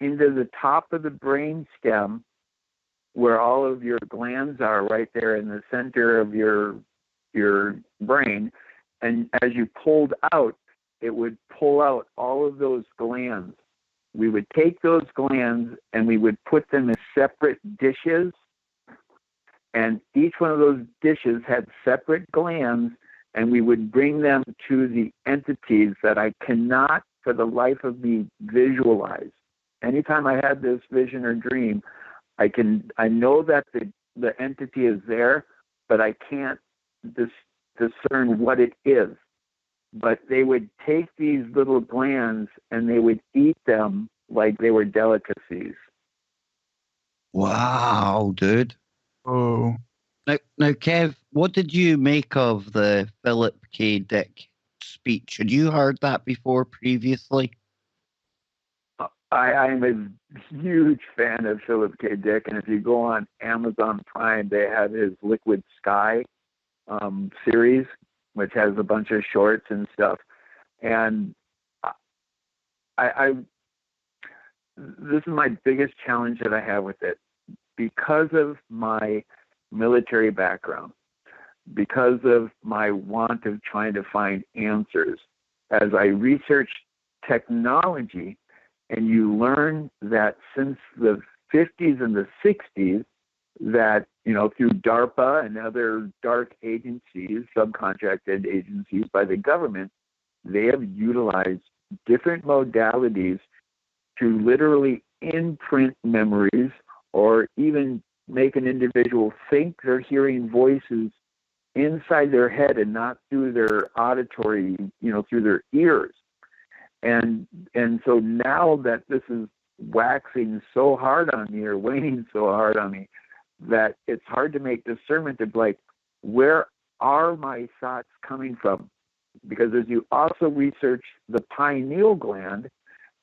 into the top of the brain stem where all of your glands are, right there in the center of your brain. And as you pulled out, it would pull out all of those glands. We would take those glands and we would put them in separate dishes, and each one of those dishes had separate glands, and we would bring them to the entities that I cannot for the life of me visualize. Anytime I had this vision or dream, I know that the entity is there, but I can't discern what it is. But they would take these little glands and they would eat them like they were delicacies. Wow, dude. Oh, Now, Kev, what did you make of the Philip K. Dick speech? Had you heard that before previously? I'm a huge fan of Philip K. Dick, and if you go on Amazon Prime, they have his Liquid Sky series, which has a bunch of shorts and stuff. And I this is my biggest challenge that I have with it, because of my military background, because of my want of trying to find answers. As I research technology, and you learn that since the 50s and the 60s, that, through DARPA and other dark agencies, subcontracted agencies by the government, they have utilized different modalities to literally imprint memories, or even make an individual think they're hearing voices inside their head and not through their auditory, through their ears. And so now that this is waxing so hard on me, or waning so hard on me, that it's hard to make discernment of like, where are my thoughts coming from? Because as you also research the pineal gland,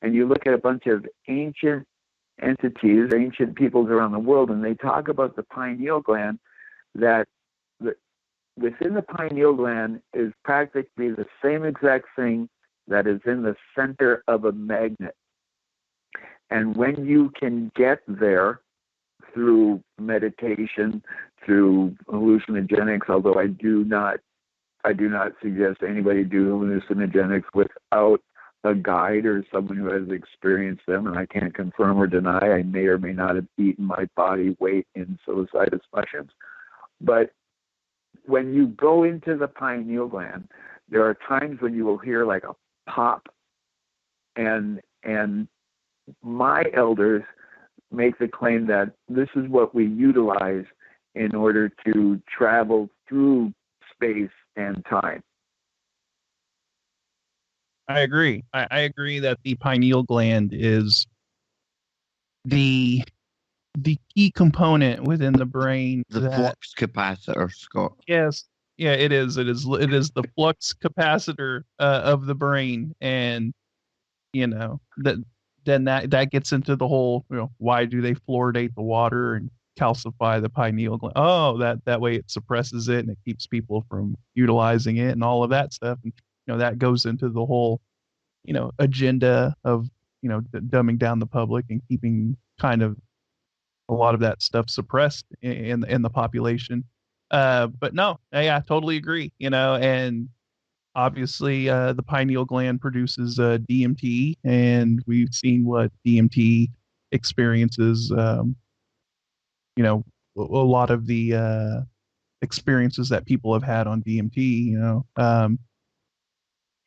and you look at a bunch of ancient entities, ancient peoples around the world, and they talk about the pineal gland, that within the pineal gland is practically the same exact thing that is in the center of a magnet. And when you can get there through meditation, through hallucinogenics, although I do not suggest anybody do hallucinogenics without a guide or someone who has experienced them, and I can't confirm or deny. I may or may not have eaten my body weight in psilocybus mushrooms. But when you go into the pineal gland, there are times when you will hear like a pop, and my elders make the claim that this is what we utilize in order to travel through space and time. I agree. I agree that the pineal gland is the key component within the brain. The that flux capacitor, Scott. Yes, yeah, it is. It is the flux capacitor of the brain, and that then that gets into the whole, why do they fluoridate the water and calcify the pineal gland? Oh, that way it suppresses it and it keeps people from utilizing it and all of that stuff. And that goes into the whole agenda of dumbing down the public and keeping kind of a lot of that stuff suppressed in the population. But no, yeah, I totally agree. And obviously the pineal gland produces DMT, and we've seen what DMT experiences. A lot of the experiences that people have had on DMT.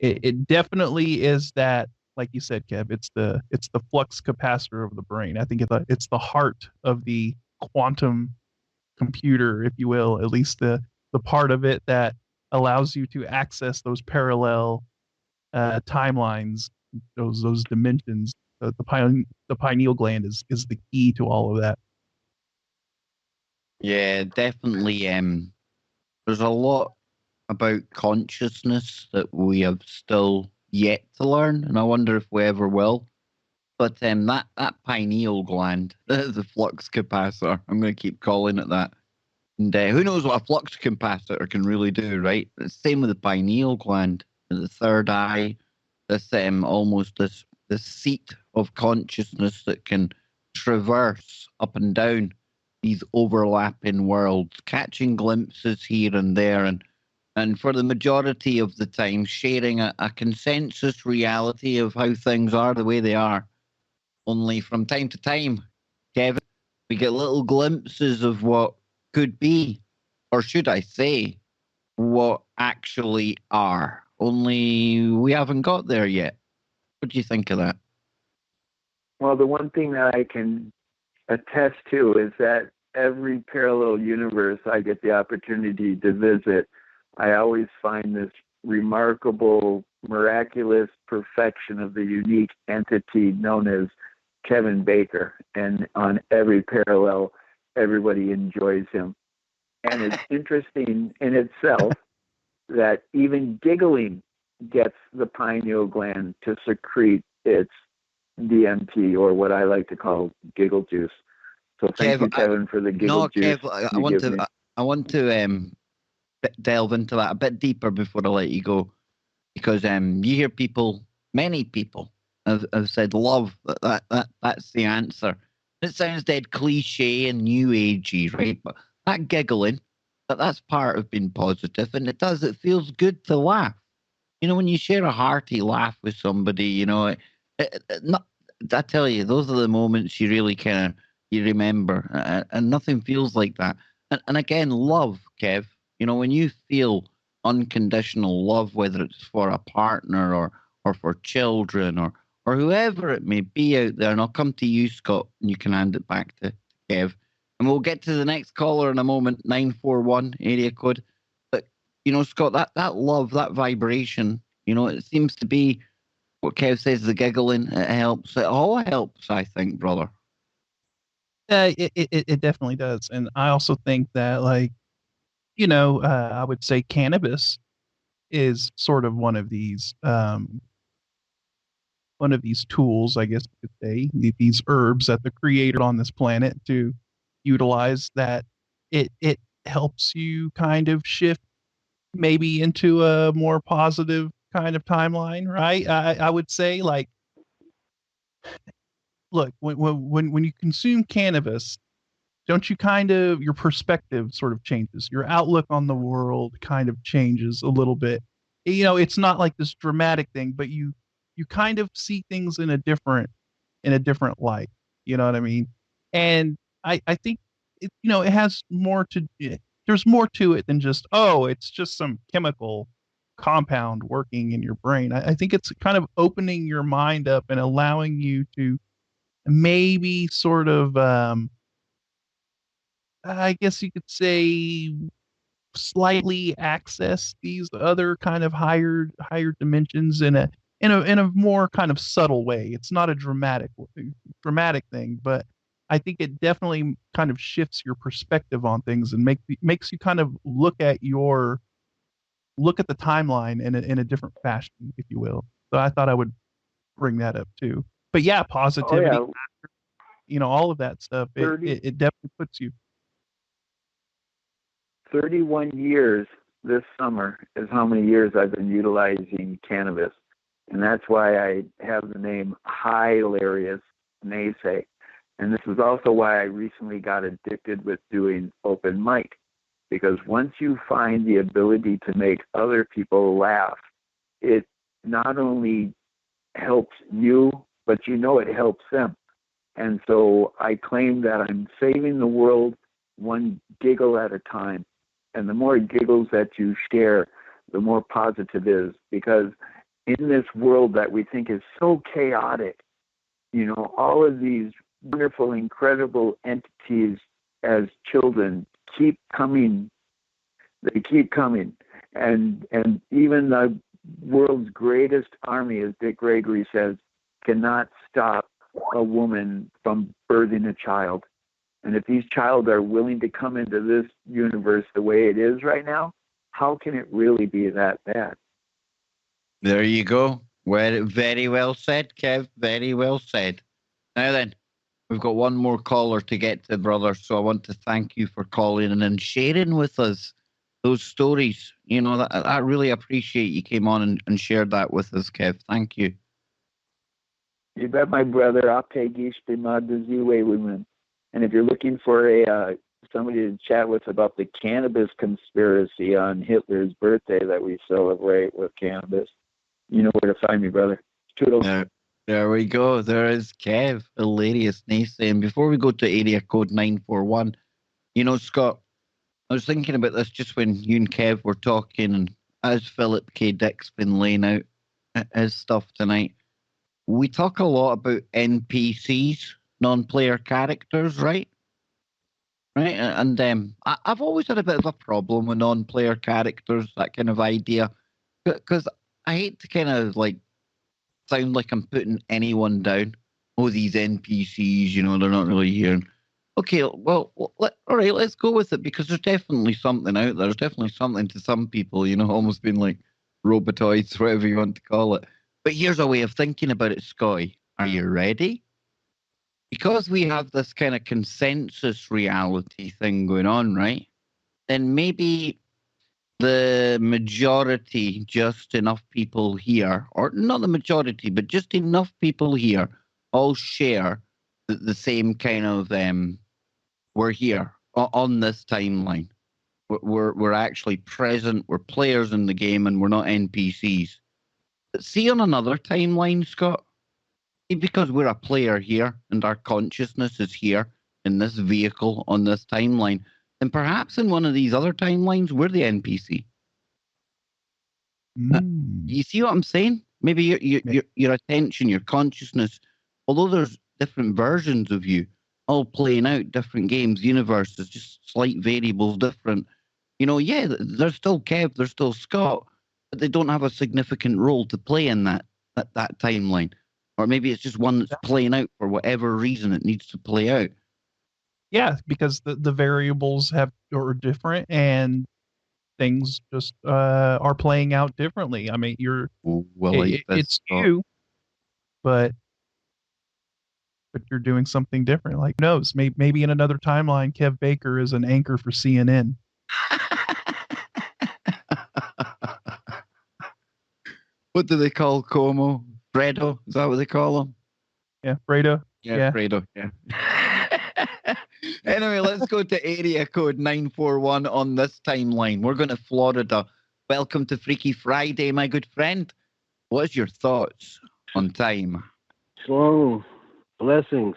It definitely is that, like you said, Kev. It's the flux capacitor of the brain. I think it's the heart of the quantum computer, if you will. At least the part of it that allows you to access those parallel timelines, those dimensions. The pineal gland is the key to all of that. Yeah, definitely. There's a lot about consciousness that we have still yet to learn, and I wonder if we ever will. But that pineal gland, the flux capacitor, I'm going to keep calling it that. And who knows what a flux capacitor can really do, right? It's the same with the pineal gland, the third eye. This almost this seat of consciousness that can traverse up and down these overlapping worlds, catching glimpses here and there, and for the majority of the time sharing a consensus reality of how things are the way they are. Only from time to time, Kevin, we get little glimpses of what could be, or should I say, what actually are. Only we haven't got there yet. What do you think of that? Well, the one thing that I can attest to is that every parallel universe I get the opportunity to visit, I always find this remarkable, miraculous perfection of the unique entity known as Kevin Baker. And on every parallel, everybody enjoys him. And it's interesting in itself that even giggling gets the pineal gland to secrete its DMT, or what I like to call giggle juice. So thank you, Kevin, for the giggle juice. Kev, I want to delve into that a bit deeper before I let you go, because you hear many people have said love. That's the answer. It sounds dead cliche and new agey, right? But that giggling, that's part of being positive, and it feels good to laugh. When you share a hearty laugh with somebody, I tell you, those are the moments you really you remember, and nothing feels like that. And again, love, Kev. When you feel unconditional love, whether it's for a partner or for children or whoever it may be out there, and I'll come to you, Scott, and you can hand it back to Kev. And we'll get to the next caller in a moment, 941 area code. But, Scott, that love, that vibration, it seems to be what Kev says, the giggling, it helps. It all helps, I think, brother. It definitely does. And I also think that, I would say cannabis is sort of one of these tools, I guess you could say, these herbs that the creator on this planet to utilize, that it helps you kind of shift maybe into a more positive kind of timeline, right? I would say, like, look, when you consume cannabis, don't you kind of, your perspective sort of changes, your outlook on the world kind of changes a little bit. It's not like this dramatic thing, but you kind of see things in a different light. You know what I mean? And I think it has more to, there's more to it than just, oh, it's just some chemical compound working in your brain. I think it's kind of opening your mind up and allowing you to maybe sort of, I guess you could say, slightly access these other kind of higher dimensions in a more kind of subtle way. It's not a dramatic thing, but I think it definitely kind of shifts your perspective on things and makes you kind of look at the timeline in a different fashion, if you will. So I thought I would bring that up too. But yeah, Oh positivity, yeah, all of that stuff. It, 30, it it definitely puts you. 31 years this summer is how many years I've been utilizing cannabis. And that's why I have the name Hilarious Naysay. And this is also why I recently got addicted with doing open mic. Because once you find the ability to make other people laugh, it not only helps you, but it helps them. And so I claim that I'm saving the world one giggle at a time. And the more giggles that you share, the more positive it is. Because in this world that we think is so chaotic, all of these wonderful, incredible entities as children keep coming. They keep coming. And even the world's greatest army, as Dick Gregory says, cannot stop a woman from birthing a child. And if these child are willing to come into this universe the way it is right now, how can it really be that bad? There you go. Well, very well said, Kev. Very well said. Now then, we've got one more caller to get to, brother. So I want to thank you for calling in and sharing with us those stories. I really appreciate you came on and shared that with us, Kev. Thank you. You bet, my brother. I'll take each the Z-Way women. And if you're looking for somebody to chat with about the cannabis conspiracy on Hitler's birthday that we celebrate with cannabis, you know where to find me, brother. Toodles. There we go. There is Kev. Hilarious Naysay. And before we go to area code 941, Scott, I was thinking about this just when you and Kev were talking, and as Philip K. Dick's been laying out his stuff tonight, we talk a lot about NPCs, non-player characters, right? Right, and I've always had a bit of a problem with non-player characters, that kind of idea, because I hate to kind of sound like I'm putting anyone down. Oh, these NPCs, they're not really here. Okay, well, all right, let's go with it because there's definitely something out there. There's definitely something to some people, almost being like robotoids, whatever you want to call it. But here's a way of thinking about it, Sky. Are you ready? Because we have this kind of consensus reality thing going on, right? Then maybe the majority, just enough people here, or not the majority, but just enough people here, all share the same kind of we're here on this timeline. We're actually present. We're players in the game, and we're not NPCs. But see on another timeline, Scott, because we're a player here and our consciousness is here in this vehicle on this timeline, then perhaps in one of these other timelines, we're the NPC. You see what I'm saying? Maybe your attention, your consciousness, although there's different versions of you, all playing out different games, universes, just slight variables, different. They're still Kev, they're still Scott, but they don't have a significant role to play in that timeline. Or maybe it's just one that's playing out for whatever reason it needs to play out. Yeah, because the variables are different and things just are playing out differently. I mean, it's you, but you're doing something different. Like, who knows? Maybe in another timeline, Kev Baker is an anchor for CNN. What do they call Como? Fredo? Is that what they call him? Yeah, Fredo. Yeah, Fredo. Yeah. Anyway, let's go to area code 941 on this timeline. We're going to Florida. Welcome to Freaky Friday, my good friend. What's your thoughts on time? Shalom. Blessings.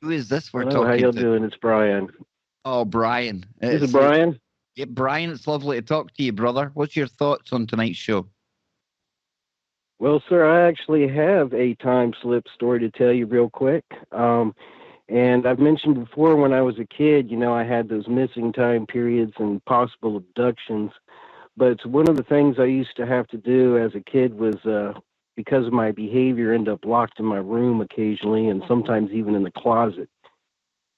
Who is this we're Hello, talking to? how y'all doing? It's Brian. Oh, Brian. This is Brian? Yeah, Brian, it's lovely to talk to you, brother. What's your thoughts on tonight's show? Well, sir, I actually have a time slip story to tell you real quick. And I've mentioned before when I was a kid, I had those missing time periods and possible abductions. But one of the things I used to have to do as a kid was, because of my behavior, end up locked in my room occasionally and sometimes even in the closet.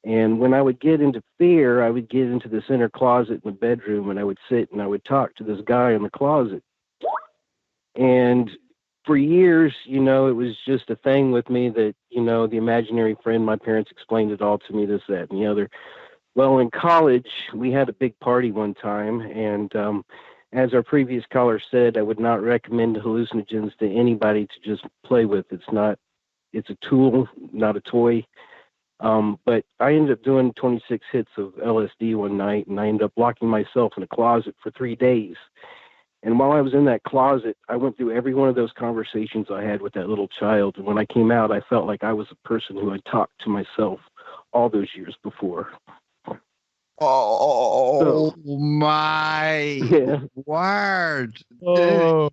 And when I would get into fear, I would get into this inner closet in the bedroom and I would sit and I would talk to this guy in the closet. And for years, it was just a thing with me that, the imaginary friend, my parents explained it all to me, this, that, and the other. Well, in college, we had a big party one time, and as our previous caller said, I would not recommend hallucinogens to anybody to just play with. It's a tool, not a toy. But I ended up doing 26 hits of LSD one night, and I ended up locking myself in a closet for 3 days. And while I was in that closet, I went through every one of those conversations I had with that little child. And when I came out, I felt like I was a person who had talked to myself all those years before. Oh, my Yeah. word. Oh.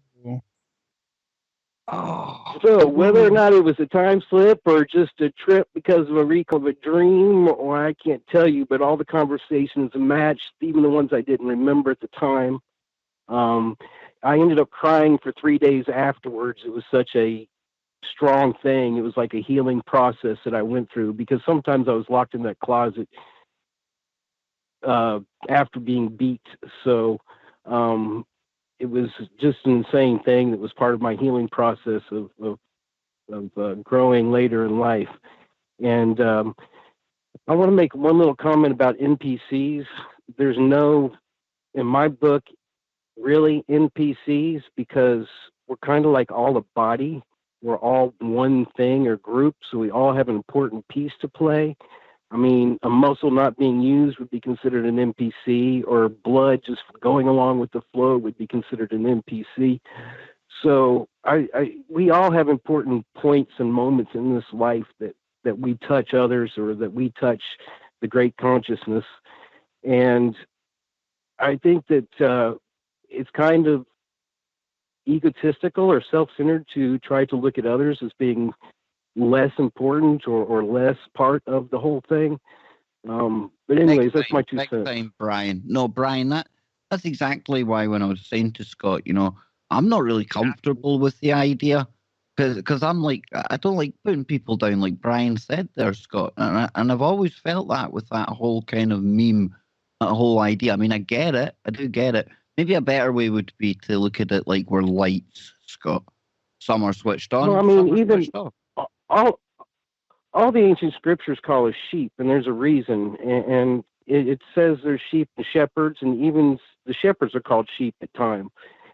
Oh. So whether or not it was a time slip or just a trip because of a recall of a dream, or I can't tell you, but all the conversations matched, even the ones I didn't remember at the time. I ended up crying for 3 days afterwards. It was such a strong thing. It was like a healing process that I went through, because sometimes I was locked in that closet after being beat. So it was just an insane thing that was part of my healing process of growing later in life. And I want to make one little comment about NPCs. There's no, in my book, really NPCs, because we're kind of like all a body. We're all one thing or group, so we all have an important piece to play. I mean, a muscle not being used would be considered an NPC, or blood just going along with the flow would be considered an NPC. So we all have important points and moments in this life that we touch others, or that we touch the great consciousness. And I think that it's kind of egotistical or self-centered to try to look at others as being less important or less part of the whole thing. But anyways, that's my 2 Big cents. time, Brian. No, Brian, that's exactly why when I was saying to Scott, I'm not really comfortable with the idea, because I'm like, I don't like putting people down, like Brian said there, Scott. And I've always felt that with that whole kind of meme, that whole idea. I mean, I get it. I do get it. Maybe a better way would be to look at it like we're lights, Scott. Some are switched on, Well, I some mean, are even switched off. all the ancient scriptures call us sheep, and there's a reason. And it says there's sheep and shepherds, and even the shepherds are called sheep at times,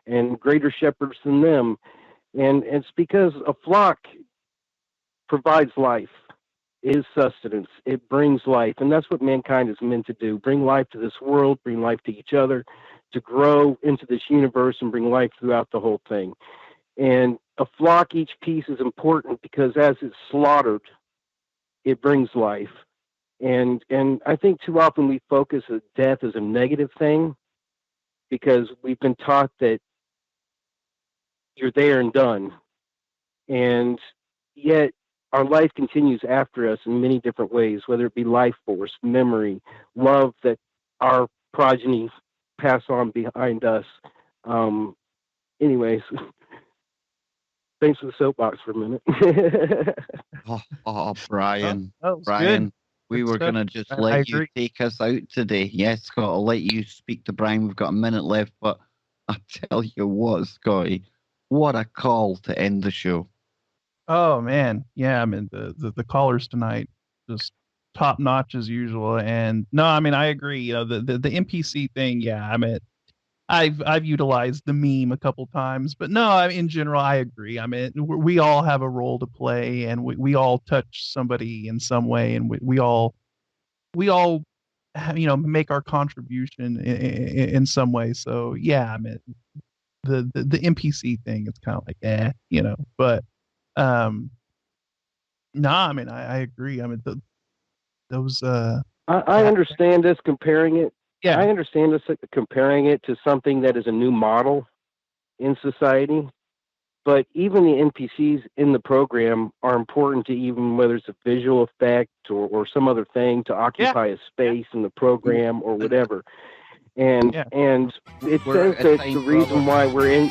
and greater shepherds than them. And it's because a flock provides life, is sustenance. It brings life, and that's what mankind is meant to do: bring life to this world, bring life to each other, to grow into this universe and bring life throughout the whole thing. And a flock, each piece is important, because as it's slaughtered, it brings life. And I think too often we focus on death as a negative thing, because we've been taught that you're there and done. And yet our life continues after us in many different ways, whether it be life force, memory, love that our progeny pass on behind us. Anyways, thanks for the soapbox for a minute. Brian. That was Brian, good. we Good were stuff. going to just I let you agree. take us out today. Yes, Scott, I'll let you speak to Brian. We've got a minute left, but I tell you what, Scotty, what a call to end the show. Oh man, yeah. I mean, the callers tonight just top notch as usual. And no, I mean, I agree. The NPC thing. Yeah, I mean, I've utilized the meme a couple times, but no, in general, I agree. I mean, we all have a role to play, and we all touch somebody in some way, and we all make our contribution in some way. So yeah, I mean, the NPC thing, it's kind of like but um nah, I mean, I agree. I mean, those I understand us comparing it. yeah. I understand us comparing it to something that is a new model in society. but even the NPCs in the program are important to even whether it's a visual effect or some other thing to occupy a space in the program or whatever. And it We're says that assigned the reason why we're in